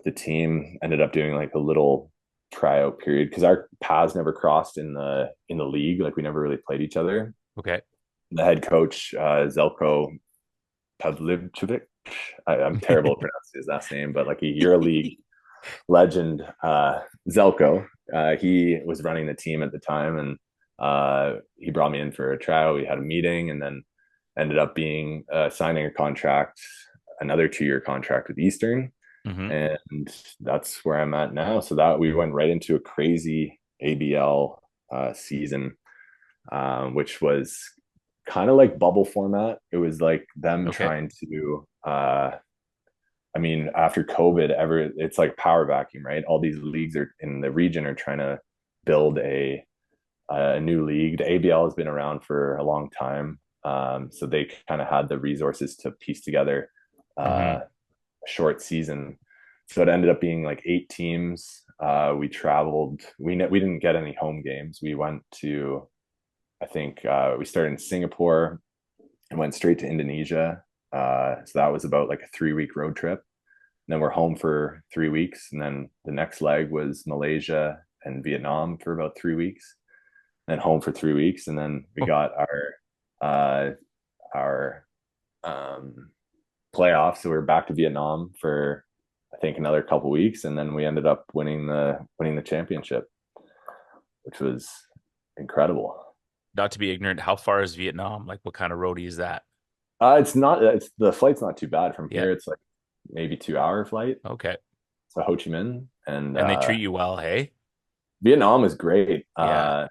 Speaker 1: the team. Ended up doing like a little tryout period because our paths never crossed in the league. Like we never really played each other.
Speaker 2: Okay.
Speaker 1: The head coach, Zelko Pavlivcevic. I'm terrible at pronouncing his last name, but like a EuroLeague legend, Zelko. He was running the team at the time, and he brought me in for a trial. We had a meeting, and then ended up being signing a contract, another 2-year contract with Eastern,
Speaker 2: Hmm.
Speaker 1: and that's where I'm at now. So that we went right into a crazy ABL season, which was kind of like bubble format. It was like them
Speaker 2: Okay.
Speaker 1: trying to I mean, after COVID, it's like power vacuum, right? All these leagues are in the region are trying to build a new league. The ABL has been around for a long time, so they kind of had the resources to piece together
Speaker 2: Hmm.
Speaker 1: a short season. So it ended up being like 8 teams. We traveled. We didn't get any home games. We went to I think we started in Singapore and went straight to Indonesia. So that was about like a 3 week road trip. And then we're home for 3 weeks, and then the next leg was Malaysia and Vietnam for about 3 weeks, and then home for 3 weeks, and then we got uh, our playoffs. So we are back to Vietnam for I think another couple weeks, and then we ended up winning the championship, which was incredible.
Speaker 2: Not to be ignorant, how far is Vietnam? Like, what kind of roadie is that?
Speaker 1: It's not. It's the flight's not too bad from
Speaker 2: Yeah.
Speaker 1: here. It's like maybe 2 hour flight.
Speaker 2: Okay.
Speaker 1: So Ho Chi Minh, and
Speaker 2: And they treat you well, hey?
Speaker 1: Vietnam is great.
Speaker 2: Yeah.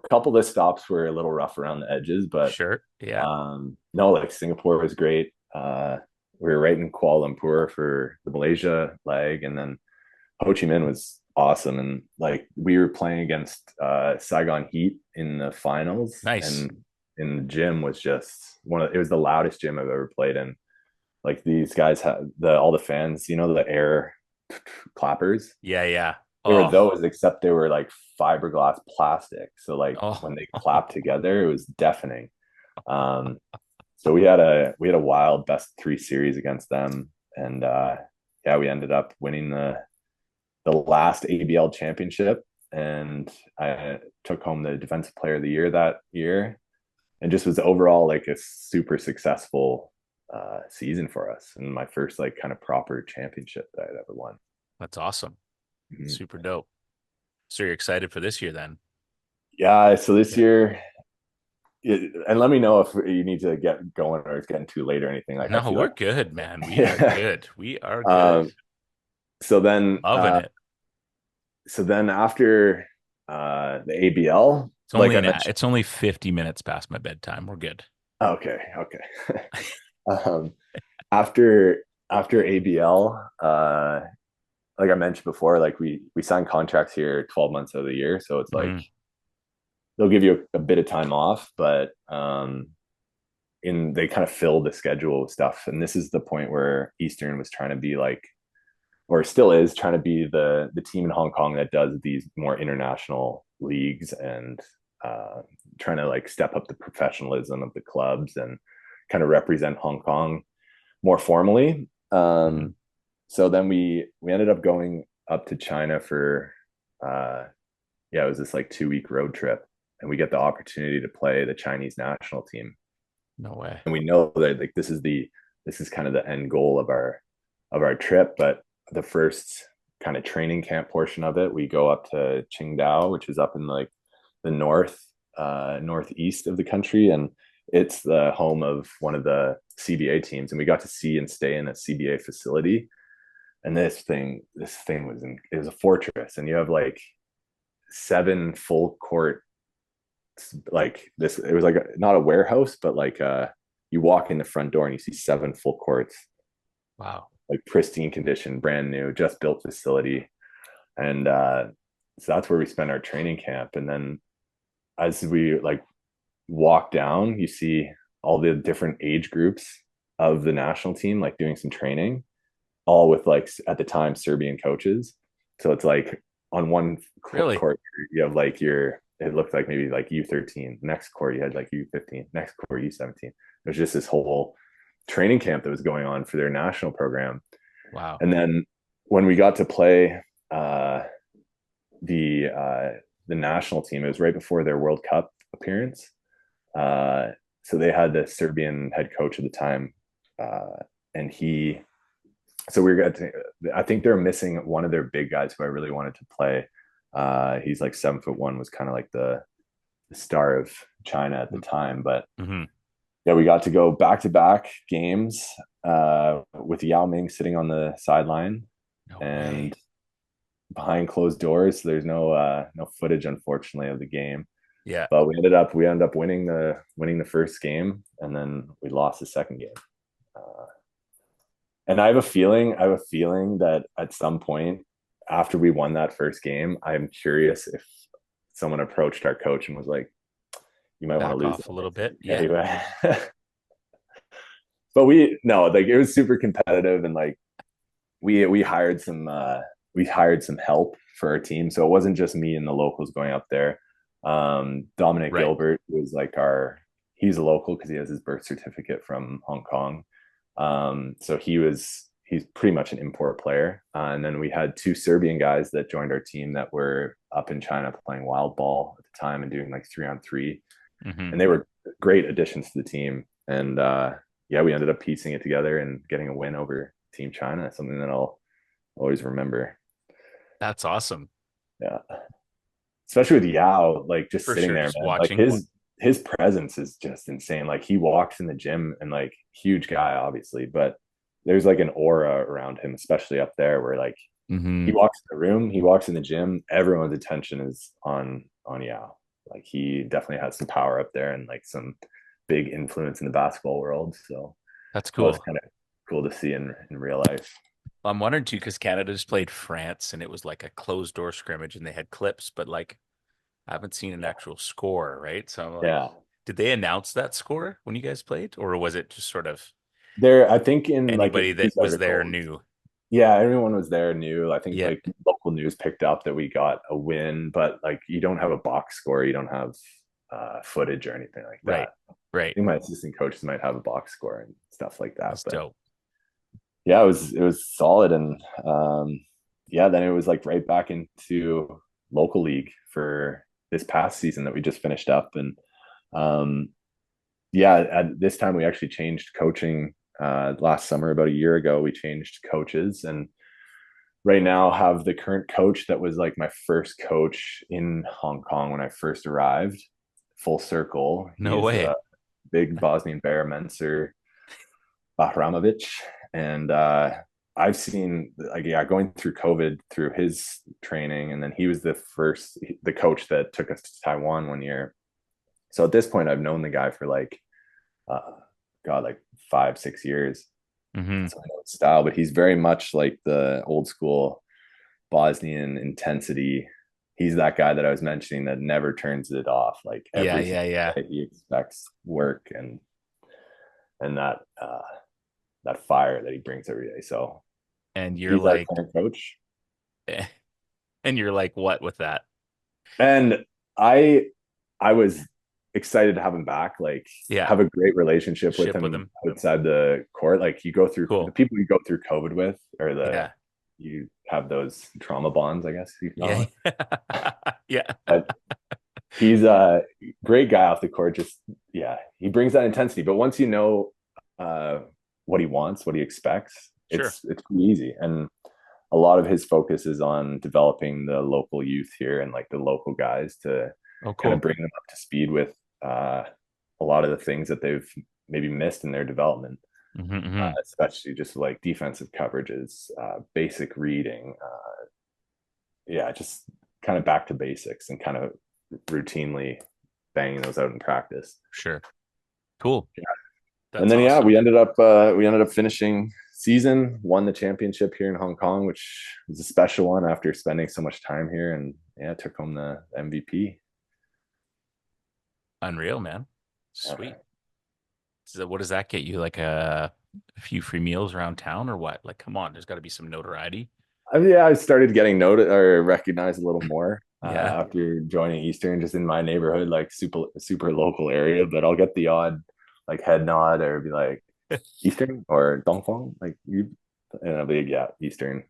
Speaker 1: A couple of the stops were a little rough around the edges, but
Speaker 2: Sure. Yeah.
Speaker 1: no, like Singapore was great. We were right in Kuala Lumpur for the Malaysia leg, and then Ho Chi Minh was awesome. And like we were playing against Saigon Heat in the finals,
Speaker 2: Nice.
Speaker 1: and in the gym was just it was the loudest gym I've ever played in. Like these guys had all the fans, the air clappers.
Speaker 2: Yeah, yeah.
Speaker 1: They were
Speaker 2: Oh,
Speaker 1: those, except they were like fiberglass plastic. So like
Speaker 2: oh,
Speaker 1: when they clapped together, it was deafening. Um, so we had a wild best 3 series against them, and yeah, we ended up winning the last ABL championship, and I took home the defensive player of the year that year, and just was overall like a super successful season for us, and my first like kind of proper championship that I'd ever won.
Speaker 2: that's awesome.
Speaker 1: Mhm.
Speaker 2: Super dope. So you're excited for this year then?
Speaker 1: Yeah, so this
Speaker 2: Yeah.
Speaker 1: year, and let me know if you need to get going or it's getting too late or anything. Like I
Speaker 2: No,
Speaker 1: feel
Speaker 2: we're
Speaker 1: like,
Speaker 2: good, man. We are
Speaker 1: yeah.
Speaker 2: good. We are good.
Speaker 1: um, so then,
Speaker 2: Loving it.
Speaker 1: after the ABL, like I mentioned.
Speaker 2: it's only 50 minutes past my bedtime. We're good.
Speaker 1: Okay, okay. um, after ABL, like I mentioned before, like we sign contracts here 12 months out of the year, so it's like
Speaker 2: Mhm.
Speaker 1: they'll give you a bit of time off, but in they kind of fill the schedule with stuff. And this is the point where Eastern was trying to be like, or still is trying to be the team in Hong Kong that does these more international leagues and trying to like step up the professionalism of the clubs and kind of represent Hong Kong more formally.
Speaker 2: Mhm.
Speaker 1: So then we ended up going up to China for uh, yeah, it was this like 2 week road trip, and we get the opportunity to play the Chinese national team.
Speaker 2: No way.
Speaker 1: And we know that like this is kind of the end goal of our trip. But the first kind of training camp portion of it, we go up to Qingdao, which is up in like the northeast of the country, and it's the home of one of the CBA teams. And we got to see and stay in a CBA facility. And this thing was it was a fortress, and you have like 7 full court, like this. It was like not a warehouse, but like you walk in the front door and you see 7 full courts,
Speaker 2: Wow.
Speaker 1: like pristine condition, brand new, just built facility. And so that's where we spent our training camp. And then as we like walk down, you see all the different age groups of the national team like doing some training, all with like at the time Serbian coaches. So it's like on one
Speaker 2: Really?
Speaker 1: court you have like your, it looked like maybe like U13. Next court you had like U15. Next court U17. There's just this whole training camp that was going on for their national program.
Speaker 2: Wow.
Speaker 1: And then when we got to play uh, the uh, the national team, it was right before their World Cup appearance. Uh, so they had the Serbian head coach at the time, and he. So we were. I think they're missing one of their big guys who I really wanted to play. He's like 7'1", was kind of like the star of China at the time. But
Speaker 2: Mm-hmm.
Speaker 1: yeah, we got to go back to back games with Yao Ming sitting on the sideline
Speaker 2: No
Speaker 1: and
Speaker 2: way.
Speaker 1: behind closed doors. So there's no footage, unfortunately, of the game.
Speaker 2: Yeah.
Speaker 1: But we ended up winning the first game, and then we lost the second game. Uh, and I have a feeling that at some point after we won that first game, I'm curious if someone approached our coach and was like, "You might want to
Speaker 2: Back
Speaker 1: lose
Speaker 2: off
Speaker 1: that
Speaker 2: a little
Speaker 1: next
Speaker 2: bit.
Speaker 1: game."
Speaker 2: Yeah.
Speaker 1: Anyway, but we no, like it was super competitive, and like we hired some help for our team, so it wasn't just me and the locals going up there. Dominic
Speaker 2: Right.
Speaker 1: Gilbert was like our he's a local because he has his birth certificate from Hong Kong. So he's pretty much an import player. And then we had 2 Serbian guys that joined our team that were up in China playing wild ball at the time and doing like 3-on-3,
Speaker 2: Mm-hmm.
Speaker 1: and they were great additions to the team. And yeah, we ended up piecing it together and getting a win over Team China. Something that I'll always remember.
Speaker 2: That's awesome.
Speaker 1: Yeah, especially with Yao, like just
Speaker 2: For
Speaker 1: sitting
Speaker 2: sure.
Speaker 1: there,
Speaker 2: Just
Speaker 1: man. Like
Speaker 2: watching.
Speaker 1: his presence is just insane. Like he walks in the gym and like huge guy, obviously, but there's like an aura around him, especially up there, where like he
Speaker 2: Mm-hmm.
Speaker 1: walks in the room, he walks in the gym, everyone's attention is on Yao. Like he definitely has some power up there and like some big influence in the basketball world. So
Speaker 2: That's
Speaker 1: that was
Speaker 2: cool.
Speaker 1: kind of cool to see in real life.
Speaker 2: I'm wondering too, because Canada just played France and it was like a closed door scrimmage and they had clips, but like I haven't seen an actual score, right? So I'm like,
Speaker 1: Yeah.
Speaker 2: did they announce that score when you guys played? Or was it just sort of
Speaker 1: There, I think in like
Speaker 2: anybody
Speaker 1: in
Speaker 2: that
Speaker 1: news
Speaker 2: was there
Speaker 1: articles,
Speaker 2: knew?
Speaker 1: yeah, everyone was there, knew. I think
Speaker 2: Yeah.
Speaker 1: like local news picked up that we got a win, but like you don't have a box score, you don't have footage or anything like
Speaker 2: Right.
Speaker 1: that. I
Speaker 2: Right.
Speaker 1: think my assistant coaches might have a box score and stuff like that,
Speaker 2: That's
Speaker 1: but
Speaker 2: dope.
Speaker 1: yeah, it was solid. And yeah, then it was like right back into local league for this past season that we just finished up. And um, yeah, at this time we actually changed coaching last summer. About a year ago we changed coaches, and right now have the current coach that was like my first coach in Hong Kong when I first arrived. Full circle,
Speaker 2: No
Speaker 1: he's a
Speaker 2: way.
Speaker 1: big Bosnian Bear, Mensur Bahramovic. And I've seen like yeah, going through COVID through his training, and then he was the coach that took us to Taiwan one year. So at this point, I've known the guy for like uh, God, like 5, 6 years.
Speaker 2: Hmm.
Speaker 1: So I know his style, but he's very much like the old school Bosnian intensity. He's that guy that I was mentioning that never turns it off. Like
Speaker 2: Yeah,
Speaker 1: every
Speaker 2: yeah,
Speaker 1: single
Speaker 2: yeah.
Speaker 1: day, he expects work and that fire that he brings every day. So
Speaker 2: And you're
Speaker 1: he's our
Speaker 2: like,
Speaker 1: current coach,
Speaker 2: eh, and you're like, what with that?
Speaker 1: and I I was excited to have him back. Like
Speaker 2: Yeah,
Speaker 1: have a great relationship with
Speaker 2: ship with
Speaker 1: him
Speaker 2: him.
Speaker 1: outside the court. Like you go through the
Speaker 2: Cool.
Speaker 1: people you go through COVID with, or the
Speaker 2: Yeah,
Speaker 1: you have those trauma bonds, I guess you call
Speaker 2: yeah,
Speaker 1: it.
Speaker 2: yeah.
Speaker 1: But he's a great guy off the court. Just yeah, he brings that intensity. But once you know uh, what he wants, what he expects,
Speaker 2: Sure.
Speaker 1: it's pretty easy. And a lot of his focus is on developing the local youth here and like the local guys to
Speaker 2: Oh,
Speaker 1: kind of
Speaker 2: cool.
Speaker 1: bring them up to speed with a lot of the things that they've maybe missed in their development,
Speaker 2: Hmm. Hmm.
Speaker 1: especially just like defensive coverages, basic reading, yeah, just kind of back to basics and kind of routinely banging those out in practice.
Speaker 2: Sure. Cool.
Speaker 1: And
Speaker 2: That's
Speaker 1: then yeah,
Speaker 2: awesome.
Speaker 1: we ended up finishing season, won the championship here in Hong Kong, which was a special one after spending so much time here, and yeah, took home the MVP.
Speaker 2: Unreal, man.
Speaker 1: Yeah.
Speaker 2: Sweet. So what does that get you? Like a few free meals around town or what? Like, come on, there's got to be some notoriety.
Speaker 1: Yeah, I started getting noted or recognized a little more
Speaker 2: Yeah.
Speaker 1: after joining Eastern, just in my neighborhood, like super local area. But I'll get the odd like head nod or be like Eastern or Dongfang, like you, and I'll be like, yeah, Eastern,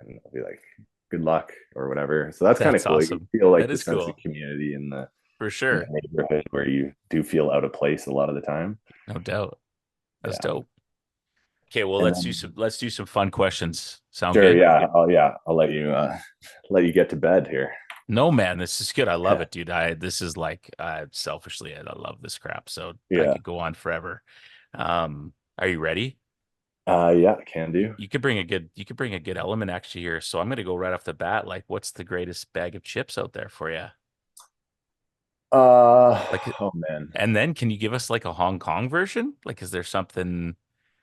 Speaker 1: and I'll be like, good luck or whatever. So that's kind of
Speaker 2: That's
Speaker 1: cool. You
Speaker 2: awesome.
Speaker 1: feel like
Speaker 2: That
Speaker 1: the
Speaker 2: is
Speaker 1: sense of
Speaker 2: cool.
Speaker 1: community
Speaker 2: For
Speaker 1: in the
Speaker 2: sure.
Speaker 1: neighborhood where you do feel out of place a lot of the time.
Speaker 2: No doubt. That's
Speaker 1: Yeah,
Speaker 2: dope. Okay, well,
Speaker 1: and then
Speaker 2: let's do some fun questions. Sound
Speaker 1: sure,
Speaker 2: good?
Speaker 1: yeah, I'll let you get to bed here.
Speaker 2: No, man, this is good. I love it, dude. This is like selfishly, I love this crap. So I
Speaker 1: Yeah,
Speaker 2: could go on forever. Are you ready?
Speaker 1: yeah, can do.
Speaker 2: You could bring a good element actually here. So I'm gonna go right off the bat. Like, what's the greatest bag of chips out there for you? Like,
Speaker 1: Oh man,
Speaker 2: and then can you give us like a Hong Kong version? Like, is there something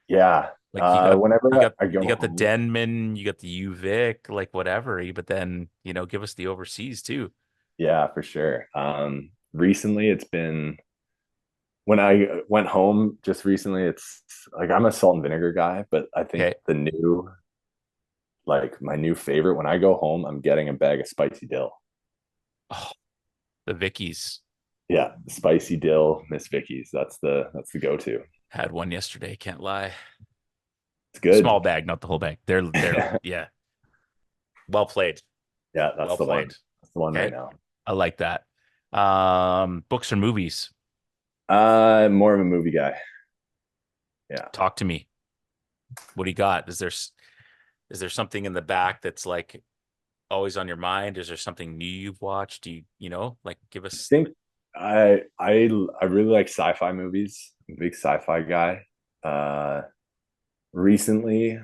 Speaker 1: yeah.
Speaker 2: like
Speaker 1: Whenever I go
Speaker 2: you got the
Speaker 1: home,
Speaker 2: Denman, you got the UVic, like whatever, but then give us the overseas too.
Speaker 1: yeah, for sure. Recently it's been when I went home just recently. It's like I'm a salt and vinegar guy, but I think
Speaker 2: Okay.
Speaker 1: the new like my new favorite when I go home, I'm getting a bag of spicy dill.
Speaker 2: Oh, the Vickies.
Speaker 1: Yeah, spicy dill, Miss Vicky's. That's the go-to.
Speaker 2: Had one yesterday, can't lie.
Speaker 1: It's good.
Speaker 2: Small bag, not the whole bag. They're yeah. Well played.
Speaker 1: Yeah, that's
Speaker 2: Well
Speaker 1: the one.
Speaker 2: played.
Speaker 1: That's the one right
Speaker 2: Okay.
Speaker 1: now.
Speaker 2: I like that. Books or movies?
Speaker 1: More of a movie guy. Yeah.
Speaker 2: Talk to me. What do you got? Is there something in the back that's like always on your mind? Is there something new you've watched? Do like give
Speaker 1: I
Speaker 2: us
Speaker 1: think I really like sci-fi movies. I'm a big sci-fi guy. Uh Recently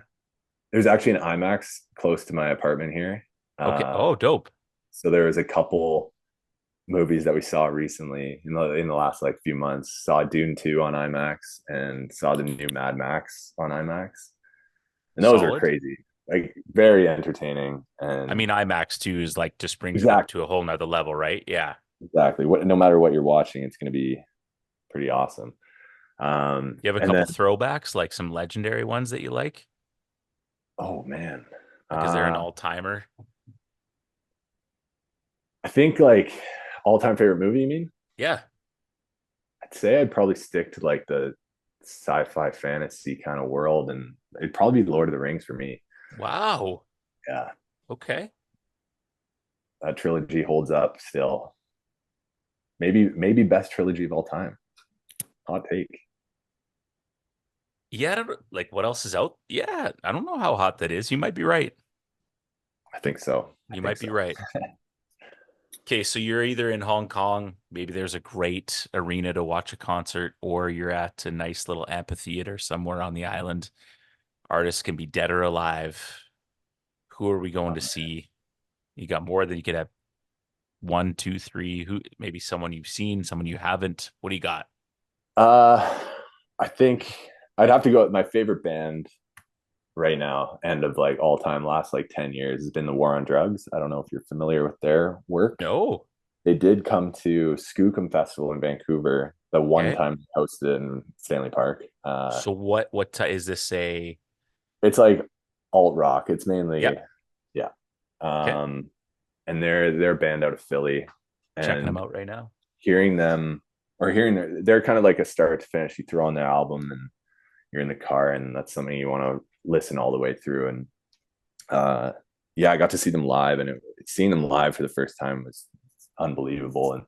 Speaker 1: there's actually an IMAX close to my apartment here.
Speaker 2: okay.
Speaker 1: Uh
Speaker 2: Oh, dope.
Speaker 1: so there was a couple movies that we saw recently in the last like few months. Saw Dune 2 on IMAX and saw the new Mad Max on IMAX. And those are
Speaker 2: Solid.
Speaker 1: crazy. Like very entertaining
Speaker 2: I
Speaker 1: and
Speaker 2: mean, IMAX too is like just brings it up
Speaker 1: exactly
Speaker 2: to a whole nother level, right? Yeah.
Speaker 1: exactly what no matter what you're watching, it's going to be pretty awesome.
Speaker 2: You have a
Speaker 1: And then
Speaker 2: couple throwbacks, like some legendary ones that you like?
Speaker 1: oh man,
Speaker 2: Like, is there an
Speaker 1: uh,
Speaker 2: all-timer?
Speaker 1: I think like all time favorite movie. You mean?
Speaker 2: Yeah.
Speaker 1: I'd say I'd probably stick to like the sci-fi fantasy kind of world, and it'd probably be Lord of the Rings for me.
Speaker 2: Wow.
Speaker 1: Yeah,
Speaker 2: Okay.
Speaker 1: that trilogy holds up still. Maybe best trilogy of all time. Hot take.
Speaker 2: Yeah, like what else is out? Yeah, I don't know how hot that is. You might be right.
Speaker 1: I think so. I
Speaker 2: You
Speaker 1: think
Speaker 2: might be
Speaker 1: so.
Speaker 2: right. Okay, so you're either in Hong Kong, maybe there's a great arena to watch a concert, or you're at a nice little amphitheater somewhere on the island. Artists can be dead or alive. Who are we going to see? You got more than you could have one, two, three. Who maybe someone you've seen, someone you haven't. What do you got?
Speaker 1: Uh, I think I'd have to go with my favorite band right now, and of like all time, last like 10 years, has been the War on Drugs. I don't know if you're familiar with their work.
Speaker 2: No.
Speaker 1: They did come to Skookum Festival in Vancouver the one
Speaker 2: Okay.
Speaker 1: time they hosted in Stanley Park.
Speaker 2: So is this a
Speaker 1: It's like alt rock. It's mainly,
Speaker 2: yep.
Speaker 1: yeah.
Speaker 2: Okay.
Speaker 1: And they're a band out of Philly,
Speaker 2: Checking them
Speaker 1: and
Speaker 2: out right now.
Speaker 1: hearing them or hearing they're kind of like a start to finish. You throw on their album and you're in the car, and that's something you want to listen all the way through. And uh, yeah, I got to see them live, and seeing them live for the first time was unbelievable. And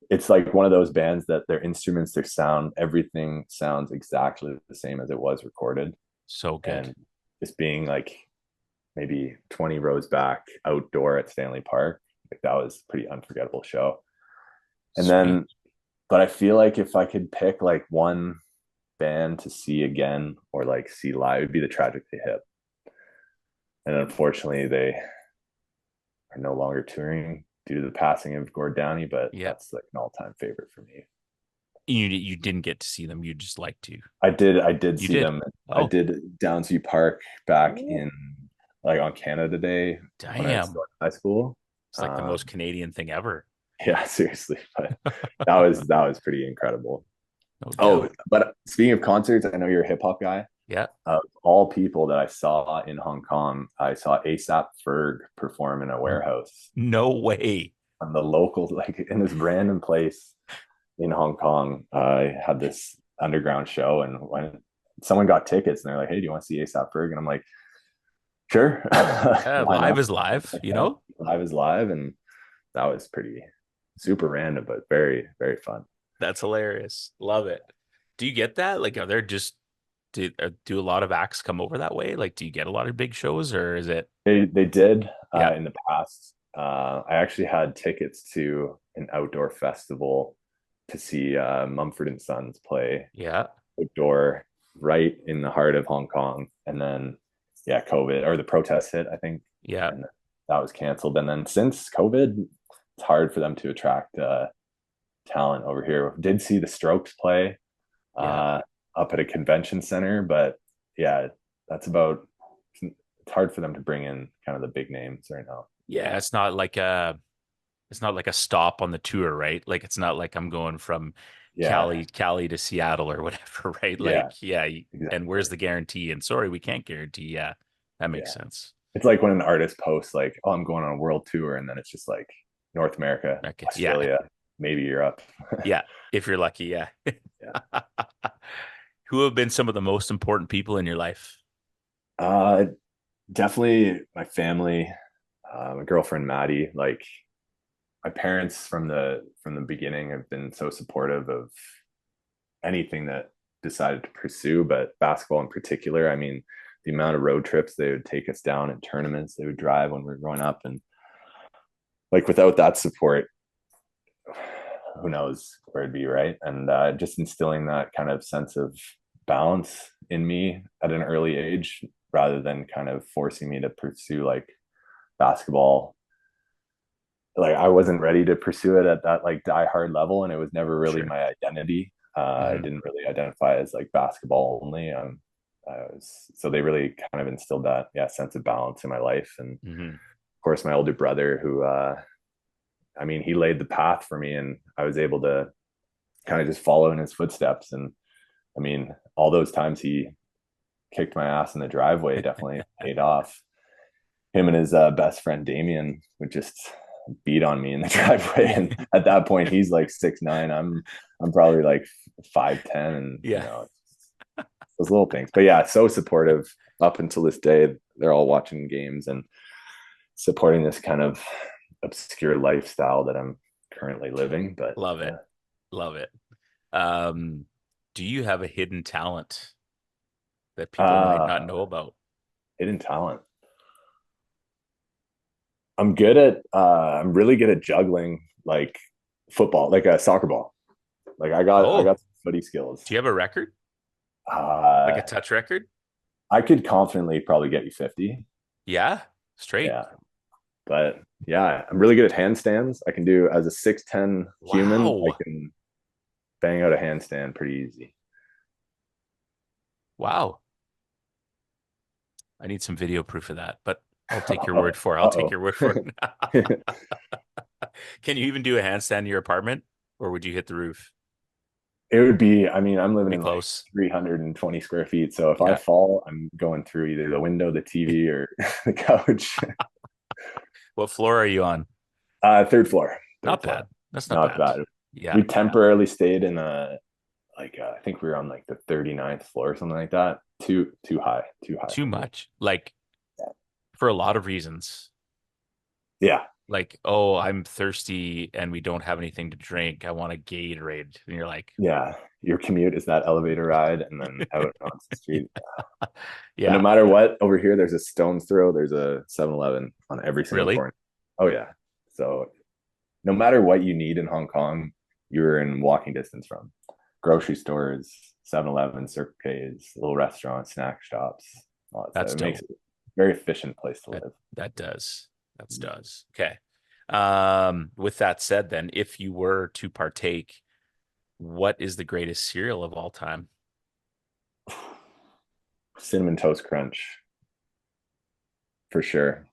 Speaker 1: it's like one of those bands that their instruments, their sound, everything sounds exactly the same as it was recorded.
Speaker 2: So good.
Speaker 1: And just being like maybe 20 rows back outdoor at Stanley Park, like that was a pretty unforgettable show. And
Speaker 2: Sweet.
Speaker 1: then, but I feel like if I could pick like one band to see again or like see live, it'd be the Tragically Hip. And unfortunately, they are no longer touring due to the passing of Gord Downey, but
Speaker 2: Yep.
Speaker 1: that's like an all-time favorite for me.
Speaker 2: You didn't get to see them. You just like to.
Speaker 1: I did
Speaker 2: You
Speaker 1: see
Speaker 2: did.
Speaker 1: them. I
Speaker 2: Oh,
Speaker 1: did Downsview Park back
Speaker 2: ooh,
Speaker 1: in like on Canada Day when I was
Speaker 2: damn.
Speaker 1: still in high school.
Speaker 2: It's like the
Speaker 1: Um,
Speaker 2: most Canadian thing ever.
Speaker 1: yeah, seriously, but that was pretty incredible.
Speaker 2: No
Speaker 1: Oh,
Speaker 2: doubt.
Speaker 1: but speaking of concerts, I know you're a hip hop guy.
Speaker 2: Yeah.
Speaker 1: Of all people that I saw in Hong Kong, I saw ASAP Ferg perform in a warehouse
Speaker 2: No way.
Speaker 1: on the local, like in this random place in Hong Kong. I had this underground show, and when someone got tickets, and they're like, "Hey, do you want to see ASAP Ferg?" And I'm like, "Sure, why
Speaker 2: Live
Speaker 1: not?"
Speaker 2: is live, you
Speaker 1: Yeah,
Speaker 2: know?
Speaker 1: live is live, and that was pretty super random, but very very fun.
Speaker 2: That's hilarious. Love it. Do you get that? Like, are there just do a lot of acts come over that way? Like, do you get a lot of big shows, or is it?
Speaker 1: They did
Speaker 2: Yeah,
Speaker 1: in the past. I actually had tickets to an outdoor festival to see Mumford and Sons play
Speaker 2: yeah,
Speaker 1: outdoor right in the heart of Hong Kong, and then yeah, COVID or the protests hit, I think,
Speaker 2: yeah,
Speaker 1: and that was canceled. And then since COVID, it's hard for them to attract talent over here. Did see the Strokes play
Speaker 2: yeah,
Speaker 1: uh, up at a convention center, but yeah, that's about. It's hard for them to bring in kind of the big names right now.
Speaker 2: yeah. It's not like a stop on the tour, right? Like, it's not like I'm going from
Speaker 1: Yeah,
Speaker 2: Cali to Seattle or whatever, right?
Speaker 1: yeah,
Speaker 2: Like, yeah. And
Speaker 1: exactly.
Speaker 2: where's the guarantee? And sorry, we can't guarantee. Yeah, that makes
Speaker 1: Yeah,
Speaker 2: sense.
Speaker 1: it's like when an artist posts like, "Oh, I'm going on a world tour," and then it's just like North America,
Speaker 2: Okay. Yeah,
Speaker 1: Australia, maybe Europe.
Speaker 2: yeah. If you're lucky, yeah.
Speaker 1: Yeah.
Speaker 2: Who have been some of the most important people in your life?
Speaker 1: Uh, Definitely my family, my girlfriend Maddie. Like my parents from the beginning have been so supportive of anything that decided to pursue, but basketball in particular. I mean, the amount of road trips they would take us down in tournaments they would drive when we were growing up, and like without that support, who knows where it'd be, right? And just instilling that kind of sense of balance in me at an early age rather than kind of forcing me to pursue like basketball. Like I wasn't ready to pursue it at that like die hard level, and it was never really
Speaker 2: Sure.
Speaker 1: my identity. I
Speaker 2: Hmm.
Speaker 1: didn't really identify as like basketball only. So they really kind of instilled that sense of balance in my life. And of
Speaker 2: Hmm.
Speaker 1: course my older brother, who I mean, he laid the path for me, and I was able to kind of just follow in his footsteps. And I mean, all those times he kicked my ass in the driveway definitely paid off. Him and his best friend Damien would just beat on me in the driveway, and at that point he's like 6'9". I'm probably like 5'10", and
Speaker 2: Yeah.
Speaker 1: those little things. But yeah, so supportive up until this day. They're all watching games and supporting this kind of obscure lifestyle that I'm currently living. But
Speaker 2: Love it. Love it. Um, do you have a hidden talent that people might not
Speaker 1: uh,
Speaker 2: know about?
Speaker 1: hidden talent. I'm really good at juggling like football, like a soccer ball. Like I
Speaker 2: Oh,
Speaker 1: got some footy skills.
Speaker 2: do you have a record? Like
Speaker 1: Uh
Speaker 2: a touch record?
Speaker 1: I could confidently probably get you 50.
Speaker 2: Yeah, straight.
Speaker 1: Yeah. But yeah, I'm really good at handstands. I can do as a 6'10" human, I
Speaker 2: Wow.
Speaker 1: can bang out a handstand pretty easy.
Speaker 2: Wow. I need some video proof of that, but I'll take your word
Speaker 1: Oh,
Speaker 2: for it. I'll take
Speaker 1: uh-oh.
Speaker 2: your word for it. Can you even do a handstand in your apartment, or would you hit the roof?
Speaker 1: It would be, I mean, I'm living
Speaker 2: Pretty
Speaker 1: in like
Speaker 2: close.
Speaker 1: 320 square feet. So if I
Speaker 2: Yeah.
Speaker 1: fall, I'm going through either the window, the TV, or the couch.
Speaker 2: What floor are you on?
Speaker 1: Third floor, third
Speaker 2: Not
Speaker 1: floor.
Speaker 2: bad. That's not
Speaker 1: Not
Speaker 2: bad.
Speaker 1: bad.
Speaker 2: Yeah.
Speaker 1: We temporarily stayed in I think we were on like the 39th floor or something like that. Too high
Speaker 2: Too
Speaker 1: for me.
Speaker 2: much. Like for a lot of reasons.
Speaker 1: Yeah.
Speaker 2: Like, oh, I'm thirsty and we don't have anything to drink. I want a Gatorade. And you're like,
Speaker 1: Yeah. Your commute is that elevator ride and then out onto the street. But no
Speaker 2: yeah,
Speaker 1: matter what, over here, there's a stone's throw. There's a 7-Eleven on every single
Speaker 2: really?
Speaker 1: corner. Oh, yeah. So no matter what you need in Hong Kong, you're in walking distance from grocery stores, 7-Eleven, Circle K's, little restaurants, snack shops, all that stuff.
Speaker 2: That's
Speaker 1: It makes
Speaker 2: dope.
Speaker 1: it a very efficient place to
Speaker 2: That
Speaker 1: live.
Speaker 2: that does. That does. Okay. With that said, then, if you were to partake, what is the greatest cereal of all time?
Speaker 1: Cinnamon Toast Crunch for sure.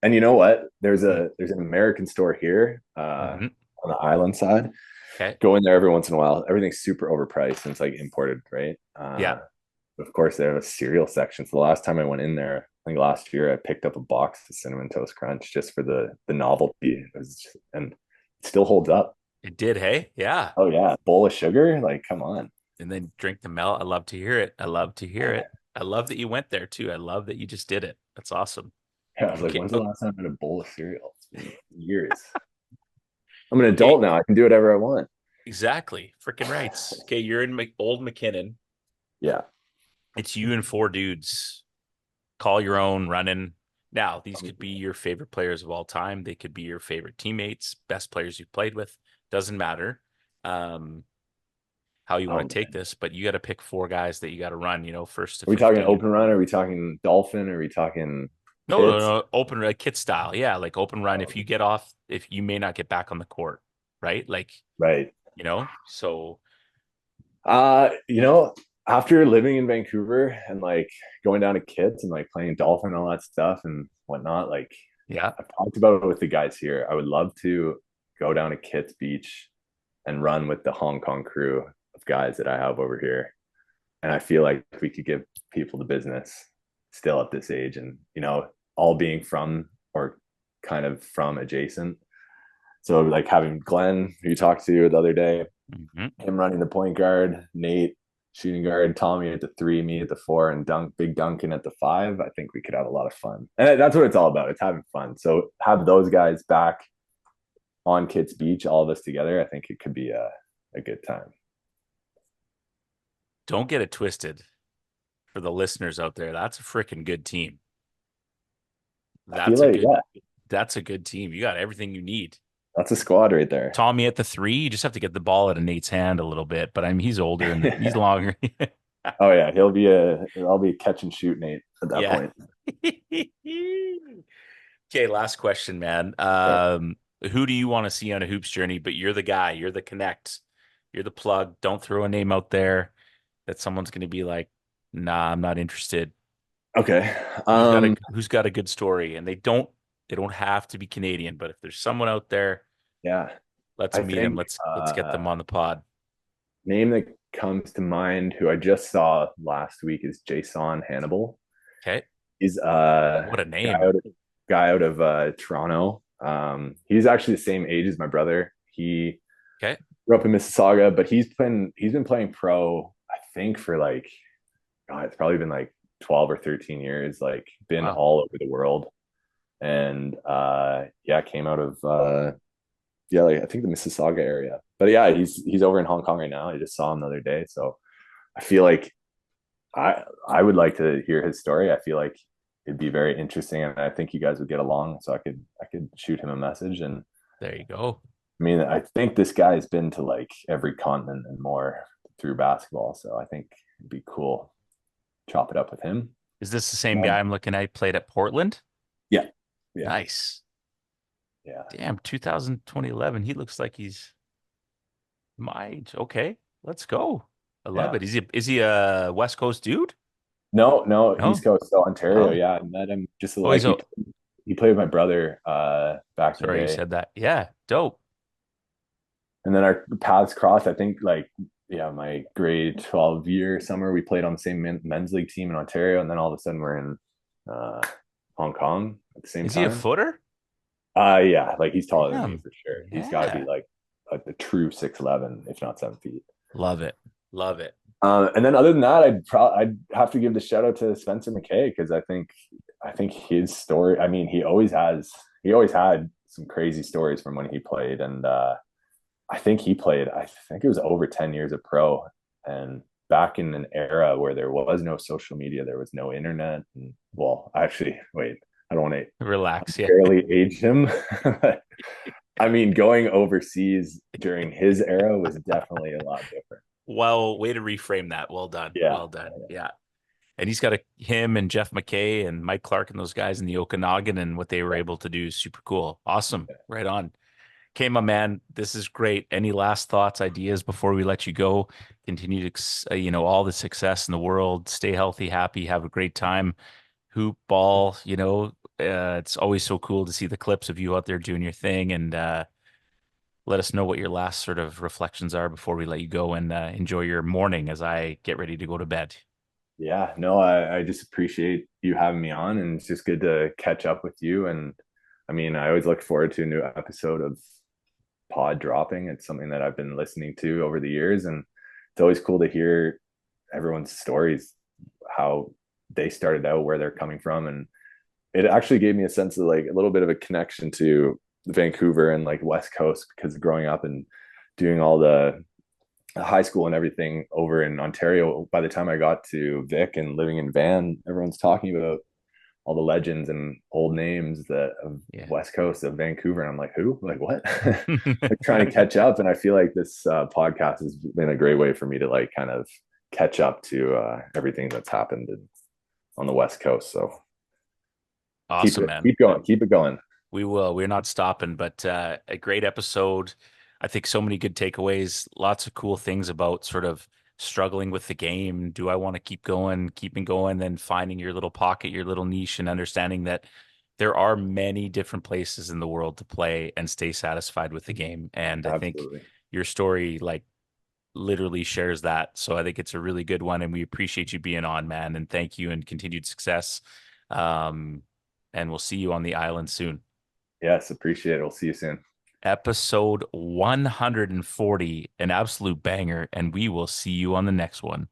Speaker 1: And you know what? There's an American store here
Speaker 2: Mm-hmm.
Speaker 1: on the island side.
Speaker 2: Okay.
Speaker 1: Go in there every once in a while. Everything's super overpriced and it's like imported, right?
Speaker 2: Yeah.
Speaker 1: Of course, they have a cereal section. So the last time I went in there, I think last year, I picked up a box of Cinnamon Toast Crunch just for the novelty. And it still holds up.
Speaker 2: It did, hey? Yeah.
Speaker 1: Oh yeah, bowl of sugar, like come on.
Speaker 2: And then drink the milk. I love to hear it. I love to hear it. I love that you went there too. I love that you just did it. That's awesome.
Speaker 1: Yeah, I was like,
Speaker 2: Okay.
Speaker 1: when's the
Speaker 2: Oh,
Speaker 1: last time I had a bowl of cereal? It's been years. I'm an
Speaker 2: okay.
Speaker 1: adult now. I can do whatever I want.
Speaker 2: Exactly. Freaking rights. Okay. You're in old McKinnon.
Speaker 1: Yeah.
Speaker 2: It's you and four dudes. Call your own running. Now, these could be your favorite players of all time. They could be your favorite teammates, best players you've played with. Doesn't matter um, how you
Speaker 1: Oh
Speaker 2: want to
Speaker 1: man.
Speaker 2: take this, but you got to pick four guys that you got to run, first to
Speaker 1: Are we talking
Speaker 2: 50.
Speaker 1: open run? Are we talking dolphin? Are we talking
Speaker 2: No, no,
Speaker 1: kits?
Speaker 2: no. Open kit style. Yeah. Like open run. If
Speaker 1: Oh,
Speaker 2: you get off, if you may not get back on the court, right? Like,
Speaker 1: right.
Speaker 2: so
Speaker 1: You know, after living in Vancouver and like going down to kits and like playing dolphin and all that stuff and whatnot, like
Speaker 2: yeah.
Speaker 1: I've talked about it with the guys here. I would love to go down to Kits Beach and run with the Hong Kong crew of guys that I have over here. And I feel like we could give people the business still at this age and, all being from or kind of from adjacent. So like having Glenn, who you talked to the other day,
Speaker 2: Mhm.
Speaker 1: him running the point guard, Nate shooting guard, Tommy at the 3, me at the 4, and Big Duncan at the 5. I think we could have a lot of fun, and that's what it's all about. It's having fun. So have those guys back on Kits Beach, all of us together. I think it could be a good time.
Speaker 2: Don't get it twisted for the listeners out there. That's a freaking good team.
Speaker 1: I feel
Speaker 2: That's a
Speaker 1: like
Speaker 2: good,
Speaker 1: yeah,
Speaker 2: that's a good team. You got everything you need.
Speaker 1: that's a squad right there.
Speaker 2: Tommy at the 3, you just have to get the ball out of Nate's hand a little bit, but I mean, he's older and he's longer.
Speaker 1: Oh yeah, I'll be catch and shoot Nate at that
Speaker 2: Yeah.
Speaker 1: point.
Speaker 2: Okay, last question, man.
Speaker 1: Yeah.
Speaker 2: Who do you want to see on a hoops journey? But you're the guy, you're the connect, you're the plug. Don't throw a name out there that someone's going to be like, "Nah, I'm not interested."
Speaker 1: Okay.
Speaker 2: Who's got a good story? And they don't have to be Canadian, but if there's someone out there,
Speaker 1: Yeah,
Speaker 2: let's
Speaker 1: I
Speaker 2: meet them.
Speaker 1: think
Speaker 2: Let's get them on the pod.
Speaker 1: name that comes to mind who I just saw last week is Jason Hannibal.
Speaker 2: Okay.
Speaker 1: He's
Speaker 2: What a
Speaker 1: guy
Speaker 2: name.
Speaker 1: out of, guy out of Toronto. He's actually the same age as my brother. He
Speaker 2: Okay.
Speaker 1: grew up in Mississauga, but he's been playing pro, I think, for like God, it's probably been like 12 or 13 years, like been
Speaker 2: Wow.
Speaker 1: all over the world. And yeah, came out of yeah, like I think the Mississauga area. But yeah, he's over in Hong Kong right now. I just saw him the other day. So I feel like I would like to hear his story. I feel like it'd be very interesting, and I think you guys would get along. So I could shoot him a message. And
Speaker 2: There you go.
Speaker 1: I mean, I think this guy's been to like every continent and more through basketball. So I think it'd be cool. Chop it up with him.
Speaker 2: Is this the same
Speaker 1: Um,
Speaker 2: guy I'm looking at? He played at Portland?
Speaker 1: yeah, yeah,
Speaker 2: Nice.
Speaker 1: yeah,
Speaker 2: Damn, 2011. He looks like he's my age. Okay, let's go. I love
Speaker 1: yeah.
Speaker 2: it. Is he a West Coast dude?
Speaker 1: No, no, East
Speaker 2: No.
Speaker 1: Coast, so Ontario.
Speaker 2: Oh.
Speaker 1: Yeah, I met him just
Speaker 2: Oh,
Speaker 1: like
Speaker 2: he's a
Speaker 1: he played with my brother back in the
Speaker 2: sorry, you
Speaker 1: day,
Speaker 2: said that. Yeah, dope.
Speaker 1: and then our paths crossed. I think like yeah, my grade 12 year summer, we played on the same men's league team in Ontario, and then all of a sudden we're in uh, Hong Kong at the same
Speaker 2: Is he a
Speaker 1: time.
Speaker 2: footer?
Speaker 1: Yeah, like he's taller than me
Speaker 2: Damn.
Speaker 1: for sure. He's got to be
Speaker 2: Yeah.
Speaker 1: like a true 6'11", if not 7 feet.
Speaker 2: Love it. Love it.
Speaker 1: And then other than that, I'd have to give the shout out to Spencer McKay because I think his story. I mean, he always had some crazy stories from when he played, and I think he played. I think it was over 10 years of pro, and back in an era where there was no social media, there was no internet. And, well, actually, wait, I don't want to
Speaker 2: Relax. Yeah.
Speaker 1: barely age him. I mean, going overseas during his era was definitely a lot different.
Speaker 2: Well, way to reframe that. Well done.
Speaker 1: Yeah,
Speaker 2: Well done. Yeah. And he's got him and Jeff McKay and Mike Clark and those guys in the Okanagan, and what they were
Speaker 1: yeah,
Speaker 2: able to do is super cool. Awesome.
Speaker 1: yeah.
Speaker 2: Right on. Okay, my man, this is great. Any last thoughts, ideas before we let you go? Continue to, all the success in the world. Stay healthy, happy, have a great time. Hoop ball, it's always so cool to see the clips of you out there doing your thing. And let us know what your last sort of reflections are before we let you go and enjoy your morning as I get ready to go to bed.
Speaker 1: Yeah, no, I just appreciate you having me on, and it's just good to catch up with you. And I mean, I always look forward to a new episode of Pod dropping. It's something that I've been listening to over the years, and it's always cool to hear everyone's stories, how they started out, where they're coming from, and it actually gave me a sense of like a little bit of a connection to Vancouver and like West Coast because growing up and doing all the high school and everything over in Ontario, by the time I got to Vic and living in Van, everyone's talking about all the legends and old names that of
Speaker 2: Yeah.
Speaker 1: West Coast of Vancouver. And I'm like, who? Like what? Like trying to catch up. And I feel like this podcast has been a great way for me to like kind of catch up to everything that's happened on the West Coast. So
Speaker 2: Awesome, man.
Speaker 1: keep it going.
Speaker 2: We will. We're not stopping, but a great episode. I think so many good takeaways, lots of cool things about sort of struggling with the game. Do I want to keep going, keeping going, then finding your little pocket, your little niche, and understanding that there are many different places in the world to play and stay satisfied with the game. And I think
Speaker 1: Absolutely.
Speaker 2: your story, like, literally shares that. So I think it's a really good one, and we appreciate you being on, man. And thank you and continued success. Um, and we'll see you on the island soon.
Speaker 1: Yes, appreciate it. We'll see you soon.
Speaker 2: Episode 140, an absolute banger, and we will see you on the next one.